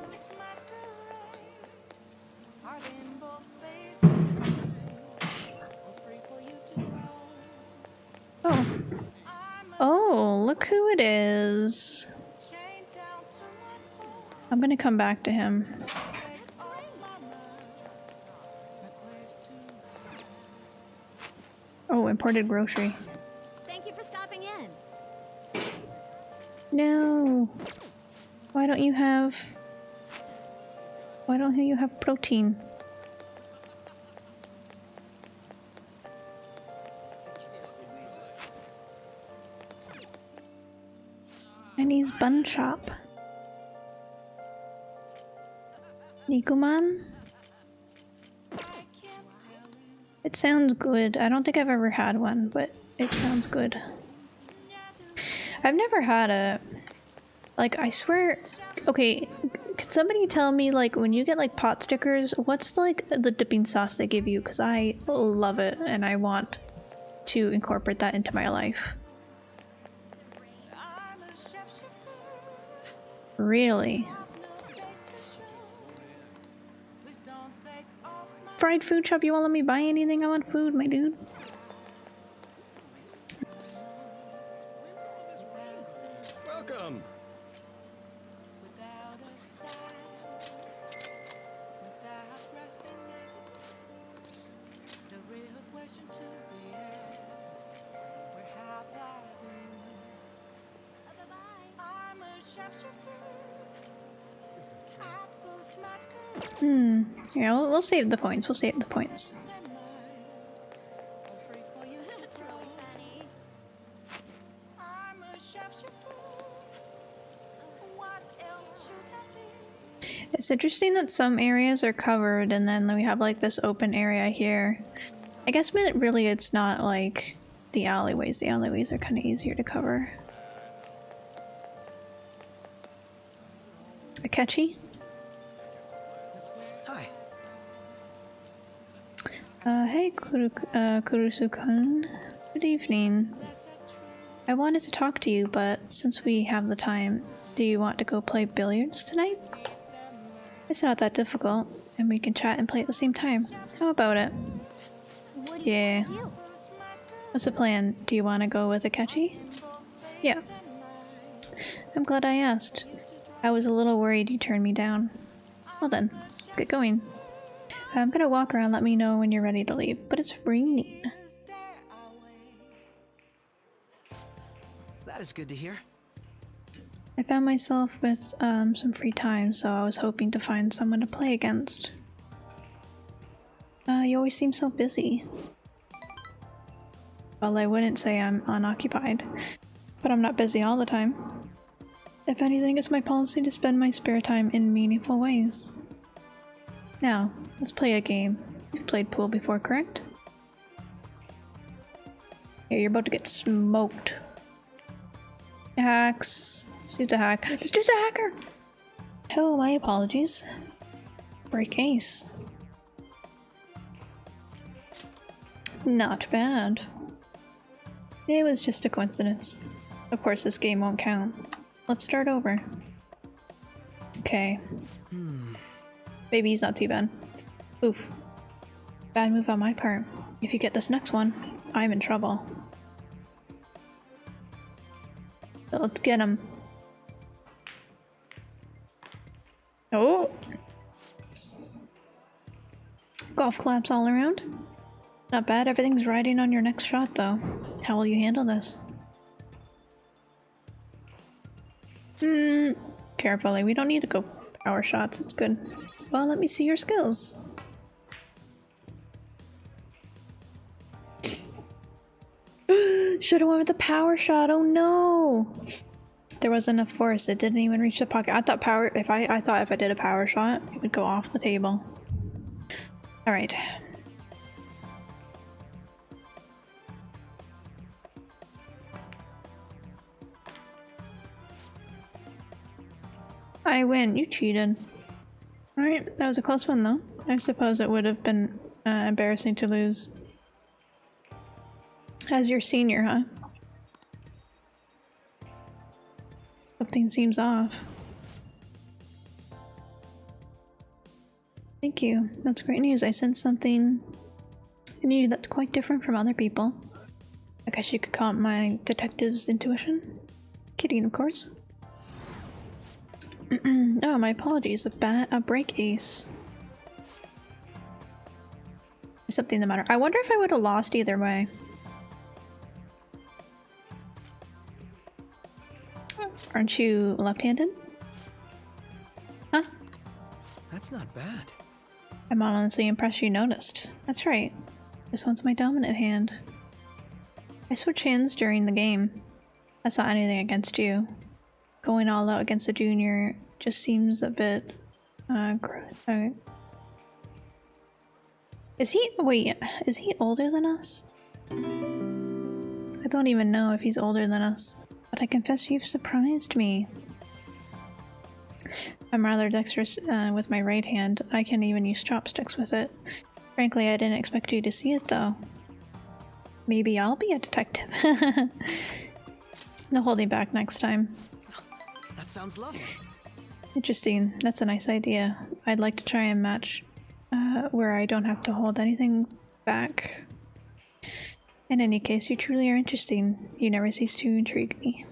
Oh. Oh, look who it is. I'm gonna come back to him. Oh, imported grocery. Thank you for stopping in. No. Why don't you have protein? Chinese bun shop. Nikuman? It sounds good. I don't think I've ever had one, but it sounds good. I've never had a... Like, I swear... Okay, could somebody tell me, like, when you get, like, pot stickers, what's, like, the dipping sauce they give you? Because I love it, and I want to incorporate that into my life. Really? Fried food shop, you won't let me buy anything? I want food, my dude. Welcome. Yeah, we'll save the points. We'll save the points. It's interesting that some areas are covered and then we have like this open area here. I guess really it's not like the alleyways. The alleyways are kind of easier to cover. Akechi? Hi. Hey Kurusu-kun. Good evening. I wanted to talk to you, but since we have the time, do you want to go play billiards tonight? It's not that difficult, and we can chat and play at the same time. How about it? Yeah. What's the plan? Do you want to go with Akechi? Yeah. I'm glad I asked. I was a little worried you turned me down. Well then, let's get going. I'm gonna walk around, let me know when you're ready to leave, but it's raining. That is good to hear. I found myself with some free time, so I was hoping to find someone to play against. You always seem so busy. Well, I wouldn't say I'm unoccupied, but I'm not busy all the time. If anything, it's my policy to spend my spare time in meaningful ways. Now, let's play a game. You've played pool before, correct? Yeah, you're about to get smoked. Hacks. Just a hack. Just a hacker! Oh, my apologies. Break ace. Not bad. It was just a coincidence. Of course, this game won't count. Let's start over. Okay. Maybe he's not too bad. Oof. Bad move on my part. If you get this next one, I'm in trouble. So let's get him. Oh! Golf claps all around. Not bad, everything's riding on your next shot though. How will you handle this? Carefully, we don't need to go power shots, it's good. Well, let me see your skills. Should have went with the power shot. Oh no! There wasn't enough force. It didn't even reach the pocket. I thought I thought if I did a power shot, it would go off the table. All right. I win. You cheated. All right, that was a close one though. I suppose it would have been embarrassing to lose as your senior, huh? Something seems off. Thank you. That's great news. I sense something in you that's quite different from other people. I guess you could call it my detective's intuition. Kidding, of course. Oh, my apologies. A break ace. Is something the matter? I wonder if I would have lost either way. Aren't you left-handed? Huh? That's not bad. I'm honestly impressed you noticed. That's right. This one's my dominant hand. I switch hands during the game. That's not anything against you. Going all out against a junior just seems a bit... Is he older than us? I don't even know if he's older than us. But I confess you've surprised me. I'm rather dexterous with my right hand. I can even use chopsticks with it. Frankly, I didn't expect you to see it though. Maybe I'll be a detective. No holding back next time. That sounds lovely. Interesting. That's a nice idea. I'd like to try and match where I don't have to hold anything back. In any case, you truly are interesting. You never cease to intrigue me.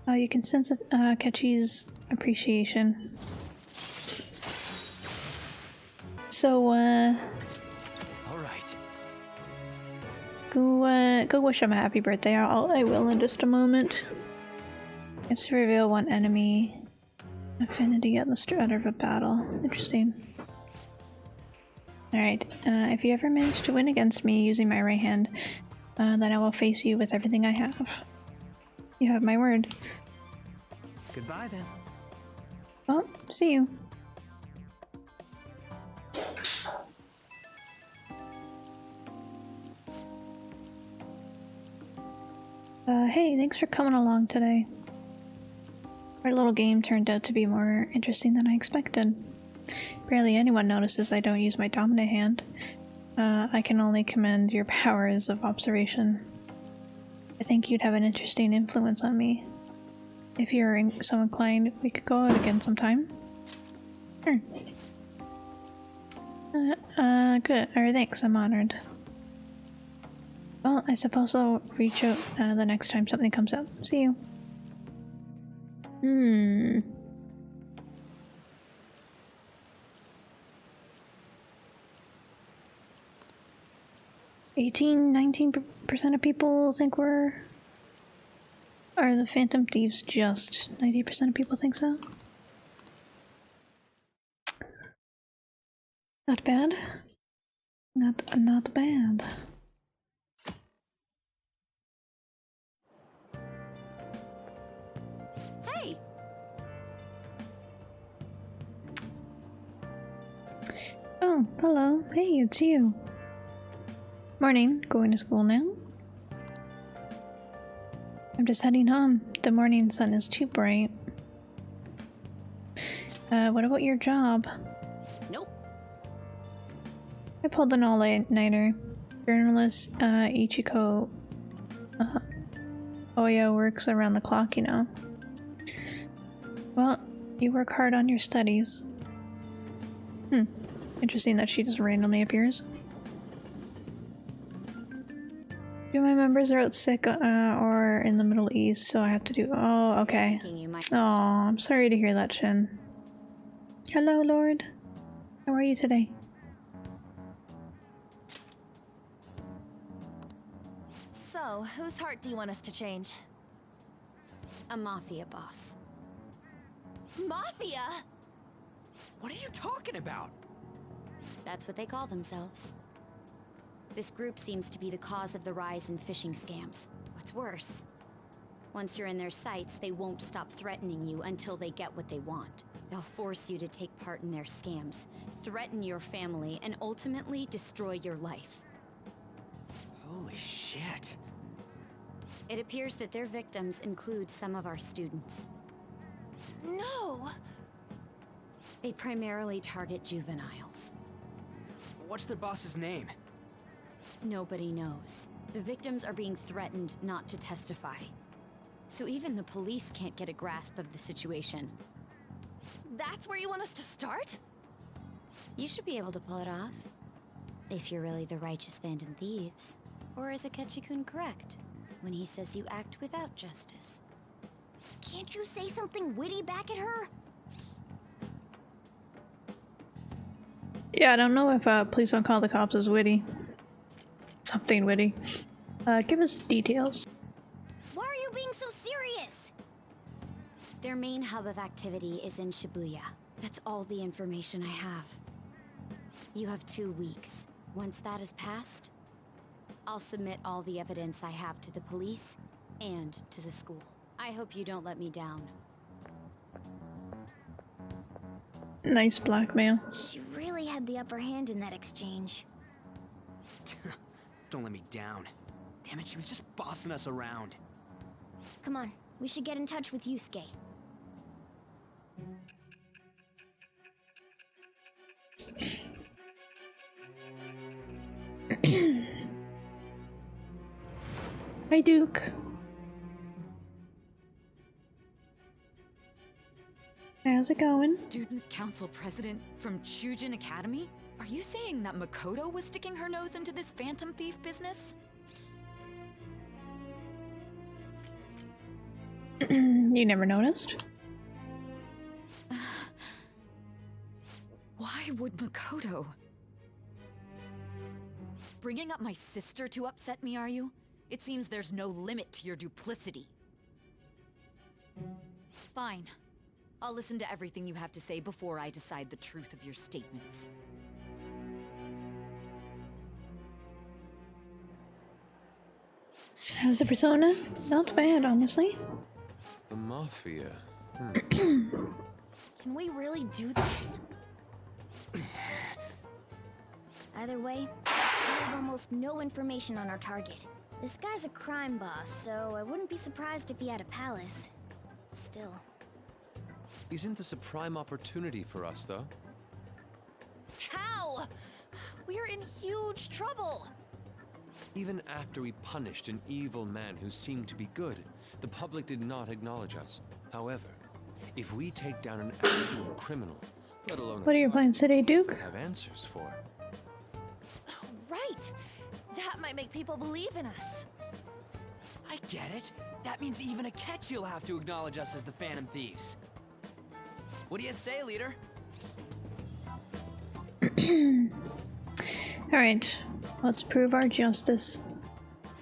You can sense Ketchy's appreciation. So, all right. Go wish him a happy birthday. I will in just a moment. It's to reveal one enemy affinity at the start of a battle. Interesting. Alright, if you ever manage to win against me using my right hand, then I will face you with everything I have. You have my word. Goodbye then. Well, see you. Hey, thanks for coming along today. Our little game turned out to be more interesting than I expected. Barely anyone notices I don't use my dominant hand. I can only commend your powers of observation. I think you'd have an interesting influence on me. If you're so inclined, we could go out again sometime. Sure. Good. Or thanks, I'm honored. Well, I suppose I'll reach out the next time something comes up. See you. 19% of people think we're... Are the Phantom Thieves just 90% of people think so? Not bad. Not bad. Hey! Oh, hello. Hey, it's you. Morning. Going to school now? I'm just heading home. The morning sun is too bright. What about your job? Nope. I pulled an all-nighter. Journalist Ichiko Oya works around the clock, you know. Well, you work hard on your studies. Interesting that she just randomly appears. Do my members are out sick or in the Middle East, so I have to do... Oh, okay. Oh, I'm sorry to hear that, Shin. Hello, Lord. How are you today? So, whose heart do you want us to change? A mafia boss. Mafia? What are you talking about? That's what they call themselves. This group seems to be the cause of the rise in phishing scams. What's worse, once you're in their sights, they won't stop threatening you until they get what they want. They'll force you to take part in their scams, threaten your family, and ultimately destroy your life. Holy shit. It appears that their victims include some of our students. No! They primarily target juveniles. What's their boss's name? Nobody knows. The victims are being threatened not to testify. So even the police can't get a grasp of the situation. That's where you want us to start? You should be able to pull it off. If you're really the righteous Phantom Thieves. Or is Akechi-kun correct when he says you act without justice? Can't you say something witty back at her? Yeah, I don't know if please don't call the cops as witty. Something witty. Give us details. Why are you being so serious? Their main hub of activity is in Shibuya. That's all the information I have. You have 2 weeks. Once that is passed, I'll submit all the evidence I have to the police and to the school. I hope you don't let me down. Nice blackmail. She really had the upper hand in that exchange. Don't let me down. Damn it, she was just bossing us around. Come on, we should get in touch with Yusuke. Hi, Duke. How's it going? Student council president from Chujin Academy? Are you saying that Makoto was sticking her nose into this phantom thief business? You never noticed? Why would Makoto? Bringing up my sister to upset me, are you? It seems there's no limit to your duplicity. Fine. I'll listen to everything you have to say before I decide the truth of your statements. How's the persona? Not bad, honestly. The Mafia. Can we really do this? Either way, we have almost no information on our target. This guy's a crime boss, so I wouldn't be surprised if he had a palace. Still. Isn't this a prime opportunity for us, though? How? We're in huge trouble. Even after we punished an evil man who seemed to be good, the public did not acknowledge us. However, if we take down an actual criminal, let alone What are your plans today, Duke? have answers for. Right. That might make people believe in us. I get it. That means even Akechi will have to acknowledge us as the Phantom Thieves. What do you say, leader? Alright, let's prove our justice.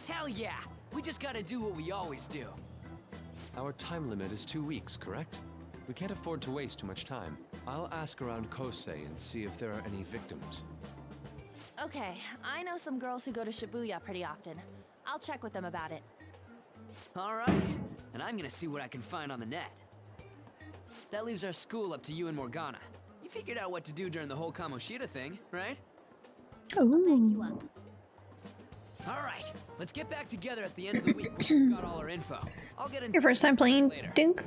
Hell yeah! We just gotta do what we always do. Our time limit is 2 weeks, correct? We can't afford to waste too much time. I'll ask around Kosei and see if there are any victims. Okay, I know some girls who go to Shibuya pretty often. I'll check with them about it. Alright, and I'm gonna see what I can find on the net. That leaves our school up to you and Morgana. You figured out what to do during the whole Kamoshida thing, right? Oh. Alright, let's get back together at the end of the week once we've got all our info. I'll get in Your first time playing Duke?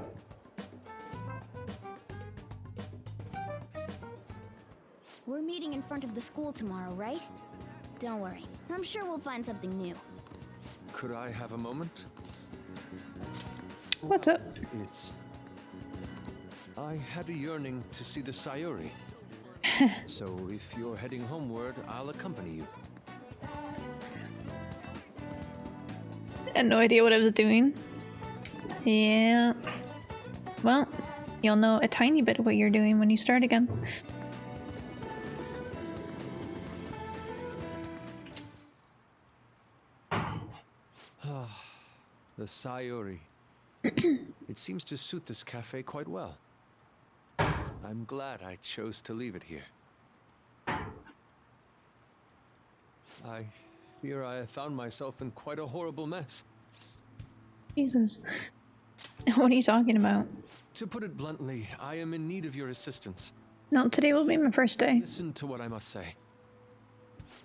We're meeting in front of the school tomorrow, right? Don't worry, I'm sure we'll find something new. Could I have a moment? What's up? It's... I had a yearning to see the Sayuri. So if you're heading homeward, I'll accompany you. I had no idea what I was doing. Yeah. Well, you'll know a tiny bit of what you're doing when you start again. The Sayuri. It seems to suit this cafe quite well. I'm glad I chose to leave it here. I fear I have found myself in quite a horrible mess. Jesus. What are you talking about? To put it bluntly, I am in need of your assistance. No, today will be my first day. Listen to what I must say.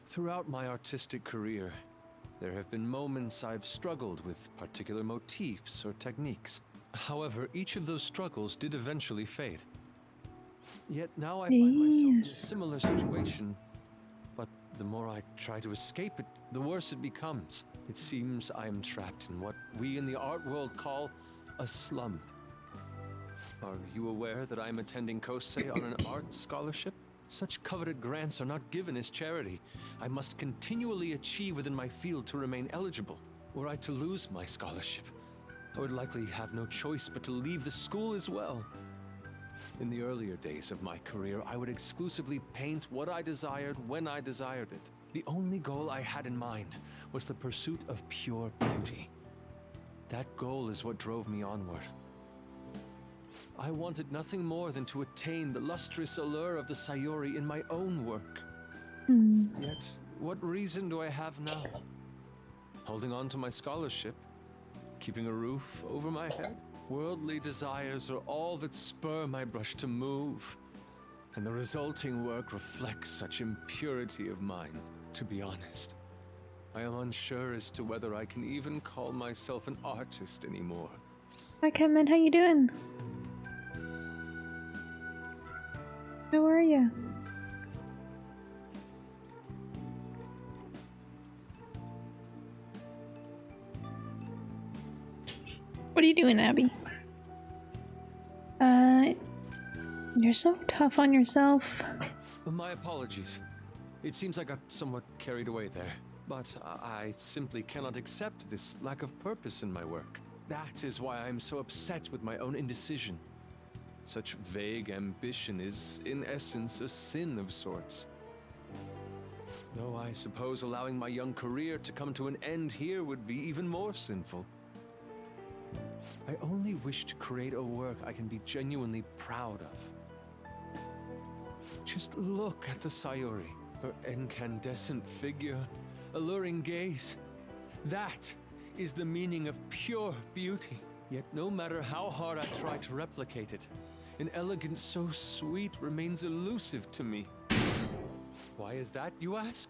Throughout my artistic career, there have been moments I've struggled with particular motifs or techniques. However, each of those struggles did eventually fade. Yet now I find myself in a similar situation, but the more I try to escape it, the worse it becomes. It seems I am trapped in what we in the art world call a slump. Are you aware that I am attending Kosei on an art scholarship? Such coveted grants are not given as charity. I must continually achieve within my field to remain eligible. Were I to lose my scholarship, I would likely have no choice but to leave the school as well. In the earlier days of my career, I would exclusively paint what I desired when I desired it. The only goal I had in mind was the pursuit of pure beauty. That goal is what drove me onward. I wanted nothing more than to attain the lustrous allure of the Sayori in my own work. Yet, what reason do I have now? Holding on to my scholarship? Keeping a roof over my head? Worldly desires are all that spur my brush to move, and the resulting work reflects such impurity of mind. To be honest, I am unsure as to whether I can even call myself an artist anymore. Hi, Kevin. How you doing? How are you? What are you doing, Abby? You're so tough on yourself. My apologies. It seems I got somewhat carried away there, but I simply cannot accept this lack of purpose in my work. That is why I am so upset with my own indecision. Such vague ambition is, in essence, a sin of sorts. Though I suppose allowing my young career to come to an end here would be even more sinful. I only wish to create a work I can be genuinely proud of. Just look at the Sayori, her incandescent figure, alluring gaze. That is the meaning of pure beauty. Yet no matter how hard I try to replicate it, an elegance so sweet remains elusive to me. Why is that, you ask?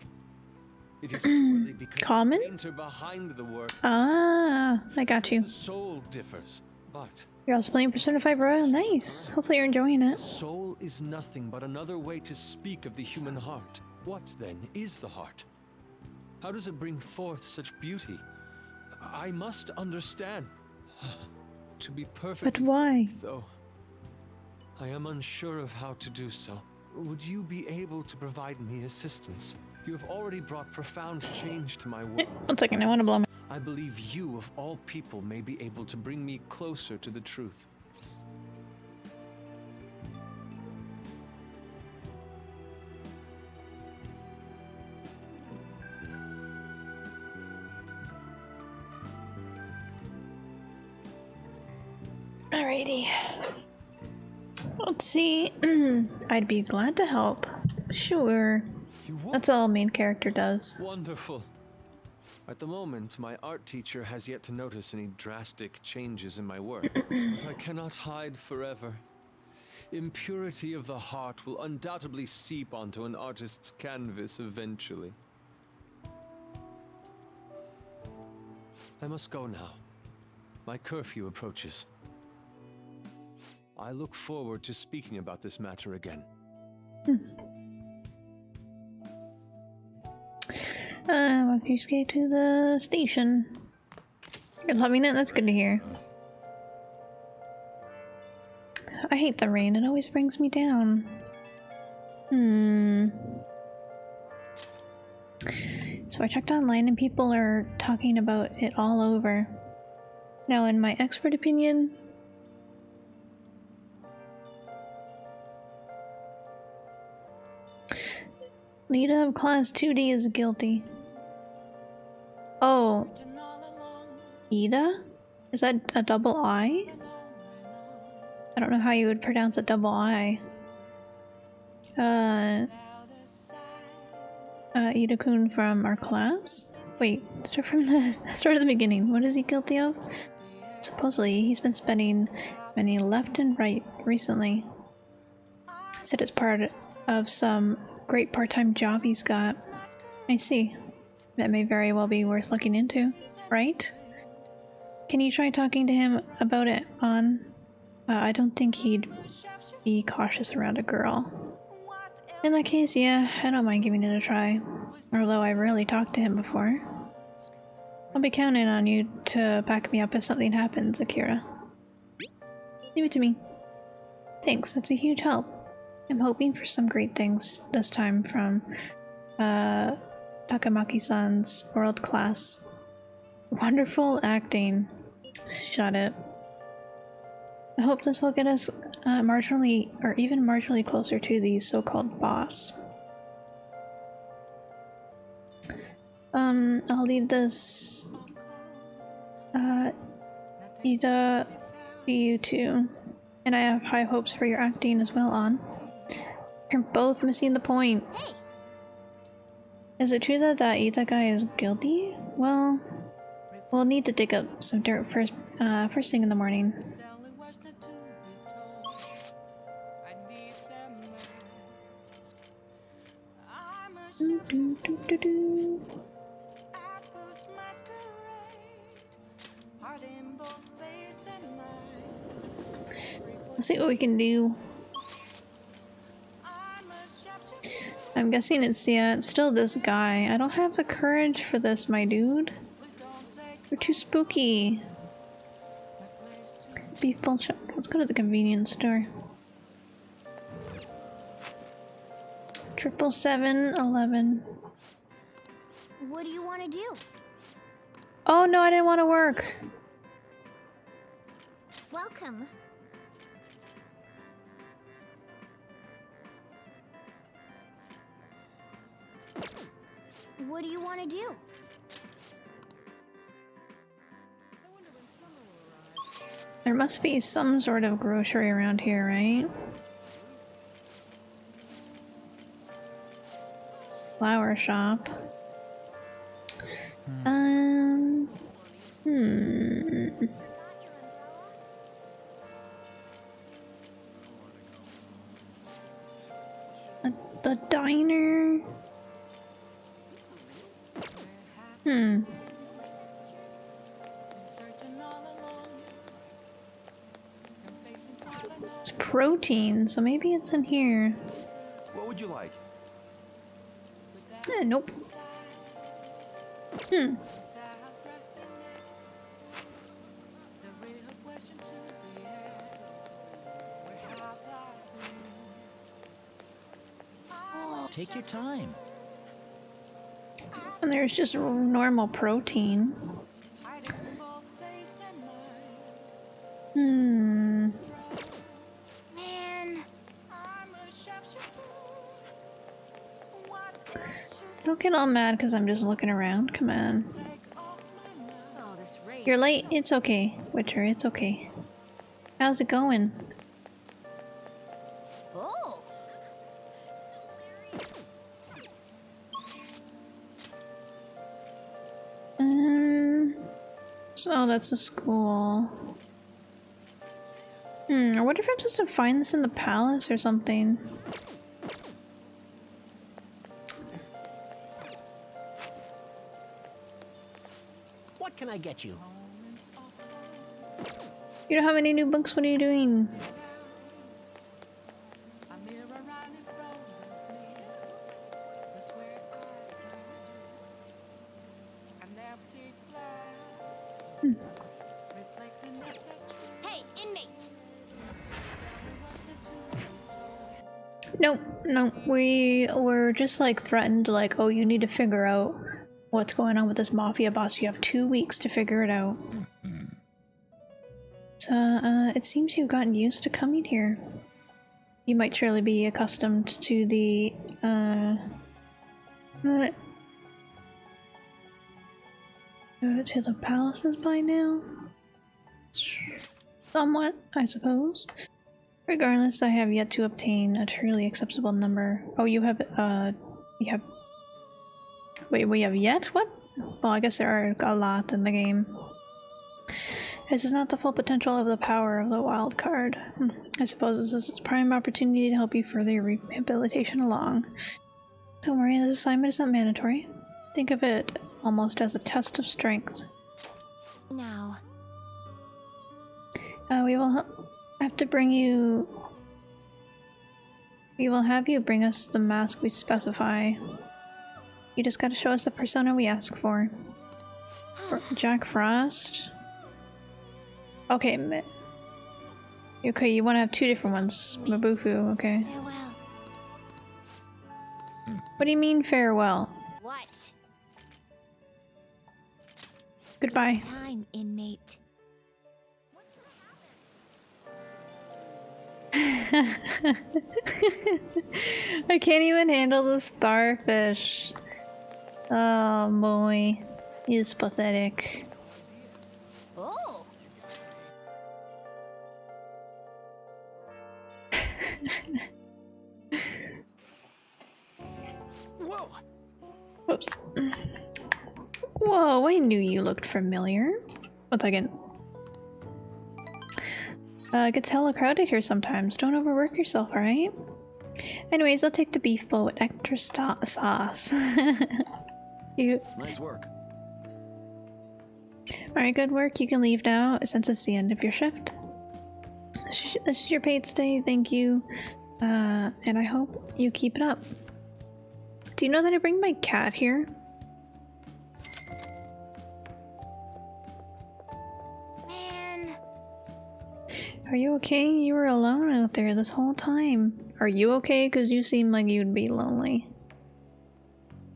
It is purely because Common? the painter behind the work. Ah, I got you. The soul differs, but You're also playing Persona 5 Royal. Nice. Hopefully you're enjoying it. soul is nothing but another way to speak of the human heart. What then is the heart? How does it bring forth such beauty? I must understand. To be perfect. But why? Though I am unsure of how to do so. Would you be able to provide me assistance? You have already brought profound change to my world. 1 second, I want to blow my... I believe you, of all people, may be able to bring me closer to the truth. Alrighty. Let's see. I'd be glad to help. Sure. That's all main character does. Wonderful. At the moment, my art teacher has yet to notice any drastic changes in my work, but I cannot hide forever. Impurity of the heart will undoubtedly seep onto an artist's canvas eventually. I must go now. My curfew approaches. I look forward to speaking about this matter again. Well, please get to the station. You're loving it? That's good to hear. I hate the rain. It always brings me down. So I checked online and people are talking about it all over. Now, in my expert opinion, Lita of Class 2D is guilty. Oh. Ida? Is that a double I? I don't know how you would pronounce a double I. Ida-kun from our class? Wait, start at the beginning. What is he guilty of? Supposedly, he's been spending money left and right recently. Said it's part of some great part-time job he's got. I see. That may very well be worth looking into, right? Can you try talking to him about it on? I don't think he'd be cautious around a girl. In that case, yeah, I don't mind giving it a try. Although I rarely talked to him before. I'll be counting on you to back me up if something happens, Akira. Leave it to me. Thanks, that's a huge help. I'm hoping for some great things this time from Takamaki-san's world-class. Wonderful acting. Shut it. I hope this will get us marginally, or even marginally closer to the so-called boss. I'll leave this Ida to you two. And I have high hopes for your acting as well, On. You're both missing the point. Is it true that that Ida guy is guilty? Well, we'll need to dig up some dirt first thing in the morning. Let's see what we can do. I'm guessing it's still this guy. I don't have the courage for this, my dude. We're too spooky. Beef bullshit. Let's go to the convenience store. 77711. What do you want to do? Oh no, I didn't want to work. Welcome. What do you want to do? There must be some sort of grocery around here, right? Flower shop. The diner. It's protein, so maybe it's in here. What would you like? Nope. Take your time. And there's just normal protein. Man. Don't get all mad because I'm just looking around. Come on. You're late? It's okay, Witcher. It's okay. How's it going? Oh. So that's the school. I wonder if I'm supposed to find this in the palace or something. What can I get you? You don't have any new books? What are you doing? Hey, inmate. No, we were just like threatened, like, oh, you need to figure out what's going on with this mafia boss. You have 2 weeks to figure it out. So, it seems you've gotten used to coming here. You might surely be accustomed to the, to the palaces by now? Somewhat, I suppose. Regardless, I have yet to obtain a truly acceptable number. Oh, you have, Wait, we have yet? What? Well, I guess there are a lot in the game. This is not the full potential of the power of the wild card. I suppose this is a prime opportunity to help you further your rehabilitation along. Don't worry, this assignment is not mandatory. Think of it almost as a test of strength. Now. We will have to bring you... We will have you bring us the mask we specify. You just gotta show us the persona we ask for. Jack Frost? Okay, okay, you want to have two different ones. Mabufu, okay. Farewell. What do you mean, farewell? What? Goodbye. Time, inmate. I can't even handle the starfish. Oh boy. He's pathetic. Oh. Whoa! Whoops. Whoa, I knew you looked familiar. 1 second. It gets hella crowded here sometimes. Don't overwork yourself, alright? Anyways, I'll take the beef bowl with extra sauce. Cute. Nice work. Alright, good work. You can leave now since it's the end of your shift. This is your paid stay, thank you. And I hope you keep it up. Do you know that I bring my cat here? Man. Are you okay? You were alone out there this whole time. Are you okay? Because you seem like you'd be lonely.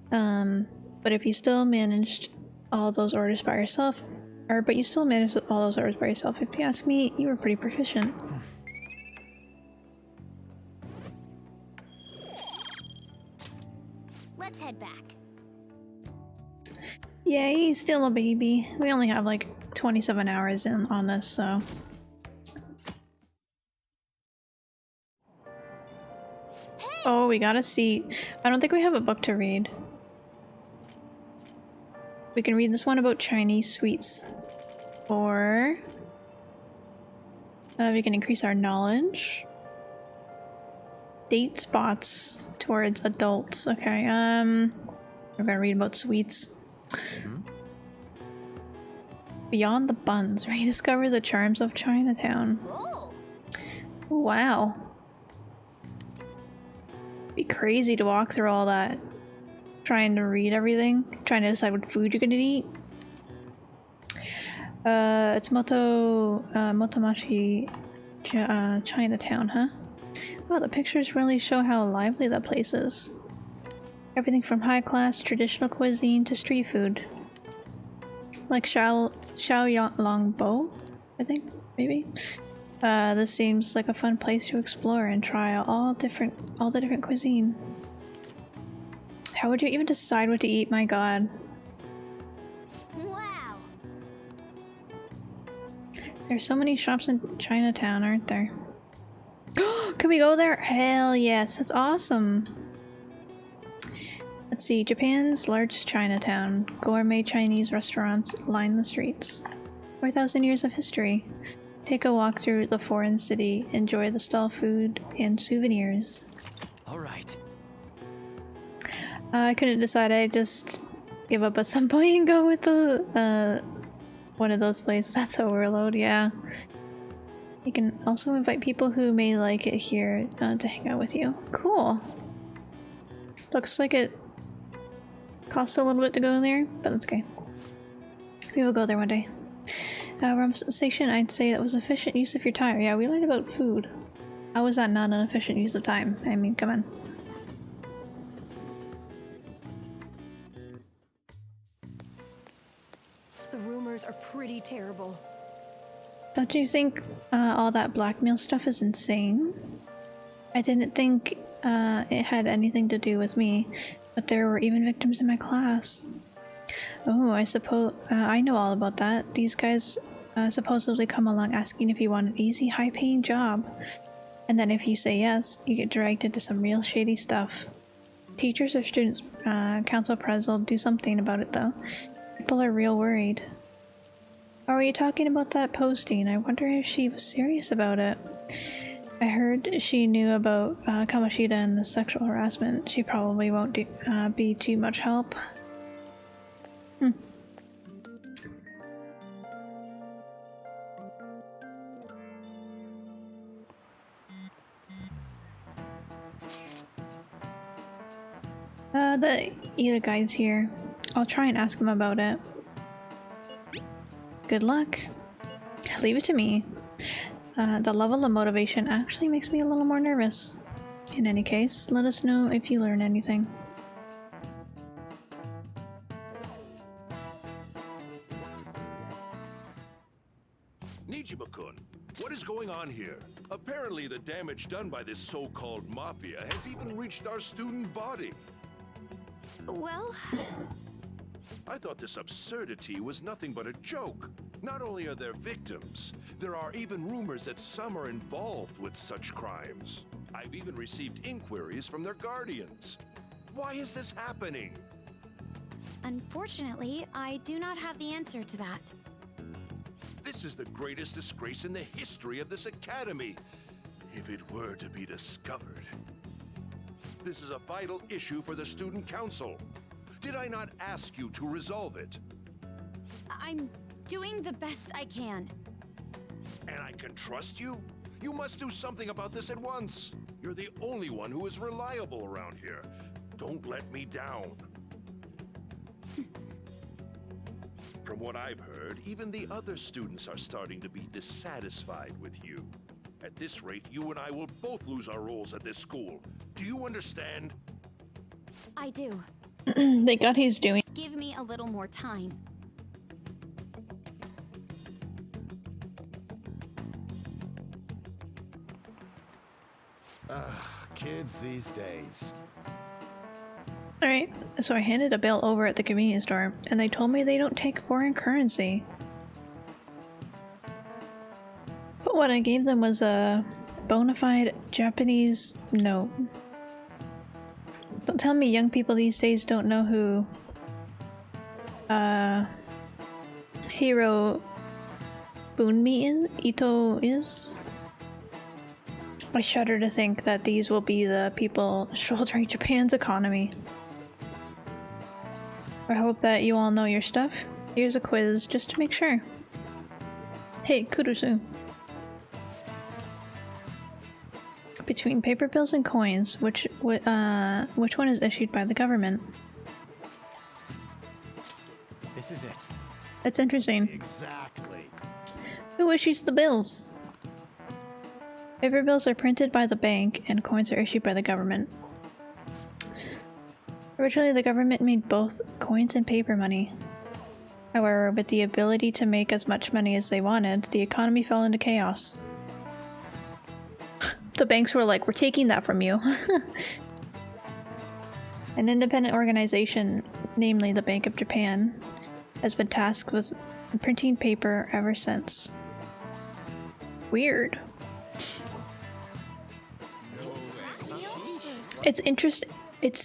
But if you still managed all those orders by yourself, but you still managed all those orders by yourself, if you ask me, you were pretty proficient. Let's head back. Yeah, he's still a baby. We only have like 27 hours in on this, so... Oh, we got a seat. I don't think we have a book to read. We can read this one about Chinese sweets. Or... we can increase our knowledge. Date spots towards adults. Okay, we're gonna read about sweets. Beyond the buns, rediscover the charms of Chinatown. Wow. Be crazy to walk through all that. Trying to read everything. Trying to decide what food you're gonna eat. It's Motomachi Chinatown, huh? Wow, the pictures really show how lively that place is. Everything from high-class traditional cuisine to street food. Like Xiaolongbo, I think, maybe? This seems like a fun place to explore and try all the different cuisine. How would you even decide what to eat? My god. Wow. There's so many shops in Chinatown, aren't there? Can we go there? Hell yes, that's awesome. Let's see, Japan's largest Chinatown. Gourmet Chinese restaurants line the streets. 4,000 years of history. Take a walk through the foreign city, enjoy the stall food and souvenirs. Alright. I couldn't decide, I just give up at some point and go with the, one of those places. That's overload, yeah. You can also invite people who may like it here to hang out with you. Cool. Looks like it costs a little bit to go there, but that's okay. We will go there one day. Rum station, I'd say that was efficient use of your time. Yeah, we learned about food. How is that not an efficient use of time? I mean, come on. The rumors are pretty terrible. Don't you think all that blackmail stuff is insane? I didn't think it had anything to do with me, but there were even victims in my class. Oh, I suppose I know all about that. These guys supposedly come along asking if you want an easy, high-paying job. And then if you say yes, you get dragged into some real shady stuff. Teachers or students council pres will do something about it though. People are real worried. Oh, are you talking about that posting? I wonder if she was serious about it. I heard she knew about Kamoshida and the sexual harassment. She probably won't be too much help. The Ida guy's here. I'll try and ask him about it. Good luck. Leave it to me. The level of motivation actually makes me a little more nervous. In any case, let us know if you learn anything. Nijima-kun, what is going on here? Apparently the damage done by this so-called mafia has even reached our student body. Well... I thought this absurdity was nothing but a joke. Not only are there victims, there are even rumors that some are involved with such crimes. I've even received inquiries from their guardians. Why is this happening? Unfortunately, I do not have the answer to that. This is the greatest disgrace in the history of this academy, if it were to be discovered. This is a vital issue for the student council. Did I not ask you to resolve it? I'm doing the best I can. And I can trust you? You must do something about this at once. You're the only one who is reliable around here. Don't let me down. From what I've heard, even the other students are starting to be dissatisfied with you. At this rate, you and I will both lose our roles at this school. Do you understand? I do. Thank God he's doing. Give me a little more time. Kids these days. Alright, so I handed a bill over at the convenience store, and they told me they don't take foreign currency. But what I gave them was a bona fide Japanese note. Don't tell me young people these days don't know who Hiro Ito is. I shudder to think that these will be the people shouldering Japan's economy. I hope that you all know your stuff. Here's a quiz just to make sure. Hey, Kurusu. Between paper bills and coins, which one is issued by the government? This is it. That's interesting. Exactly. Who issues the bills? Paper bills are printed by the bank, and coins are issued by the government. Originally, the government made both coins and paper money. However, with the ability to make as much money as they wanted, the economy fell into chaos. The banks were like, we're taking that from you. An independent organization, namely the Bank of Japan, has been tasked with printing paper ever since. Weird. It's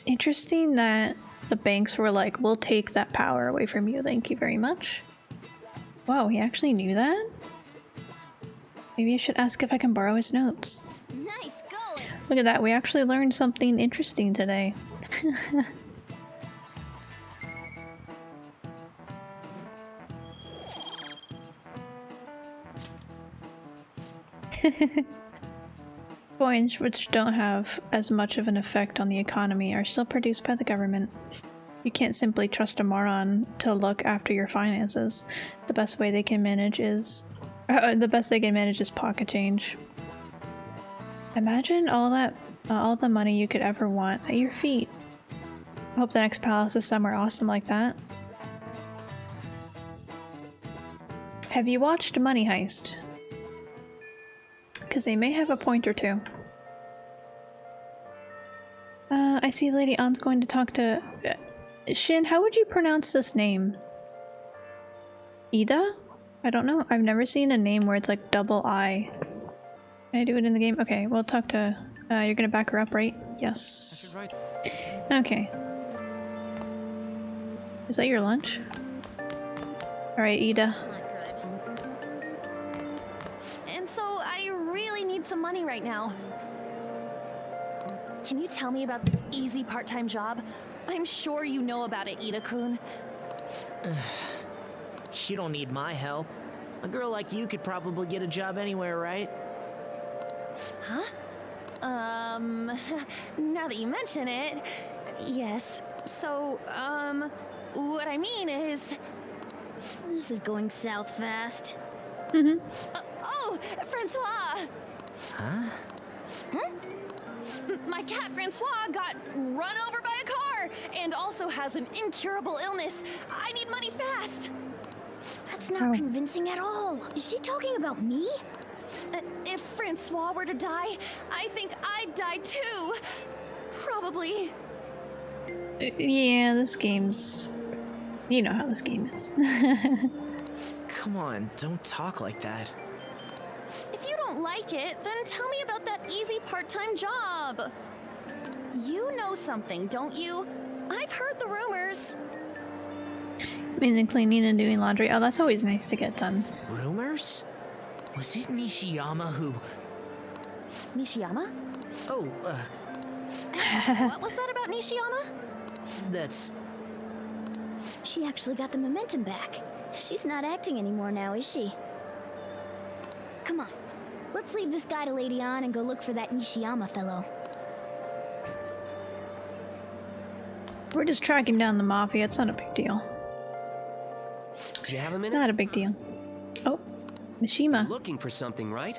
interesting that the banks were like, we'll take that power away from you, thank you very much. Wow, he actually knew that? Maybe I should ask if I can borrow his notes. Nice going. Look at that, we actually learned something interesting today. Coins, which don't have as much of an effect on the economy, are still produced by the government. You can't simply trust a moron to look after your finances. The best way they can manage is pocket change. Imagine all the money you could ever want at your feet. I hope the next palace is somewhere awesome like that. Have you watched Money Heist? Because they may have a point or two. I see Lady Ann's going to talk to... Shin, how would you pronounce this name? Ida? I don't know. I've never seen a name where it's like double I. Can I do it in the game? Okay, we'll talk to... you're gonna back her up, right? Yes. Okay. Is that your lunch? Alright, Ida. And so I really need some money right now. Can you tell me about this easy part-time job? I'm sure you know about it, Ida-kun. You don't need my help. A girl like you could probably get a job anywhere, right? Huh? Now that you mention it, yes. So, what I mean is... This is going south fast. Oh, Francois! Huh? My cat Francois got run over by a car and also has an incurable illness. I need money fast. That's not convincing at all. Is she talking about me? If Francois were to die, I think I'd die too. Probably. Yeah, this game's... You know how this game is. Come on, don't talk like that. If you don't like it, then tell me about that easy part-time job. You know something, don't you? I've heard the rumors. Mainly cleaning and doing laundry. Oh, that's always nice to get done. Rumors? Was it Nishiyama who... Nishiyama? Oh, What was that about Nishiyama? That's... She actually got the momentum back. She's not acting anymore now, is she? Come on. Let's leave this guy to Lady On and go look for that Nishiyama fellow. We're just tracking down the mafia. It's not a big deal. Do you have a minute? Not a big deal. Oh, Mishima. You're looking for something, right?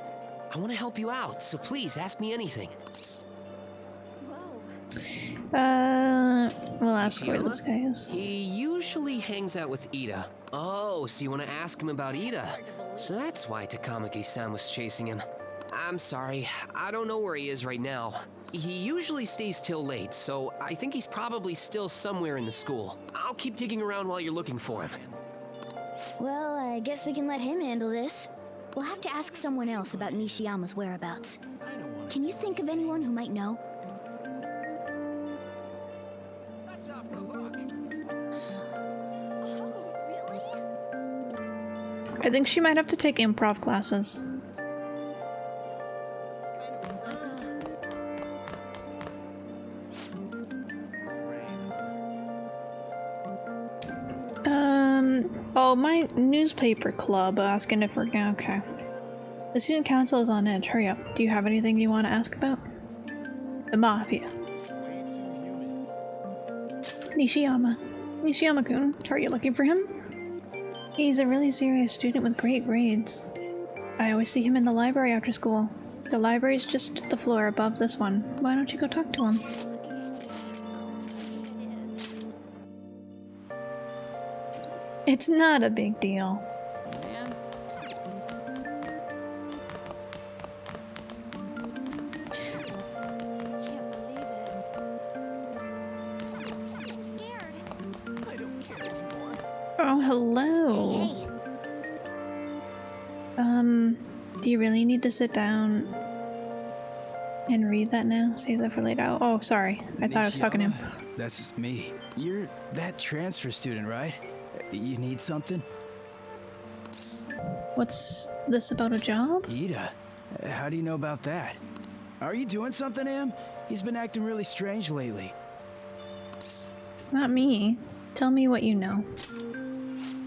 I want to help you out, so please ask me anything. We'll ask where this guy is. He usually hangs out with Ida. Oh, so you want to ask him about Ida? So that's why Takamaki-san was chasing him. I'm sorry, I don't know where he is right now. He usually stays till late, so I think he's probably still somewhere in the school. I'll keep digging around while you're looking for him. Well, I guess we can let him handle this. We'll have to ask someone else about Nishiyama's whereabouts. Can you think of anyone who might know? That's off the hook. I think she might have to take improv classes. Oh, my newspaper club asking if we're... Okay. The student council is on edge. Hurry up. Do you have anything you want to ask about? The mafia. Nishiyama. Nishiyama-kun. Are you looking for him? He's a really serious student with great grades. I always see him in the library after school. The library's just the floor above this one. Why don't you go talk to him? It's not a big deal. Oh, hello. Do you really need to sit down and read that now? Save that for later. Oh, sorry. I thought I was talking to him. That's me. You're that transfer student, right? You need something? What's this about a job? Ida, how do you know about that? Are you doing something, Em? He's been acting really strange lately. Not me. Tell me what you know.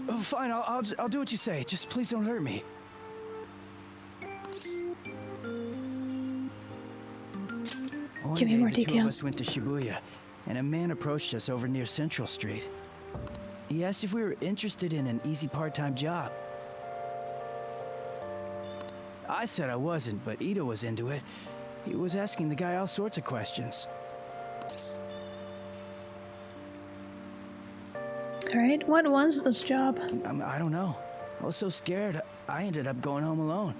Oh, fine, I'll do what you say. Just please don't hurt me. Give me more The two of details. us went to Shibuya, and a man approached us over near Central Street. He asked if we were interested in an easy part-time job. I said I wasn't, but Ida was into it. He was asking the guy all sorts of questions. Alright, what was this job? I don't know. I was so scared, I ended up going home alone.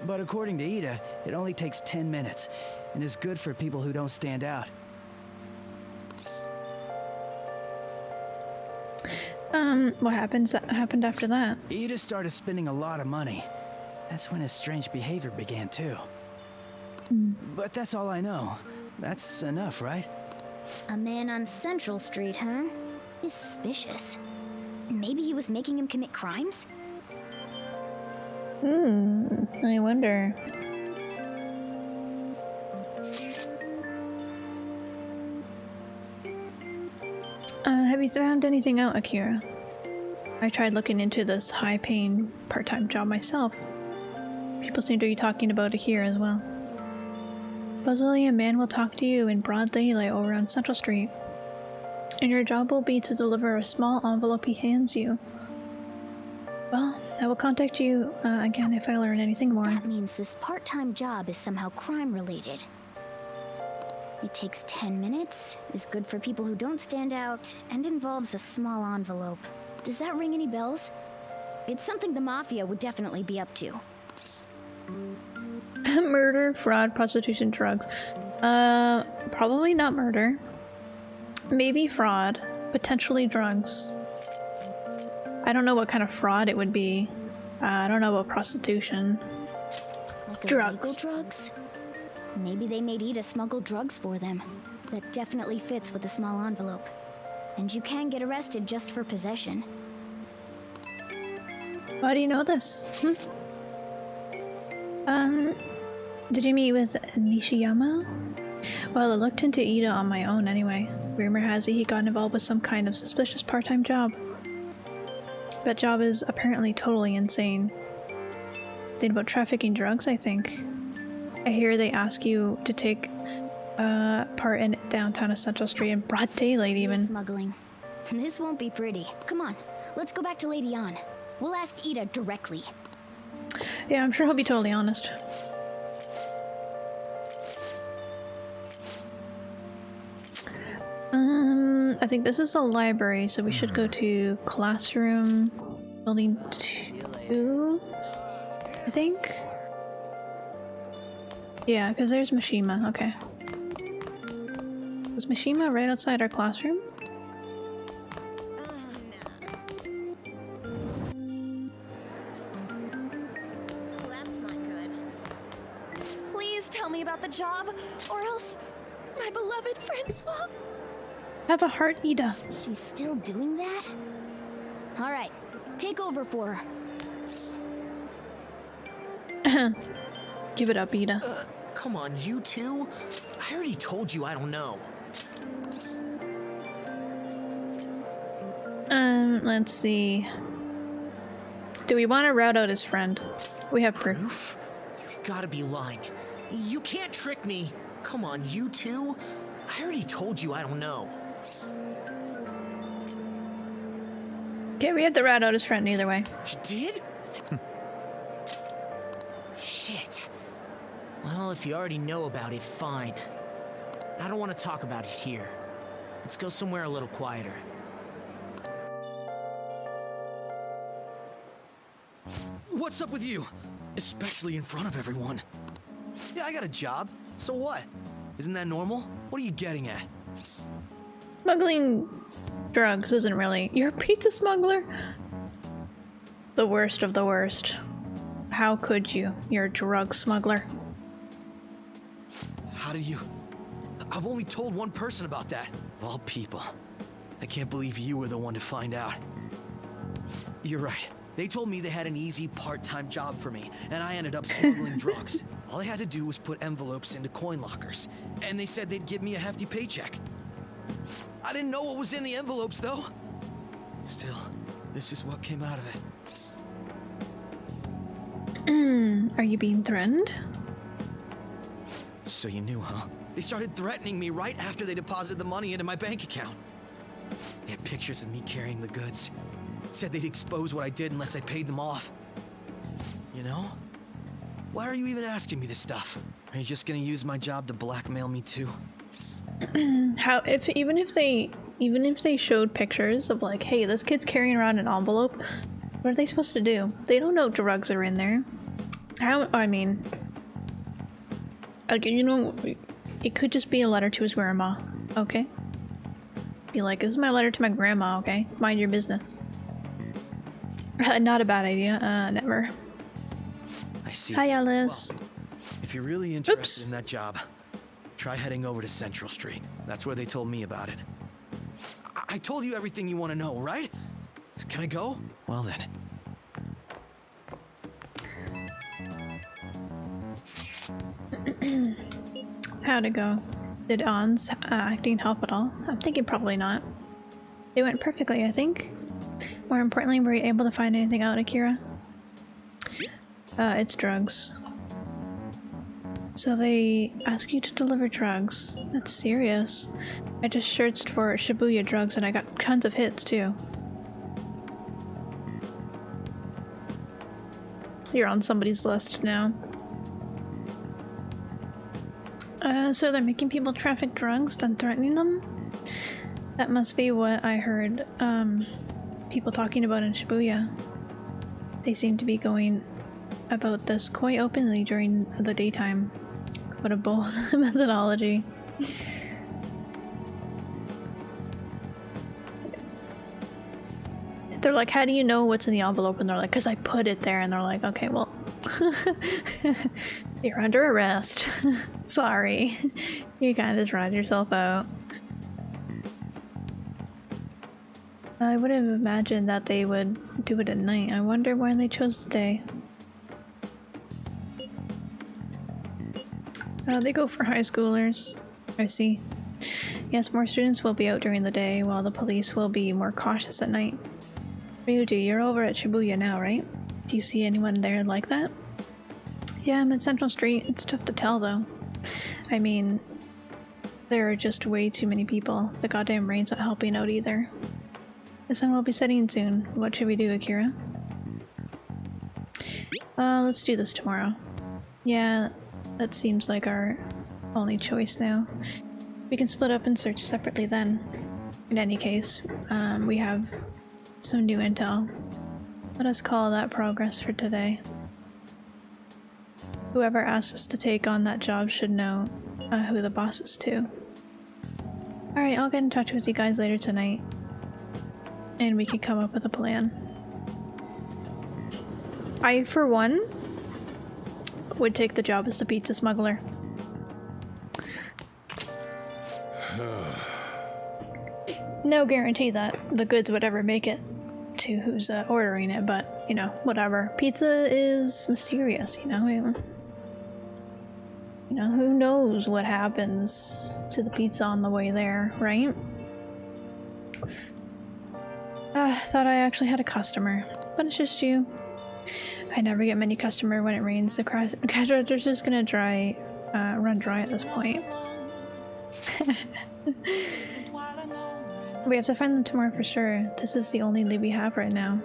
But according to Ida, it only takes 10 minutes, and is good for people who don't stand out. What happened after that? Ida started spending a lot of money. That's when his strange behavior began, too. But that's all I know. That's enough, right? A man on Central Street, huh? Is suspicious. Maybe he was making him commit crimes? I wonder. Have you found anything out, Akira? I tried looking into this high-paying part-time job myself. People seem to be talking about it here as well. Supposedly a man will talk to you in broad daylight over on Central Street. And your job will be to deliver a small envelope he hands you. Well, I will contact you again if I learn anything more. That means this part-time job is somehow crime-related. It takes 10 minutes, is good for people who don't stand out, and involves a small envelope. Does that ring any bells? It's something the Mafia would definitely be up to. Murder, fraud, prostitution, drugs. Probably not murder. Maybe fraud. Potentially drugs. I don't know what kind of fraud it would be. I don't know about prostitution. Like illegal drugs? Maybe they made Ida smuggle drugs for them. That definitely fits with the small envelope. And you can get arrested just for possession. Why do you know this? Did you meet with Nishiyama? Well, I looked into Ida on my own anyway. Rumor has it he got involved with some kind of suspicious part-time job. That job is apparently totally insane. Think about trafficking drugs, I think. I hear they ask you to take part in downtown Central Street in broad daylight even. Smuggling. This won't be pretty. Come on, let's go back to Lady An. We'll ask Ida directly. Yeah, I'm sure he'll be totally honest. I think this is a library, so we should go to classroom building 2, I think? Yeah, because there's Mishima, okay. Was Mishima right outside our classroom? That's not good. Please tell me about the job, or else my beloved Francois. Have a heart, Ida. She's still doing that? Alright, take over for Uh-huh. her. Give it up, Ida. Come on, you two? I already told you I don't know. Let's see. Do we want to route out his friend? We have proof. You've got to be lying. You can't trick me. Come on, you two? I already told you I don't know. Yeah, we have to route out his friend either way. You did? Shit. Well, if you already know about it, fine. I don't want to talk about it here. Let's go somewhere a little quieter. What's up with you? Especially in front of everyone. Yeah, I got a job. So what? Isn't that normal? What are you getting at? Smuggling drugs isn't really... You're a pizza smuggler? The worst of the worst. How could you? You're a drug smuggler. How did you... I've only told one person about that. Of all people. I can't believe you were the one to find out. You're right. They told me they had an easy part-time job for me, and I ended up smuggling drugs. All I had to do was put envelopes into coin lockers, and they said they'd give me a hefty paycheck. I didn't know what was in the envelopes, though. Still, this is what came out of it. Are you being threatened? So you knew, huh? They started threatening me right after they deposited the money into my bank account. They had pictures of me carrying the goods. Said they'd expose what I did unless I paid them off. You know? Why are you even asking me this stuff? Are you just gonna use my job to blackmail me too? Even if they showed pictures of like, hey, this kid's carrying around an envelope, what are they supposed to do? They don't know drugs are in there. I mean, like, you know, it could just be a letter to his grandma, okay? Be like, this is my letter to my grandma, okay? Mind your business. Not a bad idea, never. I see. Hi, Alice. Well, if you're really interested in that job, Try heading over to Central Street. That's where they told me about it. I told you everything you want to know, right? Can I go? Well then. How'd it go? Did On's acting help at all? I'm thinking probably not. It went perfectly, I think. More importantly, were you able to find anything out, Akira? It's drugs. So they ask you to deliver drugs. That's serious. I just searched for Shibuya drugs and I got tons of hits too. You're on somebody's list now. So they're making people traffic drugs, then threatening them? That must be what I heard people talking about in Shibuya. They seem to be going about this quite openly during the daytime. What a bold methodology. They're like, how do you know what's in the envelope? And they're like, because I put it there. And they're like, okay, well, you're under arrest. Sorry. You kind of just ride yourself out. I would have imagined that they would do it at night. I wonder why they chose the day. They go for high schoolers. I see. Yes, more students will be out during the day, while the police will be more cautious at night. Ryuji, you're over at Shibuya now, right? Do you see anyone there like that? Yeah, I'm at Central Street. It's tough to tell, though. I mean, there are just way too many people. The goddamn rain's not helping out either. The sun will be setting soon. What should we do, Akira? Let's do this tomorrow. Yeah, that seems like our only choice now. We can split up and search separately then. In any case, we have some new intel. Let us call that progress for today. Whoever asks us to take on that job should know who the boss is too. Alright, I'll get in touch with you guys later tonight. And we can come up with a plan. I, for one, would take the job as the pizza smuggler. No guarantee that the goods would ever make it to who's ordering it, but, you know, whatever. Pizza is mysterious, you know? You know, who knows what happens to the pizza on the way there, right? Thought I actually had a customer, but it's just you. I never get many customer when it rains. The cash register's just gonna run dry at this point. We have to find them tomorrow for sure. This is the only lead we have right now.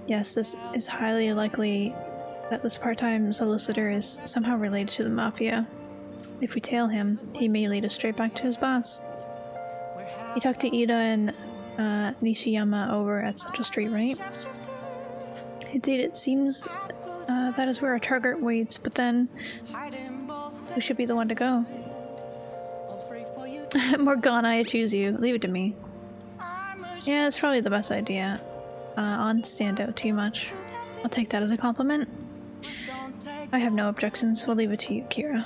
Yes, this is highly likely that this part-time solicitor is somehow related to the Mafia. If we tail him, he may lead us straight back to his boss. You talked to Ida and Nishiyama over at Central Street, right? Indeed, it seems that is where our target waits, but then who should be the one to go? Morgana, I choose you. Leave it to me. Yeah, it's probably the best idea. On stand out too much. I'll take that as a compliment. I have no objections. We'll leave it to you, Kira.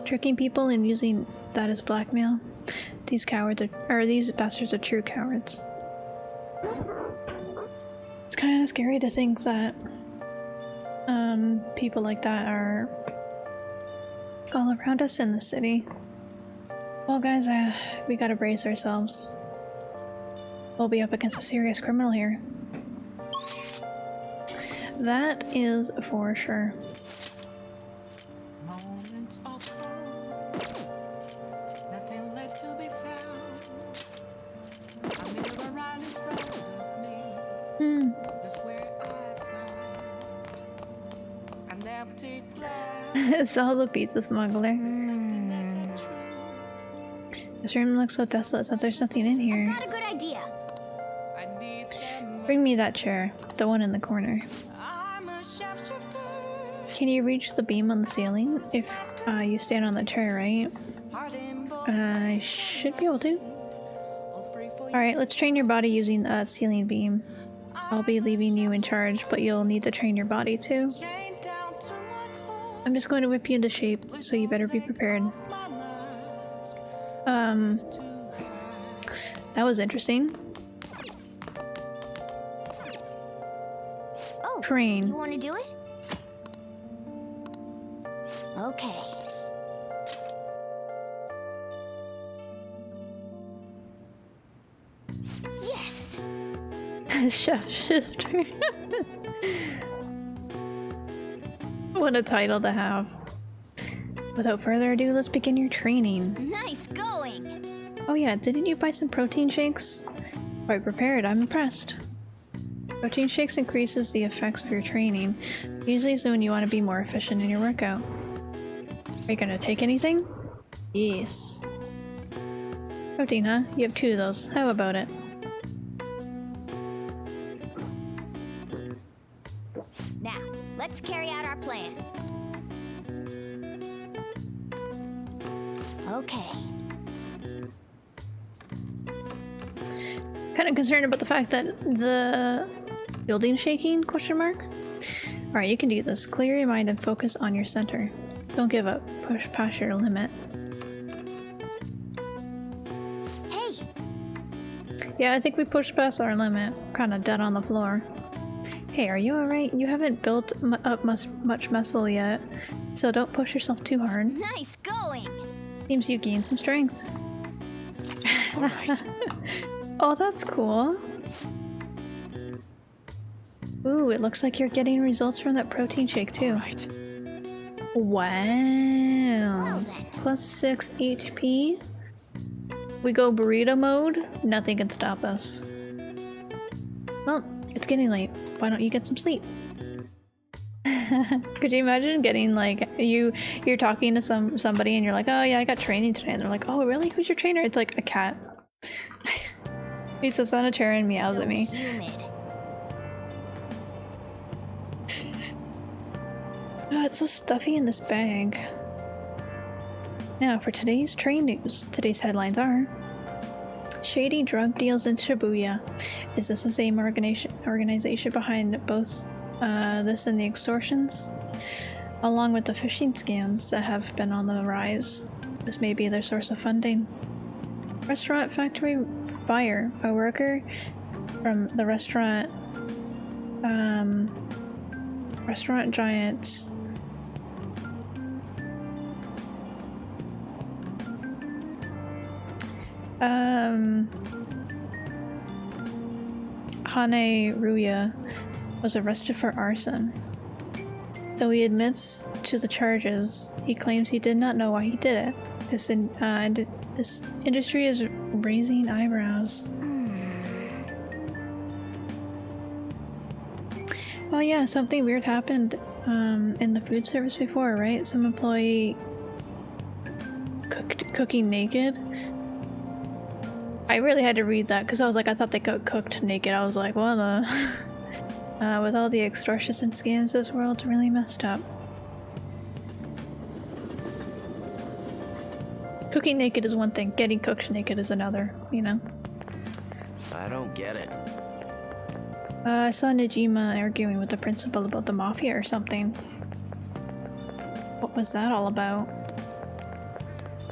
Tricking people and using that as blackmail. These bastards are true cowards. It's kind of scary to think that people like that are all around us in the city. Well, guys, we gotta brace ourselves. We'll be up against a serious criminal here. That is for sure. It's all the pizza smuggler. This room looks so desolate since there's nothing in here. Got a good idea. Bring me that chair, the one in the corner. Can you reach the beam on the ceiling if you stand on the chair, right? I should be able to. Alright, let's train your body using a ceiling beam. I'll be leaving you in charge, but you'll need to train your body too. I'm just going to whip you into shape, so you better be prepared. That was interesting. Oh, train. You want to do it? Okay. Yes. Chef Shifter. What a title to have. Without further ado, let's begin your training. Nice going. Oh yeah, didn't you buy some protein shakes? Quite prepared, I'm impressed. Protein shakes increases the effects of your training. Usually is when you want to be more efficient in your workout. Are you gonna take anything? Yes. Protein, huh? You have 2 of those. How about it? Now, let's carry out our plan. Okay. Kind of concerned about the fact that the building's shaking, question mark? Alright, you can do this. Clear your mind and focus on your center. Don't give up. Push past your limit. Hey! Yeah, I think we pushed past our limit. Kinda dead on the floor. Hey, are you alright? You haven't built up much muscle yet, so don't push yourself too hard. Nice going! Seems you gained some strength. Oh, that's cool. Ooh, it looks like you're getting results from that protein shake too. Wow. Plus 6 HP. We go burrito mode, nothing can stop us. Well, it's getting late. Why don't you get some sleep? Could you imagine getting like you're talking to somebody and you're like, oh yeah, I got training today, and they're like, oh really? Who's your trainer? It's like a cat. He sits on a chair and meows at me. Oh, it's so stuffy in this bag. Now for today's train news. Today's headlines are: shady drug deals in Shibuya. Is this the same organization behind both this and the extortions? Along with the phishing scams that have been on the rise. This may be their source of funding. Restaurant factory fire. A worker from the restaurant giants Hane Ruya was arrested for arson. Though he admits to the charges, he claims he did not know why he did it. This industry is raising eyebrows. Oh yeah, something weird happened in the food service before, right? Some employee cooking naked. I really had to read that because I was like, I thought they got cooked naked. I was like, what the... with all the extortions and scams, this world's really messed up. Cooking naked is one thing, getting cooked naked is another, you know? I don't get it. I saw Najima arguing with the principal about the mafia or something. What was that all about?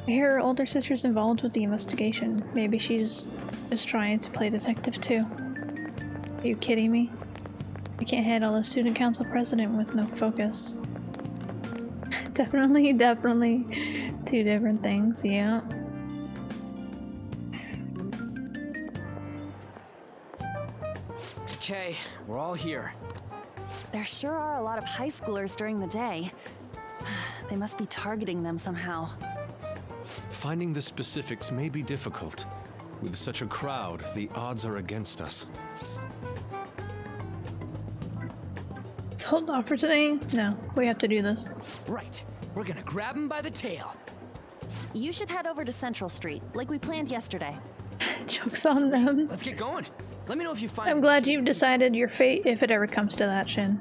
I hear her older sister's involved with the investigation. Maybe she's just trying to play detective too. Are you kidding me? I can't handle a student council president with no focus. Definitely 2 different things, yeah. Okay, we're all here. There sure are a lot of high schoolers during the day. They must be targeting them somehow. Finding the specifics may be difficult. With such a crowd, the odds are against us. Hold off for today? No, we have to do this. Right, we're gonna grab him by the tail. You should head over to Central Street, like we planned yesterday. Joke's on them. Let's get going. Let me know if you find I'm glad you've decided your fate if it ever comes to that, Shin.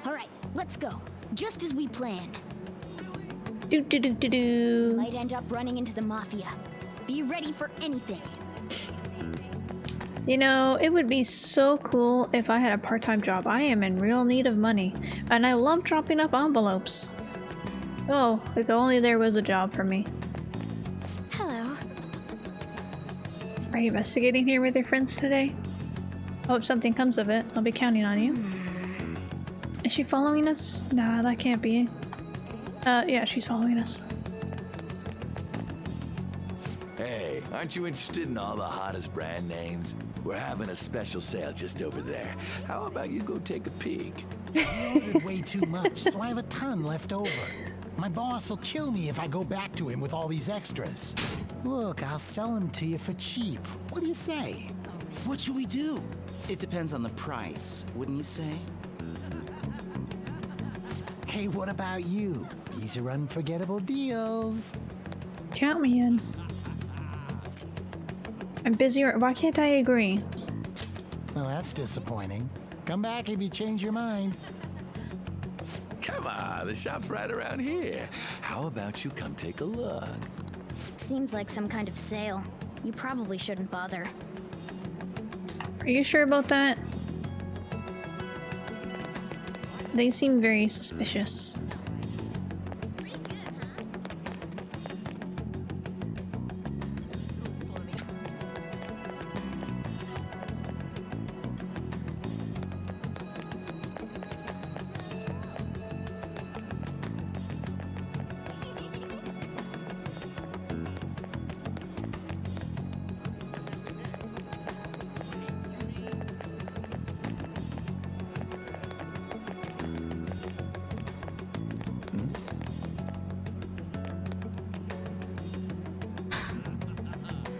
Alright, let's go. Just as we planned. Do. Might end up running into the mafia. Be ready for anything. You know, it would be so cool if I had a part-time job. I am in real need of money, and I love dropping up envelopes. Oh, if only there was a job for me. Hello. Are you investigating here with your friends today? Oh, if something comes of it, I'll be counting on you. Is she following us? Nah, that can't be. Yeah, she's following us. Hey, aren't you interested in all the hottest brand names? We're having a special sale just over there. How about you go take a peek? I ordered way too much, so I have a ton left over. My boss will kill me if I go back to him with all these extras. Look, I'll sell them to you for cheap. What do you say? What should we do? It depends on the price, wouldn't you say? Hey, what about you? These are unforgettable deals. Count me in. I'm busy, or why can't I agree? Well, that's disappointing. Come back if you change your mind. Come on, the shop's right around here. How about you come take a look? Seems like some kind of sale. You probably shouldn't bother. Are you sure about that? They seem very suspicious.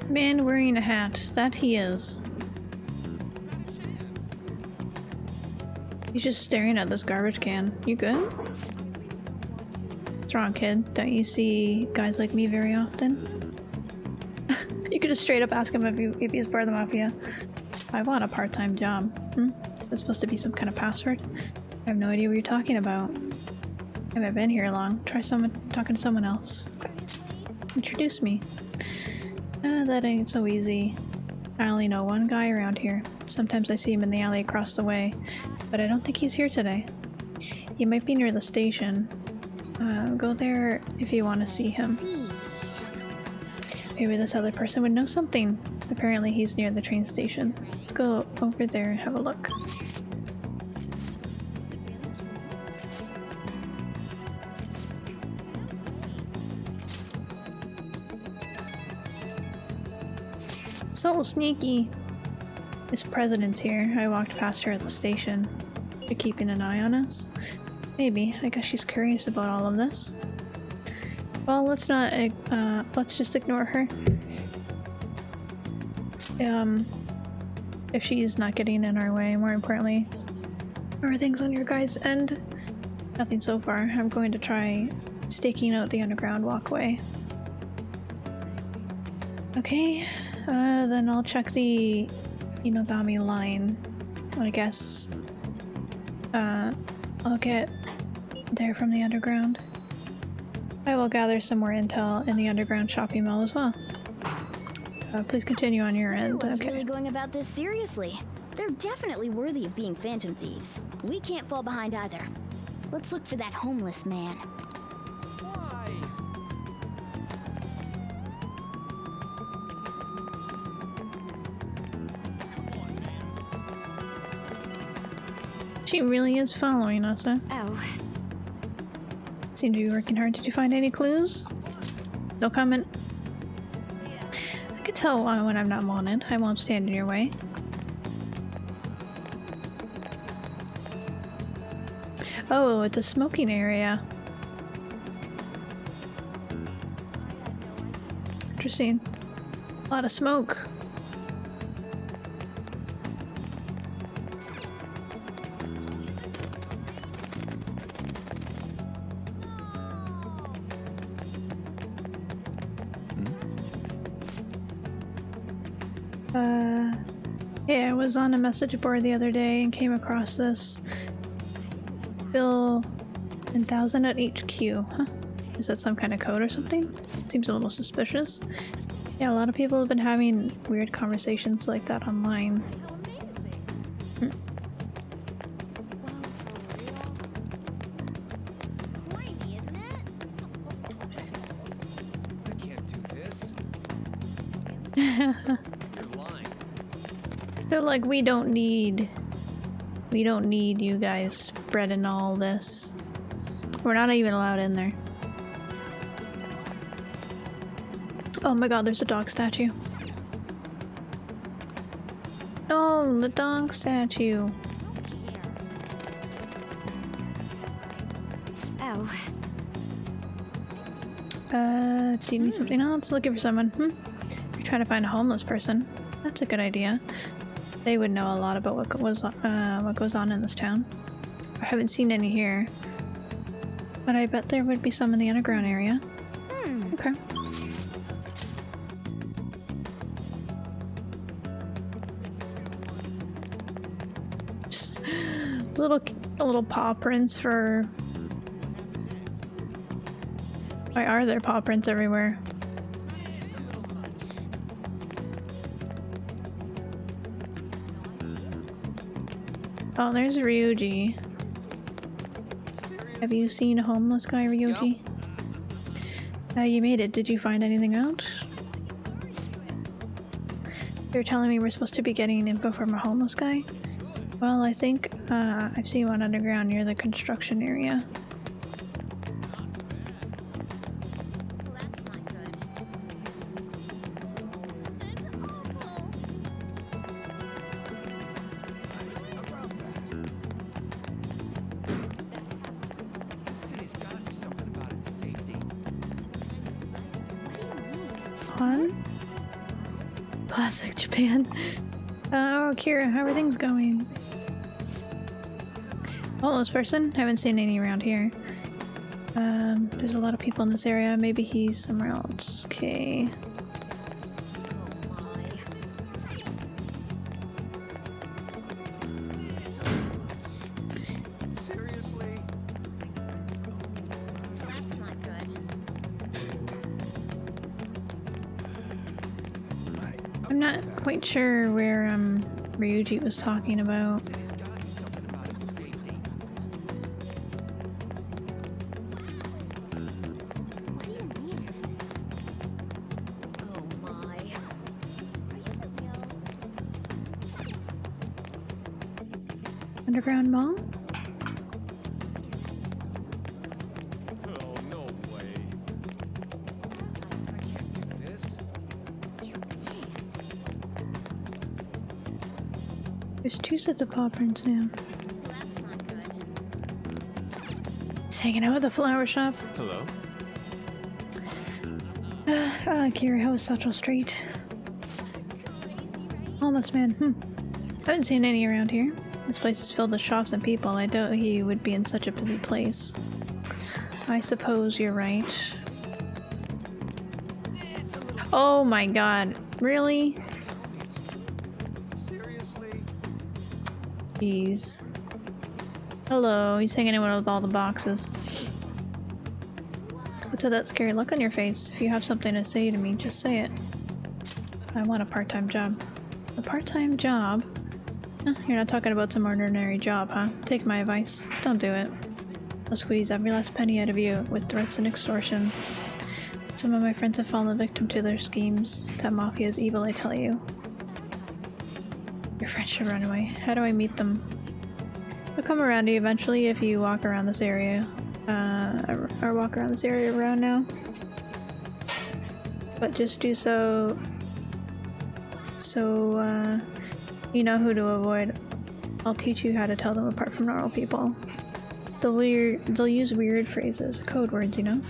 Man wearing a hat. That he is. He's just staring at this garbage can. You good? What's wrong, kid? Don't you see guys like me very often? You could just straight up ask him if he's part of the mafia. I want a part-time job. Is that supposed to be some kind of password? I have no idea what you're talking about. I haven't been here long. Try talking to someone else. Introduce me. That ain't so easy. I only know one guy around here. Sometimes I see him in the alley across the way, but I don't think he's here today. He might be near the station. Go there if you want to see him. Maybe this other person would know something. Apparently he's near the train station. Let's go over there and have a look. So sneaky. This president's here. I walked past her at the station. You're keeping an eye on us? Maybe. I guess she's curious about all of this. Well, let's not, let's just ignore her. If she's not getting in our way, more importantly. Are things on your guys' end? Nothing so far. I'm going to try staking out the underground walkway. Okay. Then I'll check the Inogami line. I guess I'll get there from the underground. I will gather some more intel in the underground shopping mall as well. Please continue on your end. Everyone's Okay. really going about this seriously. They're definitely worthy of being phantom thieves. We can't fall behind either. Let's look for that homeless man. She really is following us, huh? Oh. Seem to be working hard. Did you find any clues? No comment. I can tell when I'm not wanted. I won't stand in your way. Oh, it's a smoking area. Interesting. A lot of smoke. Yeah, I was on a message board the other day and came across this. Bill 10,000 at HQ, huh? Is that some kind of code or something? Seems a little suspicious. Yeah, a lot of people have been having weird conversations like that online. They're like, we don't need you guys spreading all this. We're not even allowed in there. Oh my god, there's a dog statue. Oh, the dog statue. Oh. Do you need something else? Looking for someone? You're trying to find a homeless person. That's a good idea. They would know a lot about what goes on in this town. I haven't seen any here, but I bet there would be some in the underground area. Okay. Just little paw prints for. Why are there paw prints everywhere? Oh, there's Ryuji. Have you seen a homeless guy, Ryuji? You made it. Did you find anything out? You're telling me we're supposed to be getting info from a homeless guy? Well, I think I've seen one underground near the construction area. Classic Japan. Oh, Kira, how are things going? Homeless person? Haven't seen any around here. There's a lot of people in this area. Maybe he's somewhere else. Okay. I'm not quite sure where Ryuji was talking about. Underground mall? There's two sets of paw prints now. He's hanging out at the flower shop. Hello. Kira, how is Central Street? Homeless man. Haven't seen any around here. This place is filled with shops and people. I doubt he would be in such a busy place. I suppose you're right. Oh my god. Really? Jeez. Hello, he's hanging out with all the boxes. What's with that scary look on your face? If you have something to say to me, just say it. I want a part-time job. A part-time job? Huh, you're not talking about some ordinary job, huh? Take my advice. Don't do it. I'll squeeze every last penny out of you with threats and extortion. Some of my friends have fallen victim to their schemes. That mafia is evil, I tell you. Your friends should run away. How do I meet them? They'll come around you eventually if you walk around this area. Or walk around this area around now. But just do so you know who to avoid. I'll teach you how to tell them apart from normal people. They'll use weird phrases, code words, you know?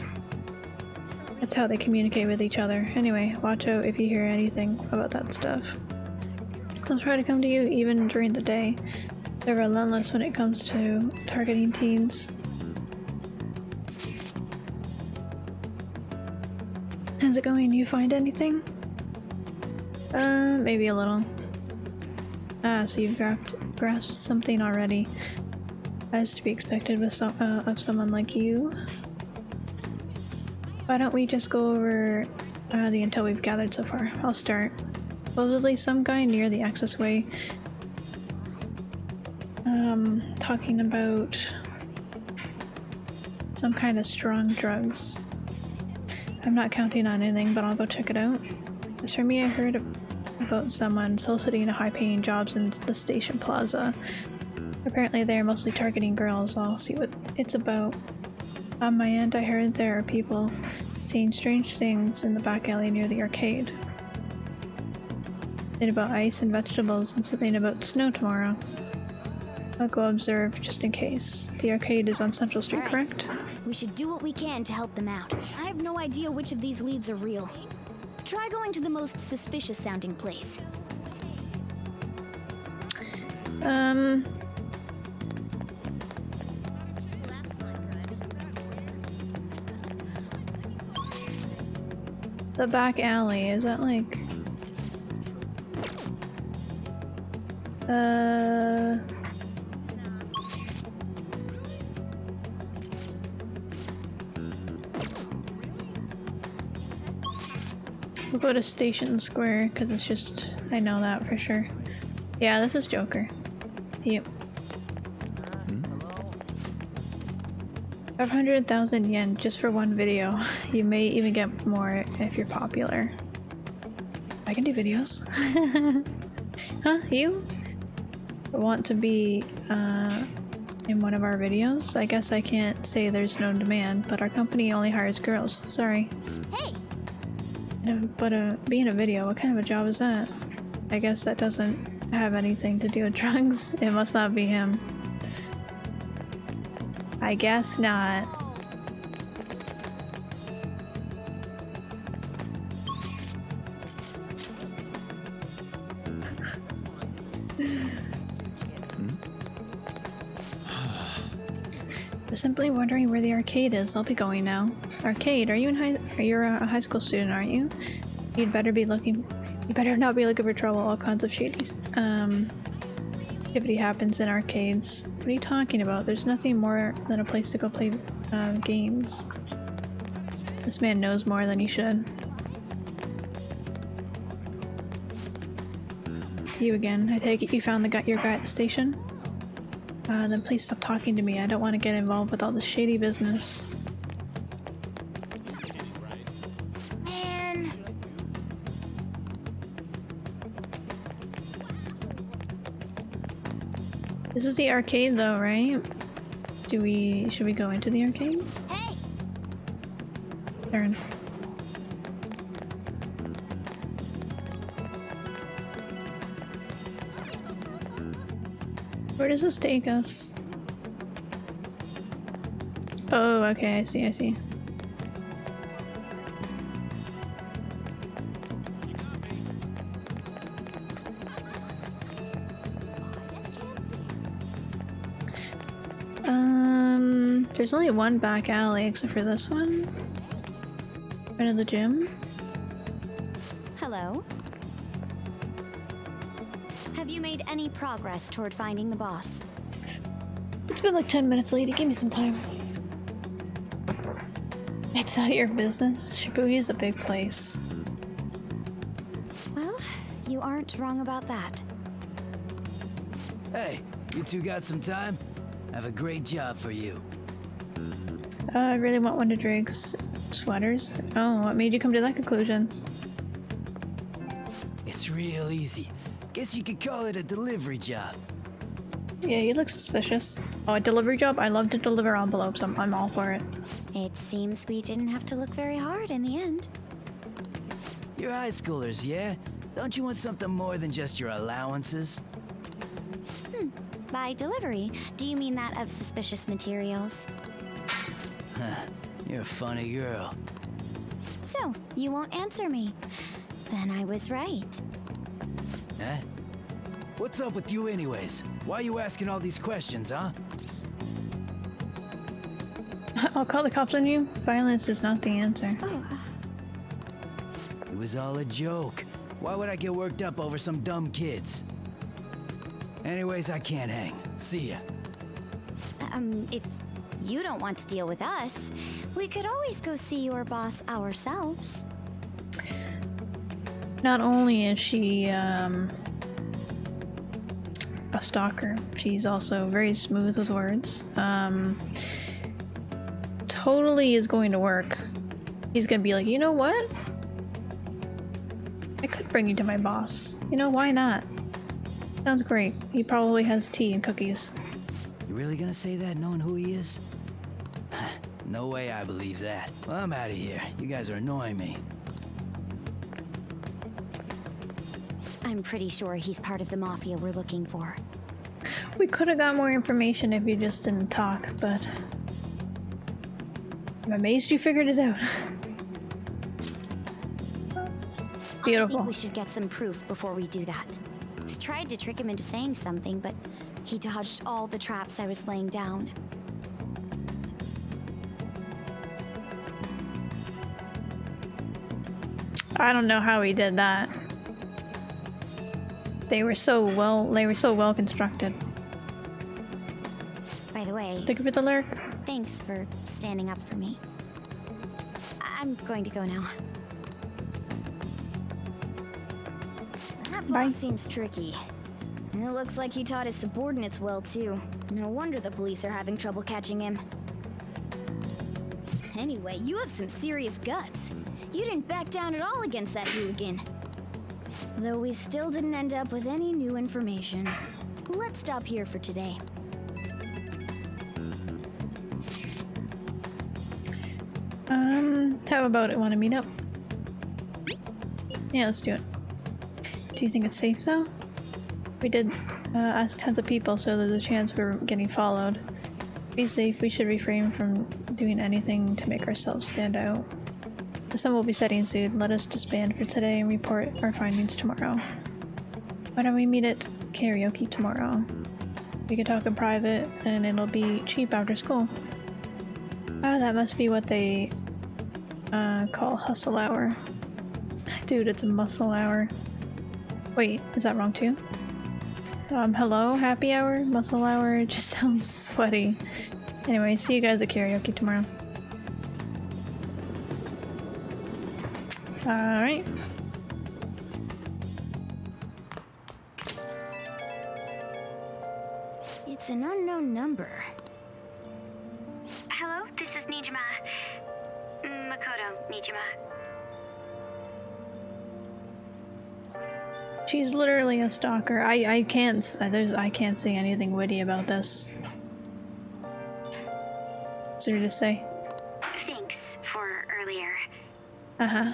That's how they communicate with each other. Anyway, watch out if you hear anything about that stuff. They'll try to come to you even during the day. They're relentless when it comes to targeting teens. How's it going? You find anything? Maybe a little. Ah, so you've grasped something already. As to be expected with of someone like you. Why don't we just go over the intel we've gathered so far. I'll start. Supposedly some guy near the accessway talking about some kind of strong drugs. I'm not counting on anything, but I'll go check it out. As for me, I heard about someone soliciting high-paying jobs in the station plaza. Apparently they're mostly targeting girls. I'll see what it's about. On my end, I heard there are people seeing strange things in the back alley near the arcade. Something about ice and vegetables and something about snow tomorrow. I'll go observe just in case. The arcade is on Central Street, correct? We should do what we can to help them out. I have no idea which of these leads are real. Try going to the most suspicious sounding place. The back alley, is that like... We'll go to Station Square, because it's just... I know that for sure. Yeah, this is Joker. Yep. 500,000 yen just for one video. You may even get more if you're popular. I can do videos. Huh? You? Want to be in one of our videos? I guess I can't say there's no demand, but our company only hires girls. Sorry. Hey! But being a video, what kind of a job is that? I guess that doesn't have anything to do with drugs. It must not be him. I guess not. I'm simply wondering where the arcade is. I'll be going now. Arcade? Are you you're a high school student, aren't you? You better not be looking for trouble. All kinds of shady activity happens in arcades. What are you talking about? There's nothing more than a place to go play games. This man knows more than he should. You again. I take it you found your guy at the station? Then please stop talking to me. I don't want to get involved with all this shady business. Man. This is the arcade though, right? Should we go into the arcade? Hey. Turn. Where does this take us? Oh, okay, I see. There's only one back alley except for this one. Right of the gym. Hello? Have you made any progress toward finding the boss? It's been like 10 minutes, lady. Give me some time. It's not your business. Shibuya is a big place. Well, you aren't wrong about that. Hey, you two got some time? I have a great job for you. I really want one to drink. Sweaters? Oh, what made you come to that conclusion? It's real easy. Guess you could call it a delivery job. Yeah, you look suspicious. Oh, a delivery job? I love to deliver envelopes. I'm all for it. It seems we didn't have to look very hard in the end. You're high schoolers, yeah? Don't you want something more than just your allowances? By delivery, do you mean that of suspicious materials? Huh. You're a funny girl. So, you won't answer me. Then I was right. Huh? What's up with you anyways? Why are you asking all these questions, huh? I'll call the cops on you. Violence is not the answer. It was all a joke. Why would I get worked up over some dumb kids? Anyways, I can't hang. See ya. If you don't want to deal with us, we could always go see your boss ourselves. Not only is she a stalker, she's also very smooth with words. Totally is going to work. He's gonna be like, you know what? I could bring you to my boss. You know, why not? Sounds great. He probably has tea and cookies. You really gonna say that knowing who he is? No way I believe that. Well, I'm out of here. You guys are annoying me. I'm pretty sure he's part of the mafia we're looking for. We could have got more information if you just didn't talk, but I'm amazed you figured it out. Beautiful. I think we should get some proof before we do that. I tried to trick him into saying something, but he dodged all the traps I was laying down. I don't know how he did that. They were so well constructed. By the way, thank you for the lurk. Thanks for standing up for me. I'm going to go now. That boss seems tricky. It looks like he taught his subordinates well, too. No wonder the police are having trouble catching him. Anyway, you have some serious guts. You didn't back down at all against that hooligan. Though we still didn't end up with any new information. Let's stop here for today. How about it? Want to meet up? Yeah, let's do it. Do you think it's safe though? We did ask tons of people, so there's a chance we're getting followed. Be safe. We should refrain from doing anything to make ourselves stand out. The sun will be setting soon. Let us disband for today and report our findings tomorrow. Why don't we meet at karaoke tomorrow? We can talk in private and it'll be cheap after school. Ah, that must be what they call hustle hour. Dude, it's a muscle hour. Wait, is that wrong too? Hello, happy hour? Muscle hour? It just sounds sweaty. Anyway, see you guys at karaoke tomorrow. Alright. It's an unknown number. Hello, this is Nijima. Makoto Nijima. She's literally a stalker. I can't say anything witty about this. What's there to say? Thanks for earlier. Uh-huh.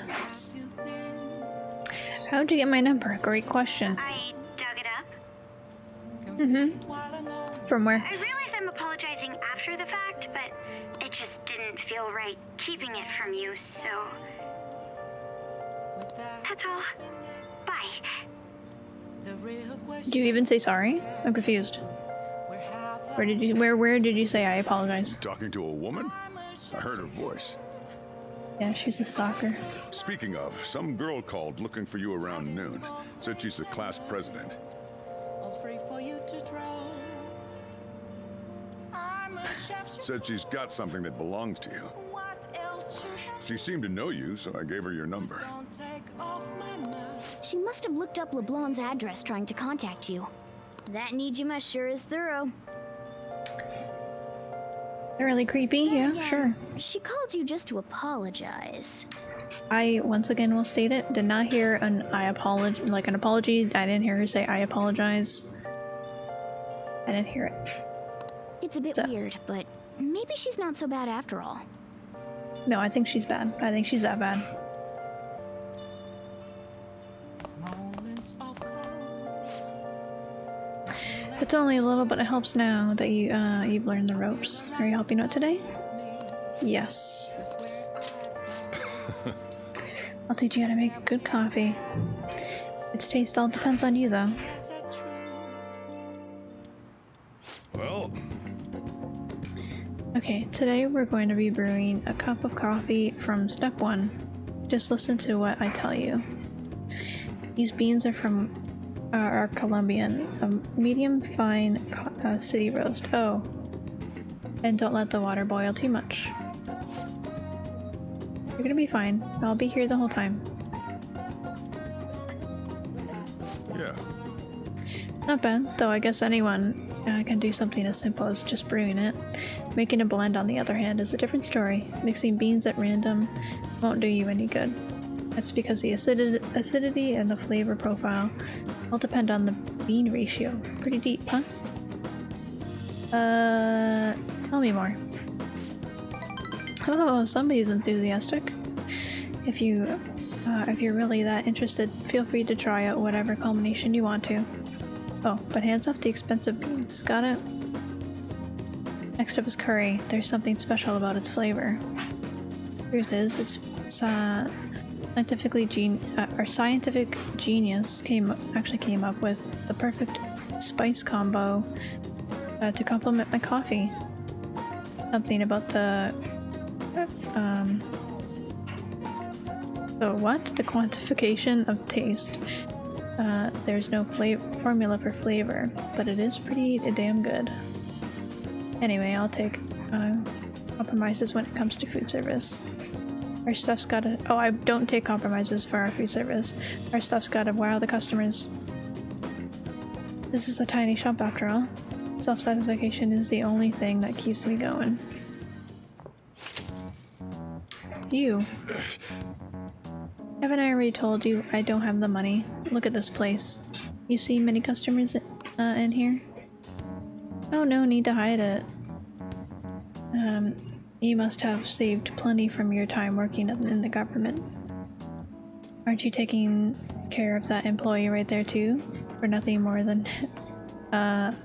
How'd you get my number? Great question. I dug it up. Mm-hmm. From where? I realize I'm apologizing after the fact, but it just didn't feel right keeping it from you, so... That's all. Bye. Did you even say sorry? I'm confused. Where did you say I apologize? Talking to a woman? I heard her voice. Yeah, she's a stalker. Speaking of, some girl called looking for you around noon. Said she's the class president. Said she's got something that belongs to you. She seemed to know you, so I gave her your number. She must have looked up LeBlanc's address trying to contact you. That Nijima sure is thorough. Really creepy, yeah, sure. She called you just to apologize. I once again will state it. Did not hear an apology. I didn't hear her say I apologize. I didn't hear it. It's a bit weird, but maybe she's not so bad after all. No, I think she's bad. I think she's that bad. It's only a little, but it helps now that you've learned the ropes. Are you helping out today? Yes. I'll teach you how to make good coffee. Its taste all depends on you, though. Well... Okay, today we're going to be brewing a cup of coffee from step 1. Just listen to what I tell you. These beans are Colombian, a medium fine city roast. Oh, and don't let the water boil too much. You're gonna be fine. I'll be here the whole time. Yeah. Not bad, though I guess anyone can do something as simple as just brewing it. Making a blend, on the other hand, is a different story. Mixing beans at random won't do you any good. That's because the acidity and the flavor profile all depend on the bean ratio. Pretty deep, huh? Tell me more. Oh, somebody's enthusiastic. If you're really that interested, feel free to try out whatever combination you want to. Oh, but hands off the expensive beans. Got it? Next up is curry. There's something special about its flavor. Truth is, it's scientific genius actually came up with the perfect spice combo to complement my coffee. Something about the quantification of taste. There's no formula for flavor, but it is pretty damn good. Anyway, I'll take compromises when it comes to food service. Our stuff's gotta— oh, I don't take compromises for our food service. Our stuff's gotta wow the customers. This is a tiny shop after all. Self-satisfaction is the only thing that keeps me going. You. Haven't I already told you I don't have the money? Look at this place. You see many customers in here? Oh, no need to hide it. You must have saved plenty from your time working in the government. Aren't you taking care of that employee right there too? For nothing more than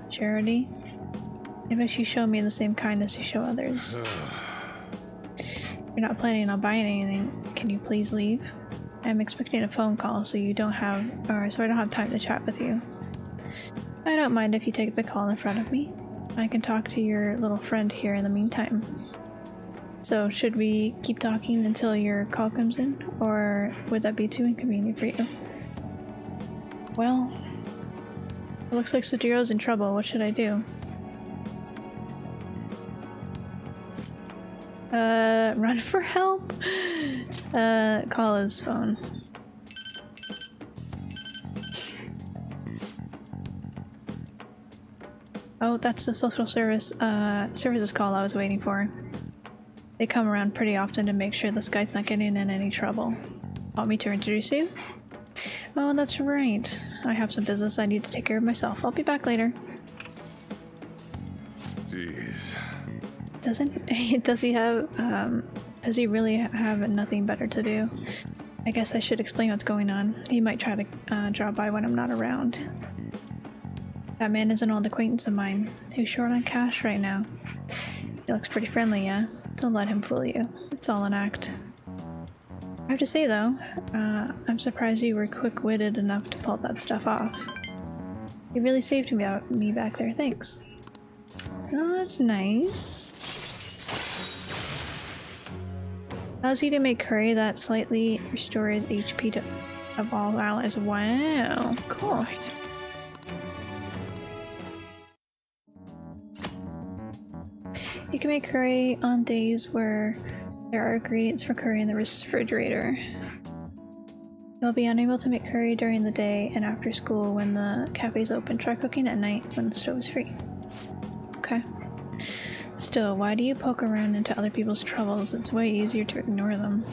charity? Maybe you show me the same kindness you show others. You're not planning on buying anything. Can you please leave? I'm expecting a phone call, so I don't have time to chat with you. I don't mind if you take the call in front of me. I can talk to your little friend here in the meantime. So, should we keep talking until your call comes in, or would that be too inconvenient for you? Well, it looks like Sujiro's in trouble. What should I do? Run for help? Call his phone. Oh, that's the social services call I was waiting for. They come around pretty often to make sure this guy's not getting in any trouble. Want me to introduce you? Oh, that's right. I have some business I need to take care of myself. I'll be back later. Jeez. Does he really have nothing better to do? I guess I should explain what's going on. He might try to drop by when I'm not around. That man is an old acquaintance of mine who's short on cash right now. He looks pretty friendly, yeah? Don't let him fool you. It's all an act. I have to say though, I'm surprised you were quick-witted enough to pull that stuff off. You really saved me back there, thanks. Oh, that's nice. Allows you to make curry that slightly restores HP of all allies. Wow, cool. Right. You can make curry on days where there are ingredients for curry in the refrigerator. You'll be unable to make curry during the day and after school when the cafe's open. Try cooking at night when the stove is free. Okay. Still, why do you poke around into other people's troubles? It's way easier to ignore them.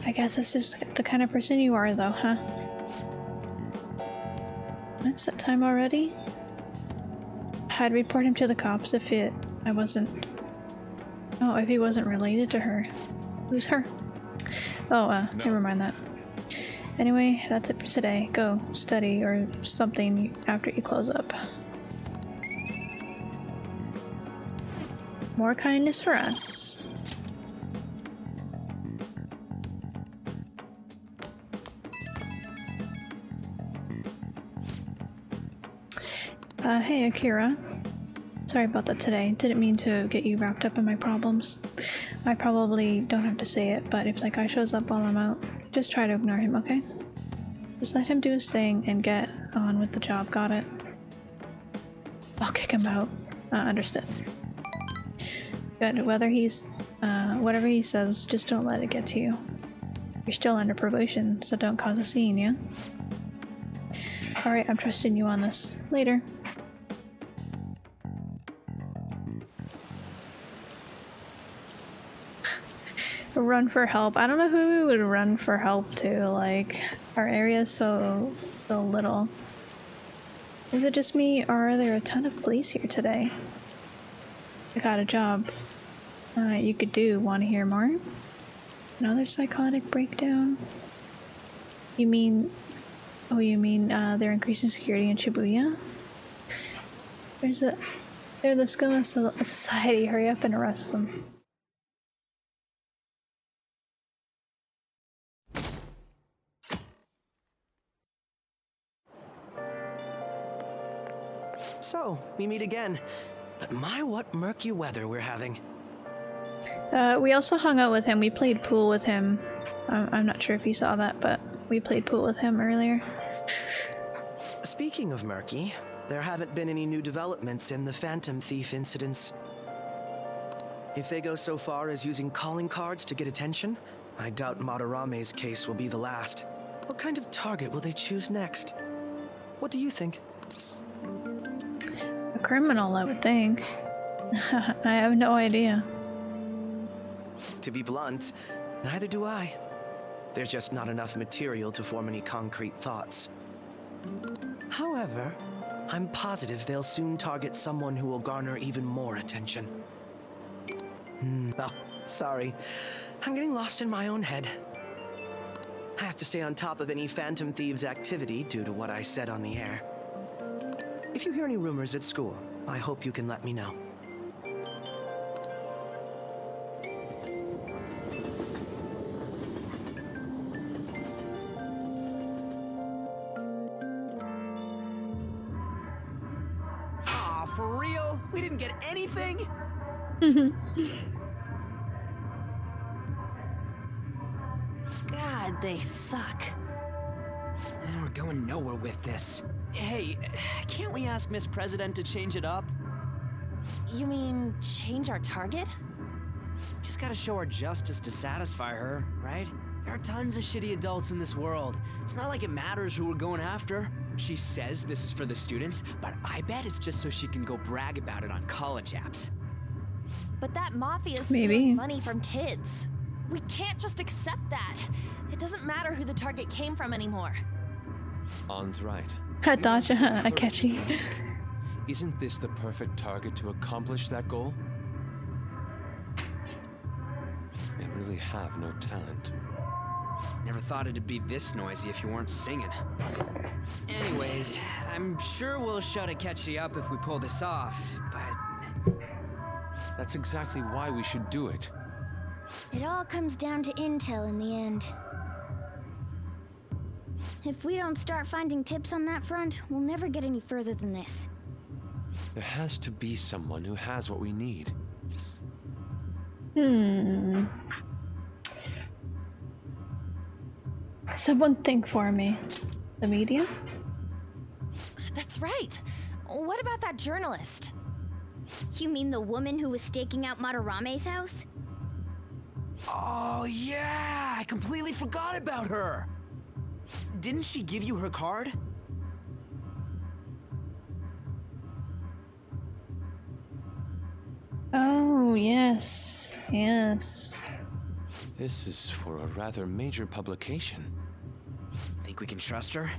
I guess that's just the kind of person you are though, huh? It's that time already? I'd report him to the cops if he wasn't related to her. Who's her? Oh, never mind that. Anyway, that's it for today. Go study or something after you close up. More kindness for us. Hey Akira. Sorry about that today. Didn't mean to get you wrapped up in my problems. I probably don't have to say it, but if that guy shows up while I'm out, just try to ignore him, okay? Just let him do his thing and get on with the job, got it? I'll kick him out. Understood. Good. Whatever he says, just don't let it get to you. You're still under probation, so don't cause a scene, yeah? Alright, I'm trusting you on this. Later. Run for help. I don't know who we would run for help to. Like, our area is so little. Is it just me, or are there a ton of police here today? I got a job. You could do. Want to hear more? Another psychotic breakdown? You mean... Oh, you mean they're increasing security in Shibuya? They're the scum of society. Hurry up and arrest them. So, we meet again. But my, what murky weather we're having. We also hung out with him. We played pool with him. I'm not sure if you saw that, but we played pool with him earlier. Speaking of murky, there haven't been any new developments in the Phantom Thief incidents. If they go so far as using calling cards to get attention, I doubt Madarame's case will be the last. What kind of target will they choose next? What do you think? A criminal, I would think. I have no idea. To be blunt, neither do I. There's just not enough material to form any concrete thoughts. However, I'm positive they'll soon target someone who will garner even more attention. Oh, sorry. I'm getting lost in my own head. I have to stay on top of any Phantom Thieves activity due to what I said on the air. If you hear any rumors at school, I hope you can let me know. Aw, for real? We didn't get anything? God, they suck. We're going nowhere with this. Hey, can't we ask Miss President to change it up? You mean change our target? Just gotta show her justice to satisfy her, right? There are tons of shitty adults in this world. It's not like it matters who we're going after. She says this is for the students, but I bet it's just so she can go brag about it on college apps. But that mafia's Maybe. stealing money from kids. We can't just accept that. It doesn't matter who the target came from anymore. An's right. I thought I catch you. Isn't this the perfect target to accomplish that goal? They really have no talent. Never thought it'd be this noisy if you weren't singing. Anyways, I'm sure we'll shut Akechi up if we pull this off, but... That's exactly why we should do it. It all comes down to intel in the end. If we don't start finding tips on that front, we'll never get any further than this. There has to be someone who has what we need. Someone think for me. The media? That's right. What about that journalist? You mean the woman who was staking out Madarame's house? Oh yeah, I completely forgot about her. Didn't she give you her card? Oh, yes. Yes. This is for a rather major publication. Think we can trust her?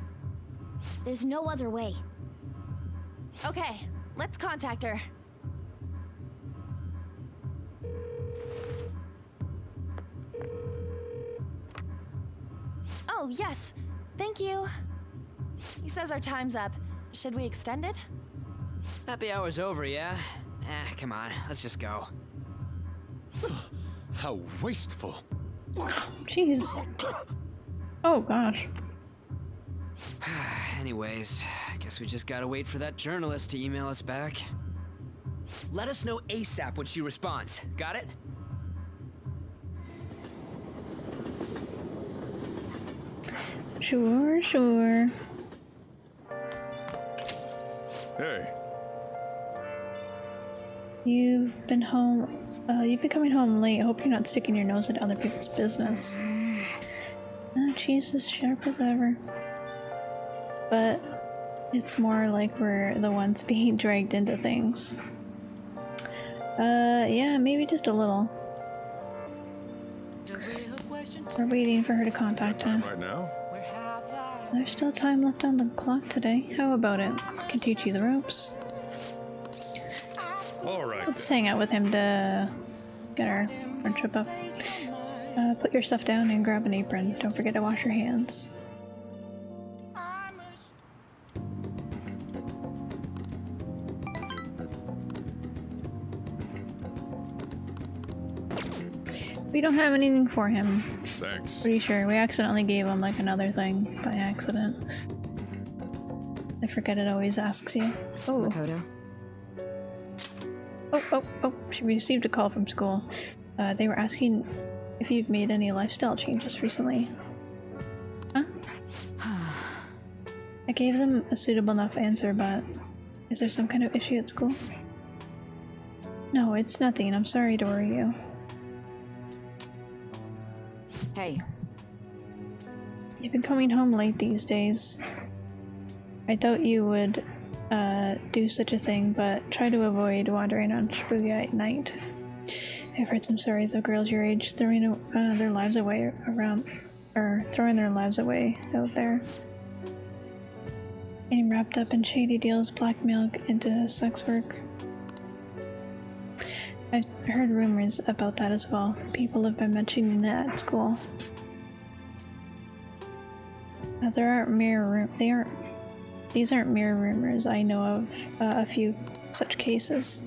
There's no other way. Okay, let's contact her. Oh, yes. Thank you. He says our time's up. Should we extend it? Happy hour's over, yeah? Come on, let's just go. How wasteful. Jeez. Oh, gosh. Anyways, I guess we just gotta wait for that journalist to email us back. Let us know ASAP when she responds. Got it? Sure, sure. Hey. You've been home. You've been coming home late. I hope you're not sticking your nose into other people's business. Oh, she's as sharp as ever. but it's more like we're the ones being dragged into things. Yeah, maybe just a little. We're waiting for her to contact him. Right now? There's still time left on the clock today. How about it? Can teach you the ropes. All right. We'll just hang out with him to get our friendship up. Put your stuff down and grab an apron. Don't forget to wash your hands. We don't have anything for him. Thanks. Pretty sure we accidentally gave him like another thing by accident. I forget it always asks you. Oh. Makoto. Oh, she received a call from school. They were asking if you've made any lifestyle changes recently. Huh? I gave them a suitable enough answer, but is there some kind of issue at school? No, it's nothing. I'm sorry to worry you. Hey. You've been coming home late these days. I thought you would do such a thing, but try to avoid wandering on Shibuya at night. I've heard some stories of girls your age throwing their lives away out there. Getting wrapped up in shady deals, blackmail into sex work. I've heard rumors about that as well. People have been mentioning that at school. There aren't these aren't mere rumors. I know of a few such cases.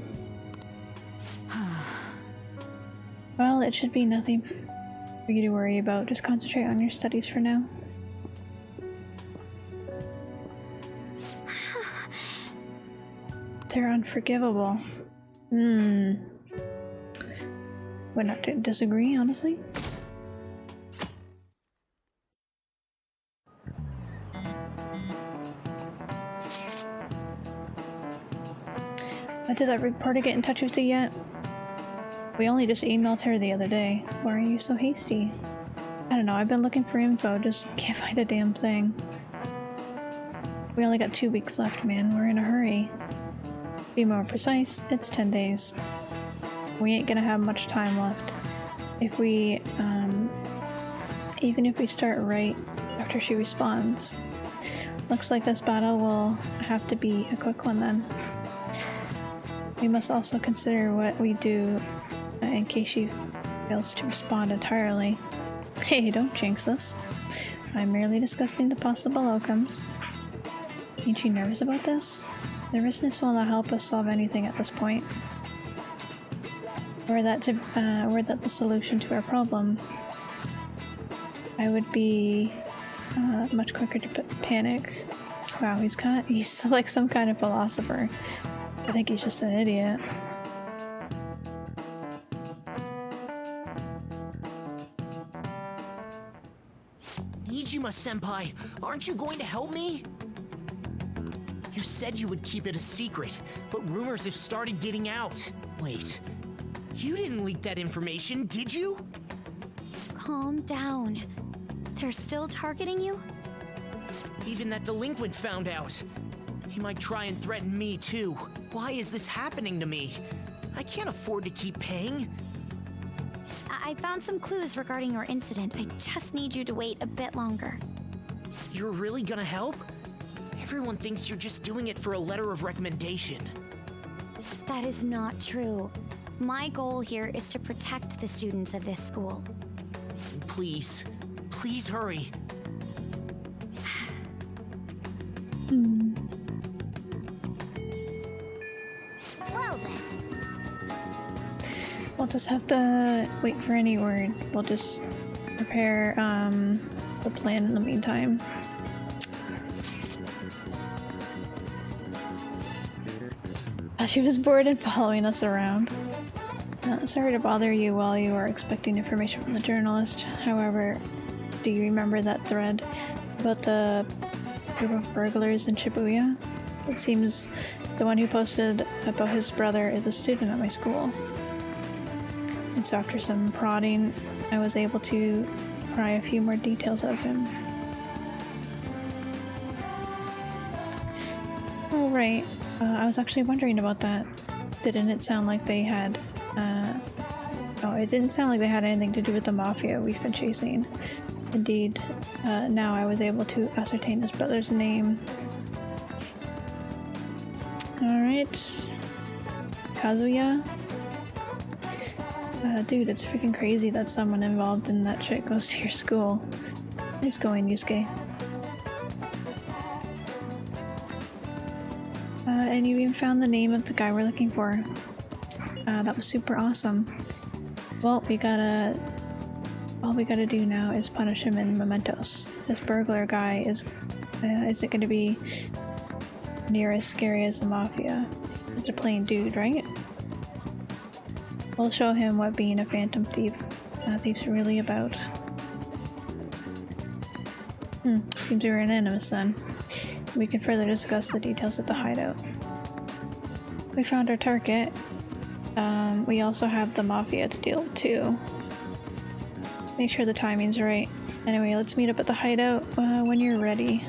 Well, it should be nothing for you to worry about. Just concentrate on your studies for now. They're unforgivable. Would not disagree, honestly. Did that reporter get in touch with you yet? We only just emailed her the other day. Why are you so hasty? I don't know, I've been looking for info, just can't find a damn thing. We only got 2 weeks left, man. We're in a hurry. To be more precise, it's 10 days. We ain't gonna have much time left. If we, even if we start right after she responds. Looks like this battle will have to be a quick one then. We must also consider what we do in case she fails to respond entirely. Hey, don't jinx us. I'm merely discussing the possible outcomes. Ain't you nervous about this? Nervousness will not help us solve anything at this point. Were that the solution to our problem, I would be much quicker to panic. Wow, he's like some kind of philosopher. I think he's just an idiot. Nijima-senpai, aren't you going to help me? You said you would keep it a secret, but rumors have started getting out. Wait, you didn't leak that information, did you? Calm down. They're still targeting you? Even that delinquent found out. He might try and threaten me too. Why is this happening to me? I can't afford to keep paying. I found some clues regarding your incident. I just need you to wait a bit longer. You're really gonna help? Everyone thinks you're just doing it for a letter of recommendation. That is not true. My goal here is to protect the students of this school. Please, please hurry. Well then. We'll just have to wait for any word. We'll just prepare the plan in the meantime. She was bored and following us around. Sorry to bother you while you are expecting information from the journalist. However, do you remember that thread about the group of burglars in Shibuya? It seems the one who posted about his brother is a student at my school. And so after some prodding, I was able to pry a few more details out of him. Oh, right. I was actually wondering about that. Didn't it sound like they had, oh, it didn't sound like they had anything to do with the mafia we've been chasing. Indeed, now I was able to ascertain his brother's name. Alright. Kazuya? Dude, it's freaking crazy that someone involved in that shit goes to your school. Nice going, Yusuke. And you even found the name of the guy we're looking for. That was super awesome. Well, all we gotta do now is punish him in mementos. This burglar guy isn't gonna be near as scary as the mafia. It's a plain dude, right? We'll show him what being a phantom thief's really about. Seems we were unanimous then. We can further discuss the details of the hideout. We found our target. We also have the mafia to deal with too. Make sure the timing's right. Anyway, let's meet up at the hideout when you're ready.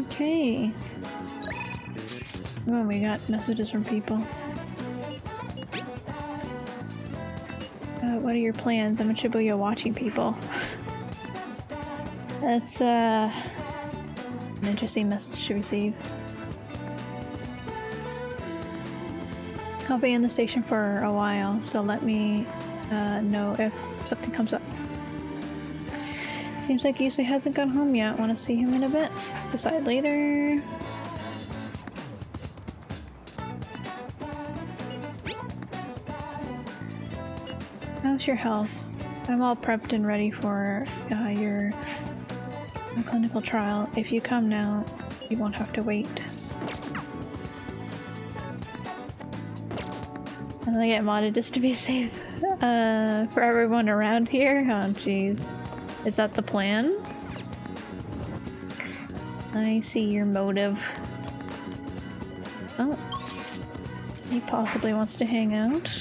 Okay. Oh, we got messages from people. What are your plans? I'm in Shibuya watching people. That's an interesting message to receive. I'll be in the station for a while, so let me know if something comes up. Seems like Yusei hasn't gone home yet. Want to see him in a bit? Decide later. How's your health? I'm all prepped and ready for your clinical trial. If you come now, you won't have to wait. And I get modded just to be safe for everyone around here. Oh jeez. Is that the plan? I see your motive. Oh. He possibly wants to hang out.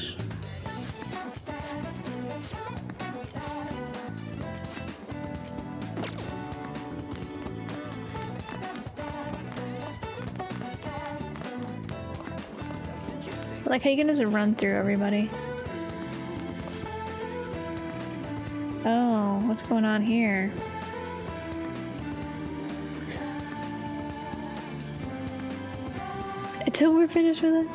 Like how you can just run through everybody. Oh, what's going on here? Until we're finished with it?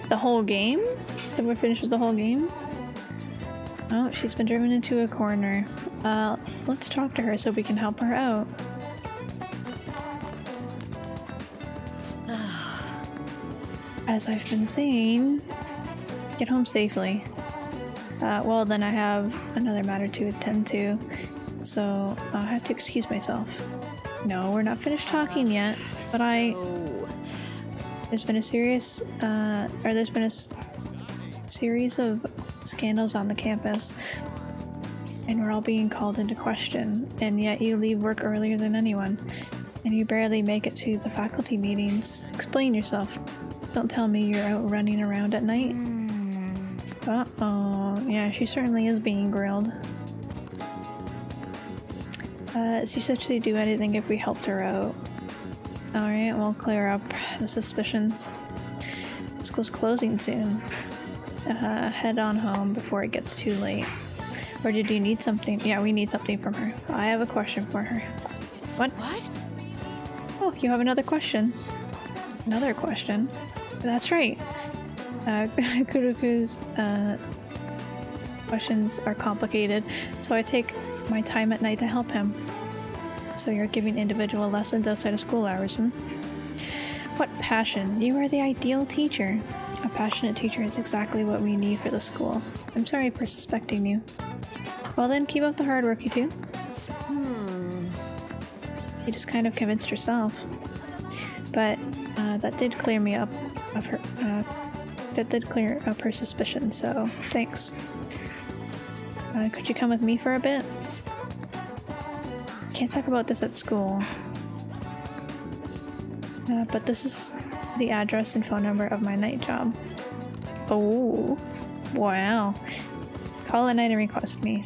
The whole game? Until we're finished with the whole game? Oh, she's been driven into a corner. Let's talk to her so we can help her out. As I've been saying, get home safely. Well, then I have another matter to attend to, so I'll have to excuse myself. No, we're not finished talking yet, but there's been a series of scandals on the campus, and we're all being called into question, and yet you leave work earlier than anyone, and you barely make it to the faculty meetings. Explain yourself. Don't tell me you're out running around at night. Uh-oh. Yeah, she certainly is being grilled. She said she'd do anything if we helped her out. Alright, we'll clear up the suspicions. School's closing soon. Head on home before it gets too late. Or did you need something? Yeah, we need something from her. I have a question for her. What? Oh, you have another question. Another question? That's right. Kuroku's questions are complicated, so I take my time at night to help him. So you're giving individual lessons outside of school hours, hmm? What passion. You are the ideal teacher. A passionate teacher is exactly what we need for the school. I'm sorry for suspecting you. Well then, keep up the hard work, you two. You just kind of convinced yourself. But that did clear me up of her. That did clear up her suspicion. So thanks. Could you come with me for a bit? Can't talk about this at school. But this is the address and phone number of my night job. Oh, wow. Call at night and request me.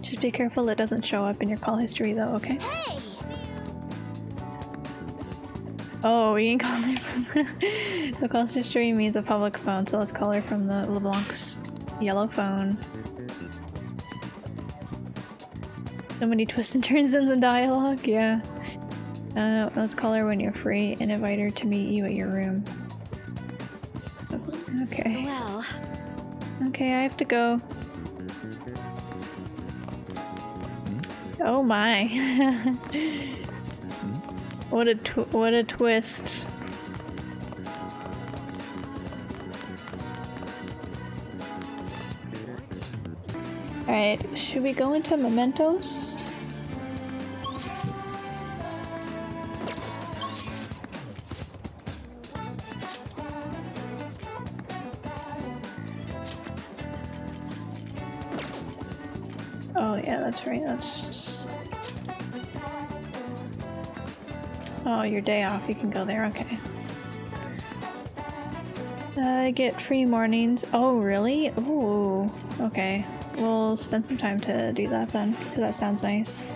Just be careful it doesn't show up in your call history though, okay? Hey! Oh, we can call her from the closest stream means a public phone, so let's call her from the LeBlanc's yellow phone. So many twists and turns in the dialogue, yeah. Let's call her when you're free and invite her to meet you at your room. Okay. Well. Okay, I have to go. Oh my. What a twist. Alright, should we go into mementos? Oh yeah, that's right, that's... Oh, your day off, you can go there, okay. I get free mornings. Oh, really? Ooh, okay. We'll spend some time to do that then, because that sounds nice.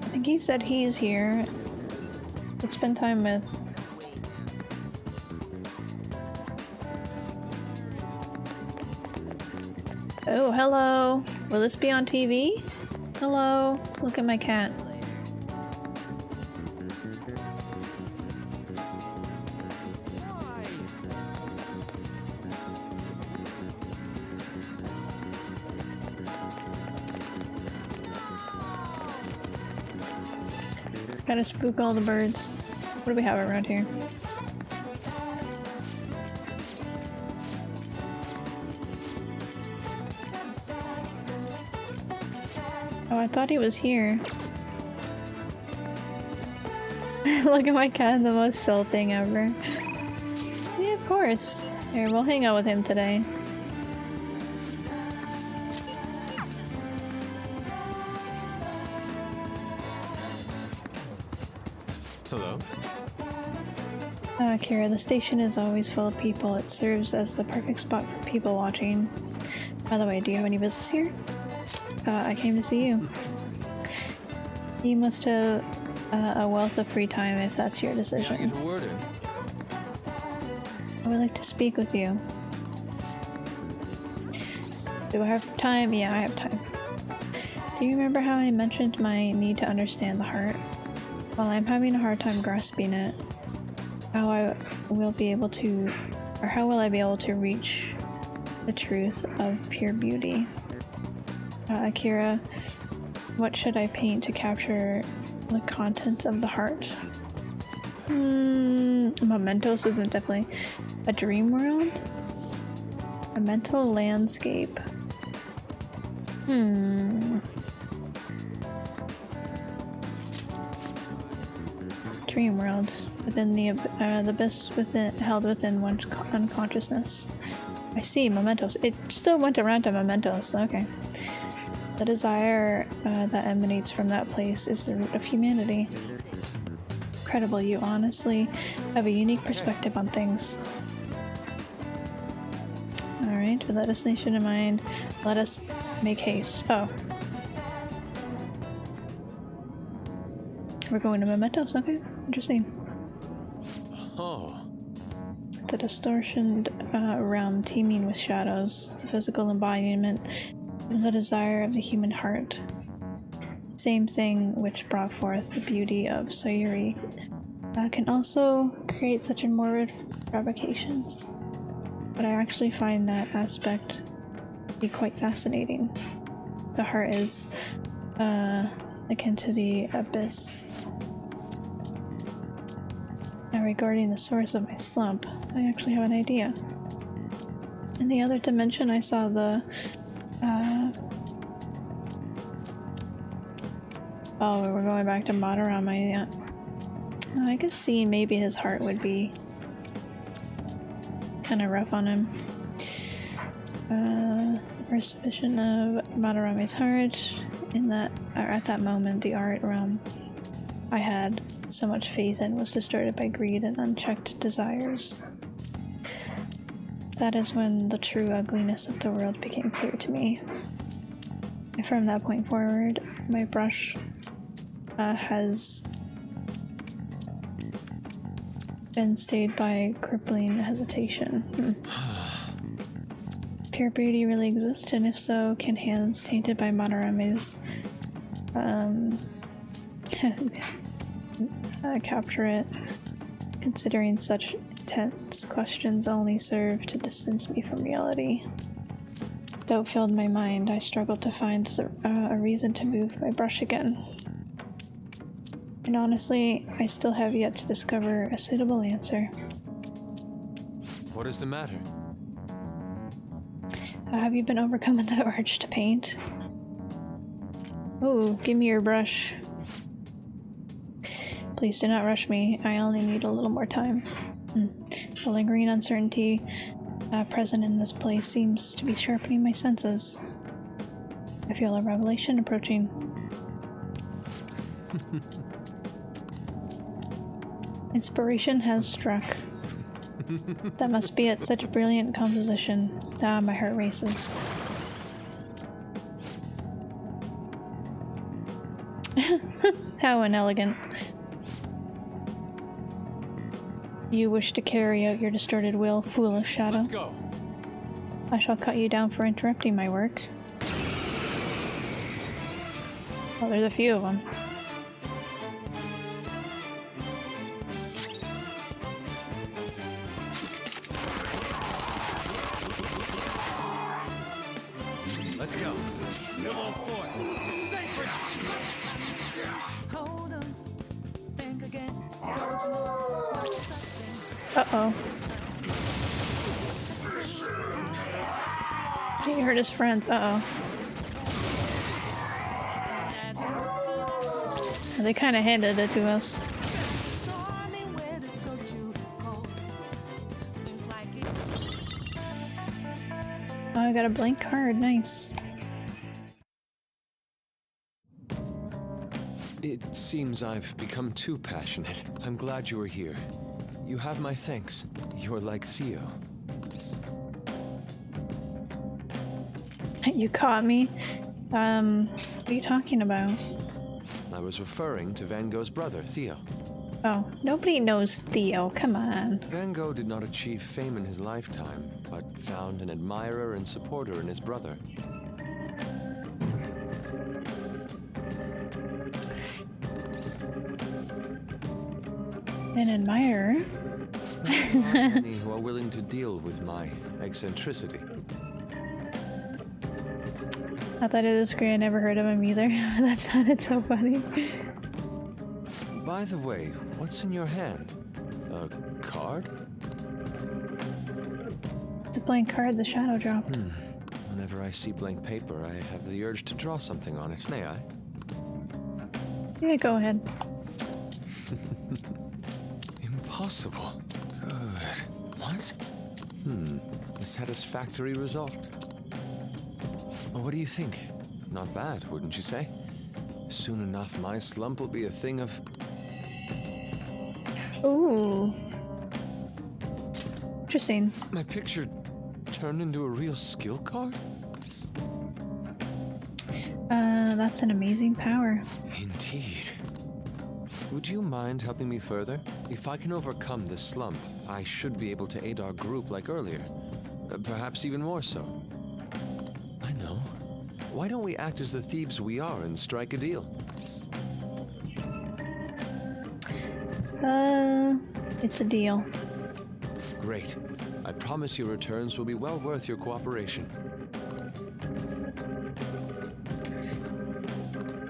I think he said he's here. Let's spend time with... Oh, hello. Will this be on TV? Hello. Look at my cat. Gotta spook all the birds. What do we have around here? Oh, I thought he was here. Look at my cat, the most soul thing ever. Yeah, of course. Here, we'll hang out with him today. Hello? Kira, the station is always full of people. It serves as the perfect spot for people watching. By the way, do you have any business here? I came to see you. You must have a wealth of free time if that's your decision. Get a word in. I would like to speak with you. Do I have time? Yeah, I have time. Do you remember how I mentioned my need to understand the heart? Well, I'm having a hard time grasping it. How will I be able to reach the truth of pure beauty? Akira, what should I paint to capture the contents of the heart? Mementos isn't definitely a dream world? A mental landscape. Dream world within the abyss held within one's unconsciousness. I see, mementos. It still went around to mementos. Okay. The desire that emanates from that place is the root of humanity. Incredible, you honestly have a unique perspective on things. Alright, with that destination in mind, let us make haste. Oh. We're going to mementos, okay. Interesting. Oh. The distortioned realm teeming with shadows, the physical embodiment of the desire of the human heart. Same thing which brought forth the beauty of Sayuri can also create such morbid fabrications. But I actually find that aspect to be quite fascinating. The heart is akin to the abyss. Now regarding the source of my slump, I actually have an idea. In the other dimension I saw the oh, we're going back to Madarama, yeah. I guess seeing maybe his heart would be kind of rough on him. First vision of Madarami's heart. In that, or at that moment, the art realm I had so much faith in was distorted by greed and unchecked desires. That is when the true ugliness of the world became clear to me. And from that point forward, my brush has been stayed by crippling hesitation. Pure beauty really exists, and if so, can hands tainted by Monorome's capture it? Considering such intense questions only serve to distance me from reality. Doubt filled my mind. I struggled to find a reason to move my brush again. And honestly, I still have yet to discover a suitable answer. What is the matter? Have you been overcome with the urge to paint? Oh, give me your brush. Please do not rush me. I only need a little more time. The lingering uncertainty present in this place seems to be sharpening my senses. I feel a revelation approaching. Inspiration has struck. That must be it. Such a brilliant composition. Ah, my heart races. How inelegant. You wish to carry out your distorted will, foolish shadow. Let's go. I shall cut you down for interrupting my work. Well, there's a few of them. Let's go. Level 4. Sacred. Hold on. Think again. Uh-oh. He hurt his friends. Uh-oh. They kind of handed it to us. Oh, I got a blank card. Nice. It seems I've become too passionate. I'm glad you are here. You have my thanks. You're like Theo. You caught me. What are you talking about? I was referring to Van Gogh's brother, Theo. Oh, nobody knows Theo. Come on. Van Gogh did not achieve fame in his lifetime, but found an admirer and supporter in his brother. An admirer? Many who are willing to deal with my eccentricity. I thought it was great. I never heard of him either. That sounded so funny. By the way, what's in your hand? A card? It's a blank card the shadow dropped. Whenever I see blank paper, I have the urge to draw something on it. May I? Yeah, go ahead. Impossible. Good. What? A satisfactory result. Well, what do you think? Not bad, wouldn't you say? Soon enough, my slump will be a thing of... Ooh. Interesting. My picture turned into a real skill card? That's an amazing power. Indeed. Would you mind helping me further? If I can overcome this slump, I should be able to aid our group like earlier. Perhaps even more so. I know. Why don't we act as the thieves we are and strike a deal? It's a deal. Great. I promise your returns will be well worth your cooperation.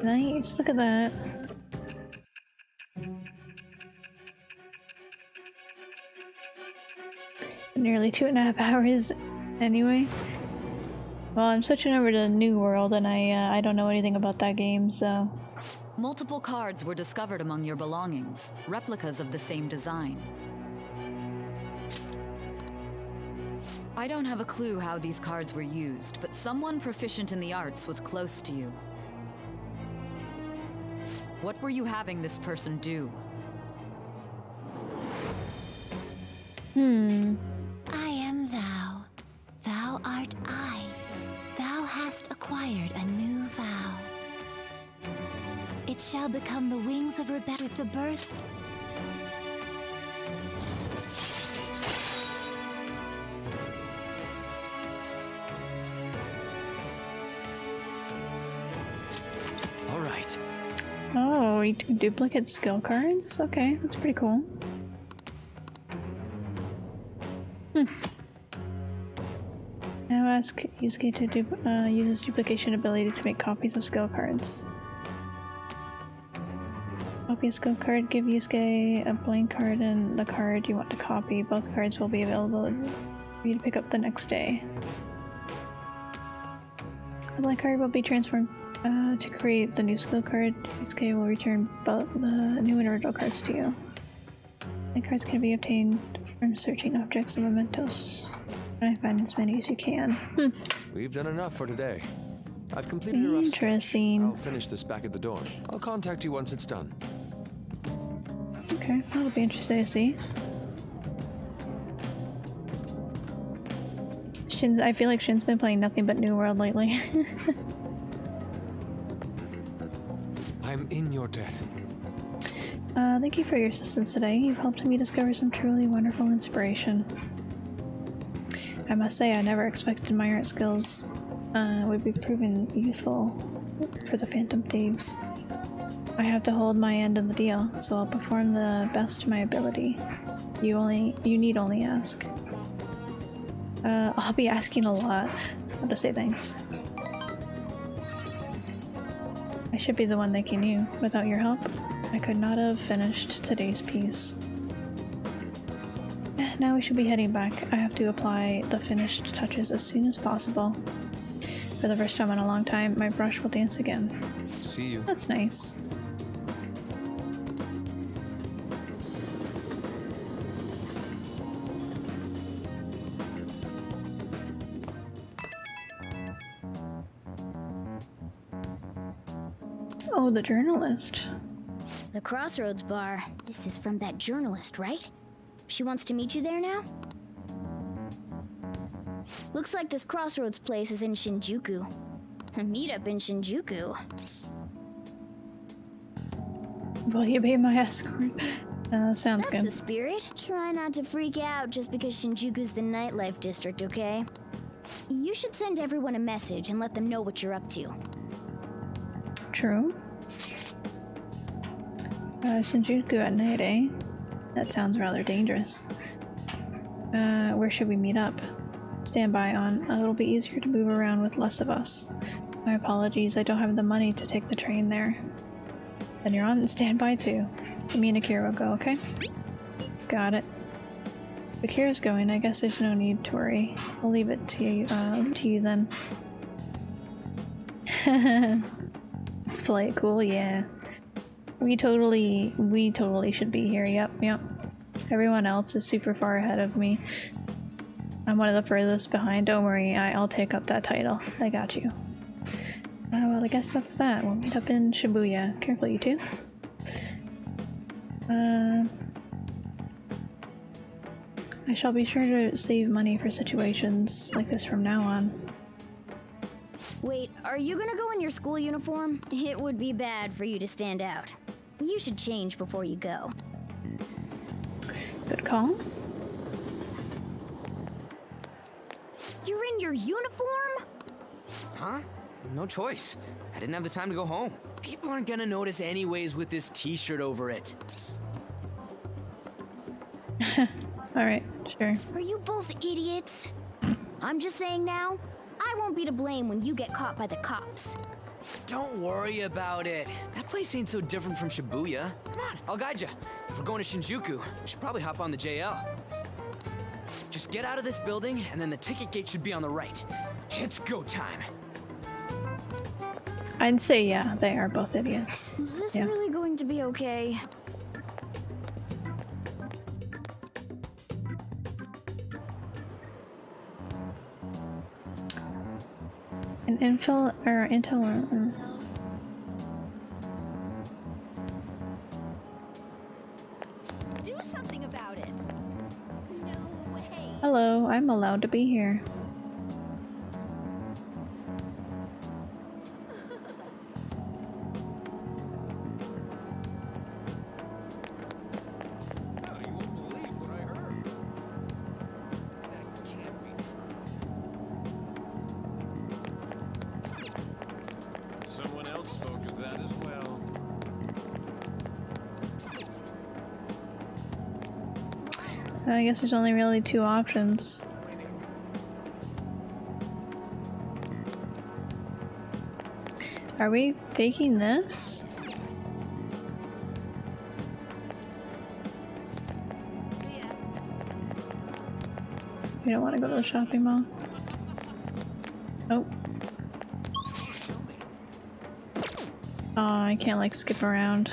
Nice, look at that. Nearly 2.5 hours anyway. Well, I'm switching over to the New World and I don't know anything about that game, so... Multiple cards were discovered among your belongings, replicas of the same design. I don't have a clue how these cards were used, but someone proficient in the arts was close to you. What were you having this person do? I am thou. Thou art I. Thou hast acquired a new vow. It shall become the wings of Rebecca with the birth. All right. Oh, we do duplicate skill cards? Okay, that's pretty cool. Now ask Yusuke to use his duplication ability to make copies of skill cards. Copy a skill card, give Yusuke a blank card and the card you want to copy. Both cards will be available for you to pick up the next day. The blank card will be transformed to create the new skill card. Yusuke will return both the new and original cards to you. The cards can be obtained from searching objects and mementos. Try to find as many as you can. We've done enough for today. I've completed a rough sketch. Interesting. I'll finish this back at the dorm. I'll contact you once it's done. Okay, that'll be interesting to see. I feel like Shin's been playing nothing but New World lately. I'm in your debt. Thank you for your assistance today. You've helped me discover some truly wonderful inspiration. I must say, I never expected my art skills would be proven useful for the Phantom Thieves. I have to hold my end of the deal, so I'll perform the best of my ability. You need only ask. I'll be asking a lot. I'll just say thanks. I should be the one thanking you. Without your help, I could not have finished today's piece. Now we should be heading back. I have to apply the finished touches as soon as possible. For the first time in a long time, my brush will dance again. See you. That's nice. Oh, the journalist. The Crossroads bar. This is from that journalist, right? She wants to meet you there now? Looks like this Crossroads place is in Shinjuku. A meetup in Shinjuku. Will you be my escort? Sounds good. That's the spirit. Try not to freak out just because Shinjuku's the nightlife district, okay? You should send everyone a message and let them know what you're up to. True. Shinjuku at night, eh? That sounds rather dangerous. Where should we meet up? Stand by on. It'll be easier to move around with less of us. My apologies, I don't have the money to take the train there. Then you're on standby too. Me and Akira will go, okay? Got it. If Akira's going, I guess there's no need to worry. I'll leave it to you then. Let's play it cool, yeah. We totally should be here, yep. Everyone else is super far ahead of me. I'm one of the furthest behind. Don't worry, I'll take up that title. I got you. Well, I guess that's that. We'll meet up in Shibuya. Careful, you two. I shall be sure to save money for situations like this from now on. Wait, are you gonna go in your school uniform? It would be bad for you to stand out. You should change before you go. Good call. You're in your uniform? Huh? No choice. I didn't have the time to go home. People aren't gonna notice anyways with this t-shirt over it. Alright, sure. Are you both idiots? I'm just saying now, I won't be to blame when you get caught by the cops. Don't worry about it. That place ain't so different from Shibuya. Come on, I'll guide you. If we're going to Shinjuku, we should probably hop on the JL. Just get out of this building, and then the ticket gate should be on the right. It's go time. I'd say yeah, they are both idiots. Is this really going to be okay? An intel. I'm allowed to be here. Someone else spoke of that as well. I guess there's only really two options. Are we taking this? We don't want to go to the shopping mall. Oh. Oh, I can't like skip around.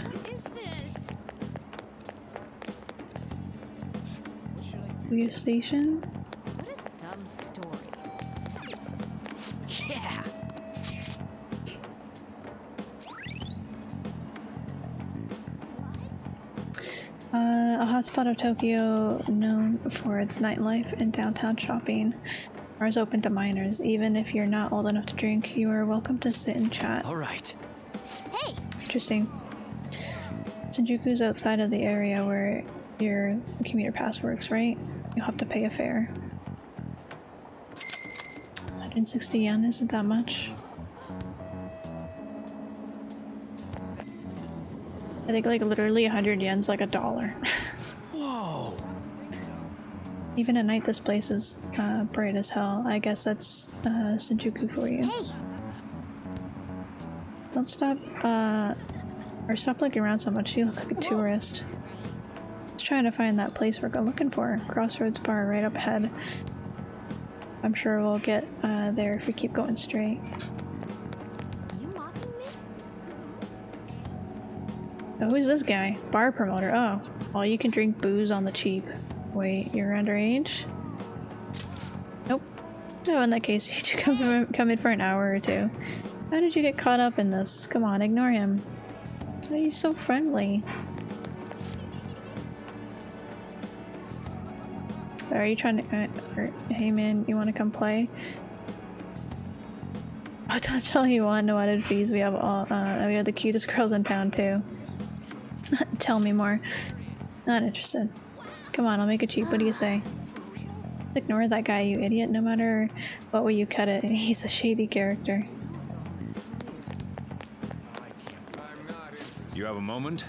Weird station? What a dumb story. Yeah. A hotspot of Tokyo known for its nightlife and downtown shopping. Bars open to minors. Even if you're not old enough to drink, you are welcome to sit and chat. All right. Hey! Interesting. Shinjuku's outside of the area where your commuter pass works, right? You'll have to pay a fare. 160 yen isn't that much. I think like literally 100 yen's like $1. Whoa! Even at night this place is bright as hell. I guess that's Shinjuku for you. Hey! Don't stop or stop looking around so much. You look like a tourist. Just trying to find that place we're looking for. Crossroads bar right up ahead. I'm sure we'll get there if we keep going straight. You mocking me? Oh, who's this guy? Bar promoter. Oh, well, you can drink booze on the cheap. Wait, you're underage? Nope. No, in that case, you should come in for an hour or two. How did you get caught up in this? Come on, ignore him. He's so friendly. Are you trying to... hey man, you want to come play? I'll touch all you want, no added fees. We have all, we have the cutest girls in town too. Tell me more. Not interested. Come on, I'll make it cheap. What do you say? Ignore that guy, you idiot. No matter what way you cut it, he's a shady character. You have a moment?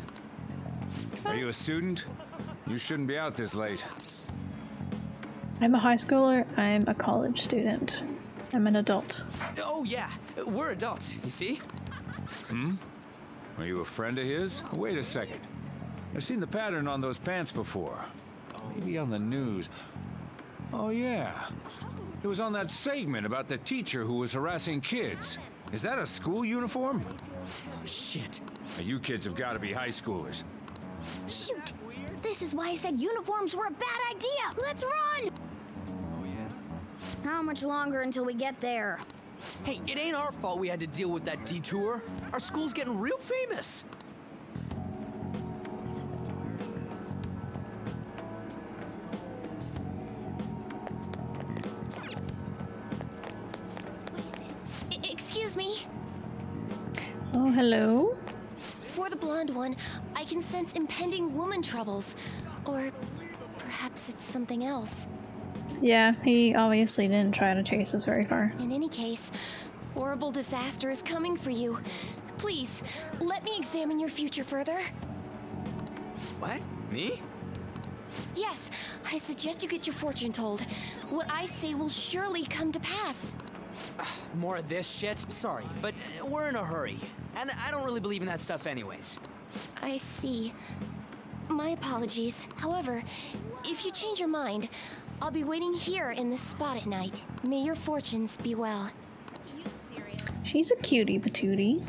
Are you a student? You shouldn't be out this late. I'm a high schooler. I'm a college student. I'm an adult. Oh yeah, we're adults, you see? Hmm? Are you a friend of his? Wait a second. I've seen the pattern on those pants before. Maybe on the news. Oh yeah. It was on that segment about the teacher who was harassing kids. Is that a school uniform? Shit. Now, you kids have got to be high schoolers. Shoot! This is why I said uniforms were a bad idea! Let's run! Oh yeah? How much longer until we get there? Hey, it ain't our fault we had to deal with that detour. Our school's getting real famous. Excuse me? Oh, hello? For the blonde one, I can sense impending woman troubles. Or perhaps it's something else. Yeah, he obviously didn't try to chase us very far. In any case, horrible disaster is coming for you. Please, let me examine your future further. What? Me? Yes, I suggest you get your fortune told. What I say will surely come to pass. More of this shit? Sorry, but we're in a hurry. And I don't really believe in that stuff anyways. I see. My apologies. However, if you change your mind, I'll be waiting here in this spot at night. May your fortunes be well. She's a cutie patootie.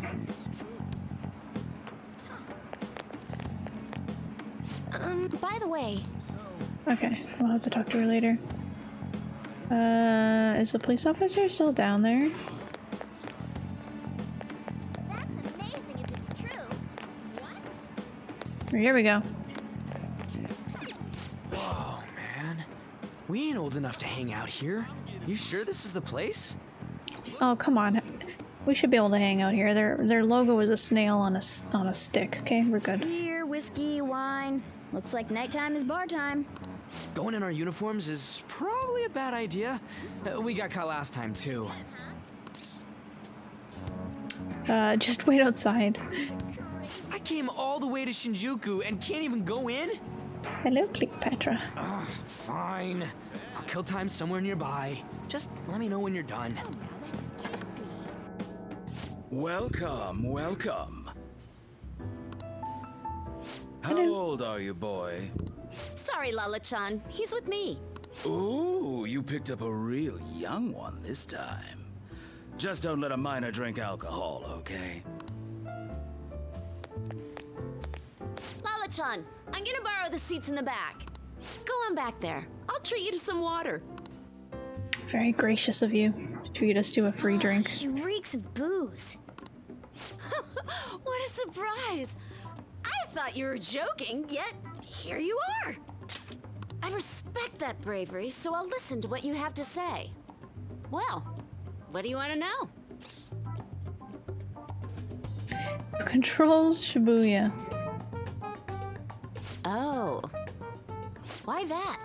By the way... Okay, we'll have to talk to her later. Is the police officer still down there? That's amazing if it's true. What? Here we go. Whoa, man. We ain't old enough to hang out here. You sure this is the place? Oh, come on. We should be able to hang out here. Their logo is a snail on a stick. Okay, we're good. Beer, whiskey, wine. Looks like nighttime is bar time. Going in our uniforms is probably a bad idea. We got caught last time, too. Just wait outside. I came all the way to Shinjuku and can't even go in? Hello, Cleopatra. Fine. I'll kill time somewhere nearby. Just let me know when you're done. Welcome, welcome. How old are you, boy? Sorry, Lala-chan. He's with me. Ooh, you picked up a real young one this time. Just don't let a minor drink alcohol, okay? Lala-chan, I'm gonna borrow the seats in the back. Go on back there. I'll treat you to some water. Very gracious of you to treat us to a free drink. She reeks of booze. What a surprise! I thought you were joking, yet here you are. I respect that bravery, so I'll listen to what you have to say. Well, what do you want to know? Who controls Shibuya? Oh. Why that?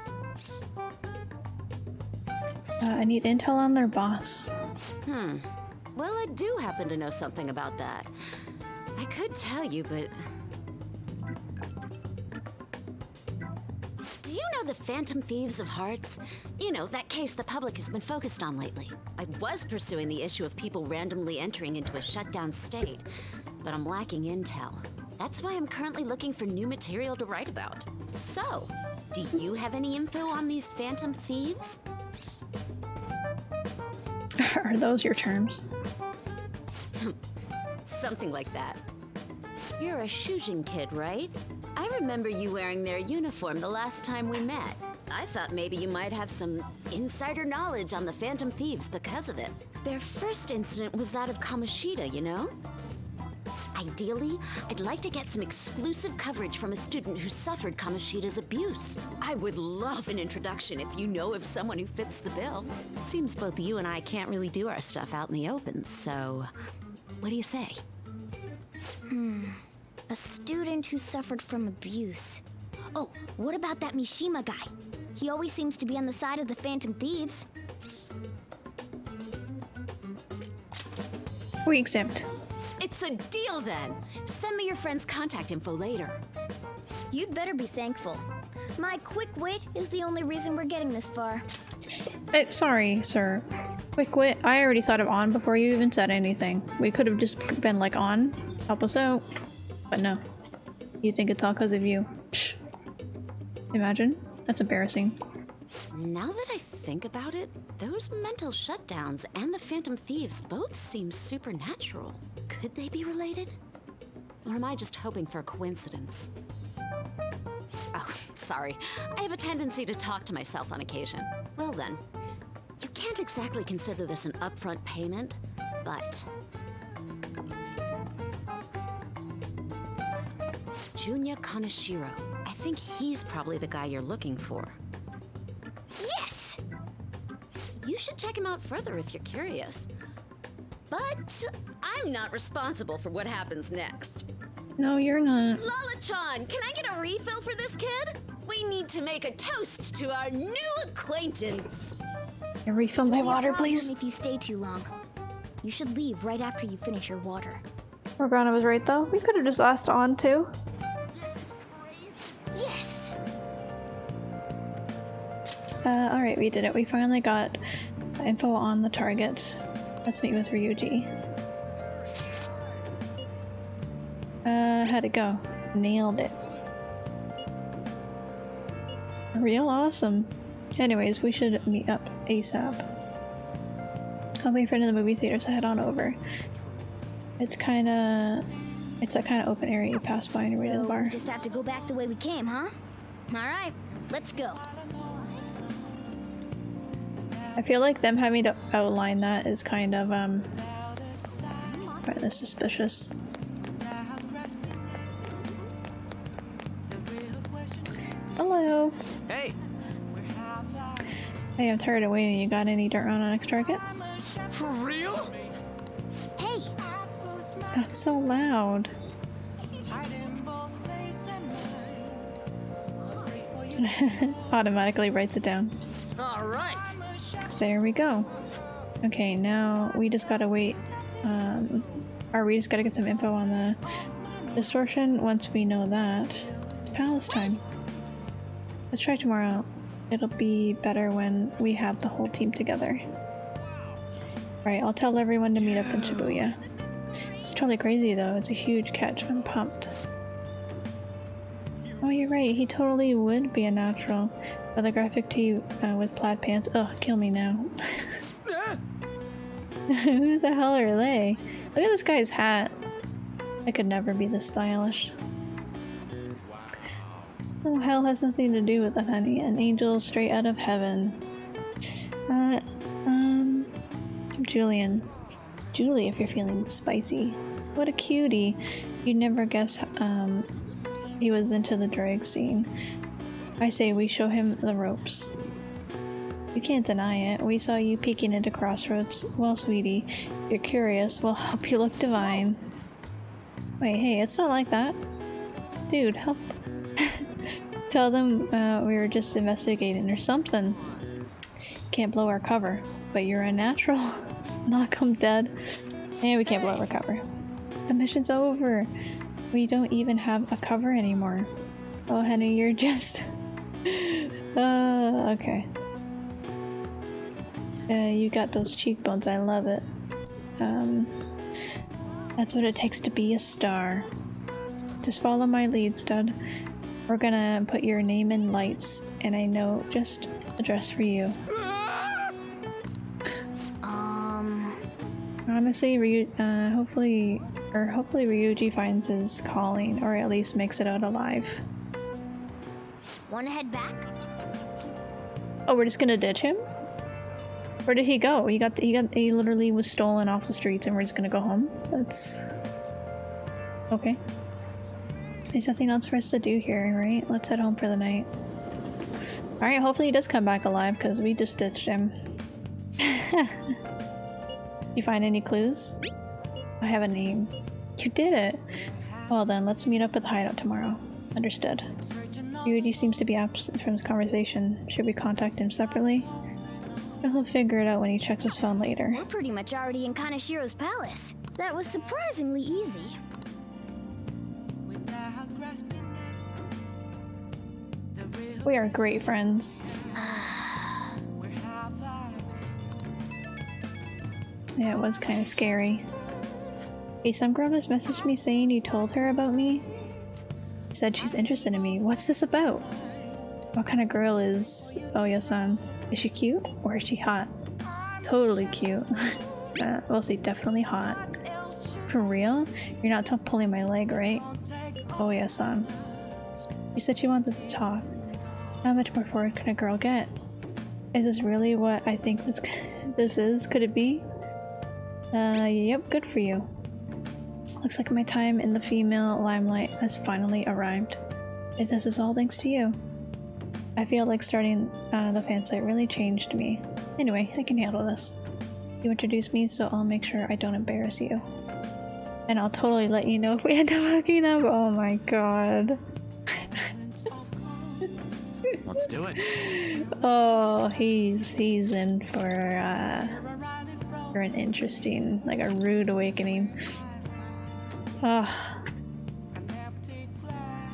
I need intel on their boss. Well, I do happen to know something about that. I could tell you, but... Do you know the Phantom Thieves of Hearts? You know, that case the public has been focused on lately. I was pursuing the issue of people randomly entering into a shutdown state, but I'm lacking intel. That's why I'm currently looking for new material to write about. So, do you have any info on these Phantom Thieves? Are those your terms? Something like that. You're a Shujin kid, right? I remember you wearing their uniform the last time we met. I thought maybe you might have some insider knowledge on the Phantom Thieves because of it. Their first incident was that of Kamoshida, you know? Ideally, I'd like to get some exclusive coverage from a student who suffered Kamoshida's abuse. I would love an introduction if you know of someone who fits the bill. Seems both you and I can't really do our stuff out in the open, so what do you say? A student who suffered from abuse. Oh, what about that Mishima guy? He always seems to be on the side of the Phantom Thieves. We exempt. It's a deal then. Send me your friend's contact info later. You'd better be thankful. My quick wit is the only reason we're getting this far. Sorry, sir. Quick wit, I already thought of on before you even said anything. We could have just been like, on, help us out. But no. You think it's all because of you. Psh. Imagine. That's embarrassing. Now that I think about it, those mental shutdowns and the Phantom Thieves both seem supernatural. Could they be related? Or am I just hoping for a coincidence? Oh, sorry. I have a tendency to talk to myself on occasion. Well then, you can't exactly consider this an upfront payment, but... Junya Kaneshiro. I think he's probably the guy you're looking for. Yes! You should check him out further if you're curious. But I'm not responsible for what happens next. No, you're not. Lala-chan, can I get a refill for this kid? We need to make a toast to our new acquaintance. Can you refill my water, please? If you stay too long, you should leave right after you finish your water. Morgana was right though. We could have just asked on too. Yes. Alright, we did it. We finally got info on the target. Let's meet with Ryuji. How'd it go? Nailed it. Real awesome. Anyways, we should meet up ASAP. I'll be in front of the movie theater, so head on over. It's that kind of open area you pass by on your way to the bar. We just have to go back the way we came, huh? Alright, let's go. I feel like them having to outline that is kind of, rather suspicious. Hello. Hey. Hey, I'm tired of waiting. You got any dirt on our next target? For real? Hey! That's so loud. Automatically writes it down. All right. There we go. Okay, now we just gotta wait. Or we just gotta get some info on the distortion. Once we know that, it's palace time. Let's try tomorrow. It'll be better when we have the whole team together. Right, I'll tell everyone to meet up in Shibuya. It's totally crazy though. It's a huge catch. I'm pumped. Oh, you're right. He totally would be a natural. But the graphic tee with plaid pants. Ugh, kill me now. Who the hell are they? Look at this guy's hat. I could never be this stylish. Oh, hell has nothing to do with it, honey. An angel straight out of heaven. Julian. Julie, if you're feeling spicy. What a cutie. You'd never guess, he was into the drag scene. I say we show him the ropes. You can't deny it. We saw you peeking into Crossroads. Well, sweetie, if you're curious, we'll help you look divine. Wait, hey, it's not like that. Dude, help. Tell them we were just investigating or something. Can't blow our cover, but you're a natural. Knock 'em dead. And we can't blow our cover. The mission's over. We don't even have a cover anymore. Oh, honey, you're just... okay. You got those cheekbones. I love it. That's what it takes to be a star. Just follow my lead, stud. We're gonna put your name in lights, and I know just a dress for you. Honestly, hopefully Ryuji finds his calling, or at least makes it out alive. Wanna head back? Oh, we're just gonna ditch him? Where did he go? He literally was stolen off the streets, and we're just gonna go home? That's... okay. There's nothing else for us to do here, right? Let's head home for the night. Alright, hopefully he does come back alive, because we just ditched him. You find any clues? I have a name. You did it! Well then, let's meet up at the hideout tomorrow. Understood. Ryuji seems to be absent from this conversation. Should we contact him separately? He'll figure it out when he checks his phone later. We're pretty much already in Kanashiro's palace. That was surprisingly easy. We are great friends. Yeah, it was kind of scary. Hey, some girl just messaged me saying you told her about me. Said she's interested in me. What's this about? What kind of girl is Oya-san? Is she cute or is she hot? Totally cute. We'll see, definitely hot. For real? You're not pulling my leg, right? Oya-san. She said she wanted to talk. How much more forward can a girl get? Is this really what I think this is? Could it be? Yep, good for you. Looks like my time in the female limelight has finally arrived. And this is all thanks to you. I feel like starting the fan site really changed me. Anyway, I can handle this. You introduced me, so I'll make sure I don't embarrass you. And I'll totally let you know if we end up hooking up. Oh my god. Let's do it. Oh, he's in for an interesting, like a rude awakening. Oh,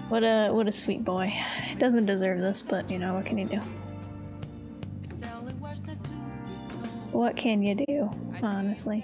what a sweet boy. Doesn't deserve this, but you know, what can you do? What can you do, honestly?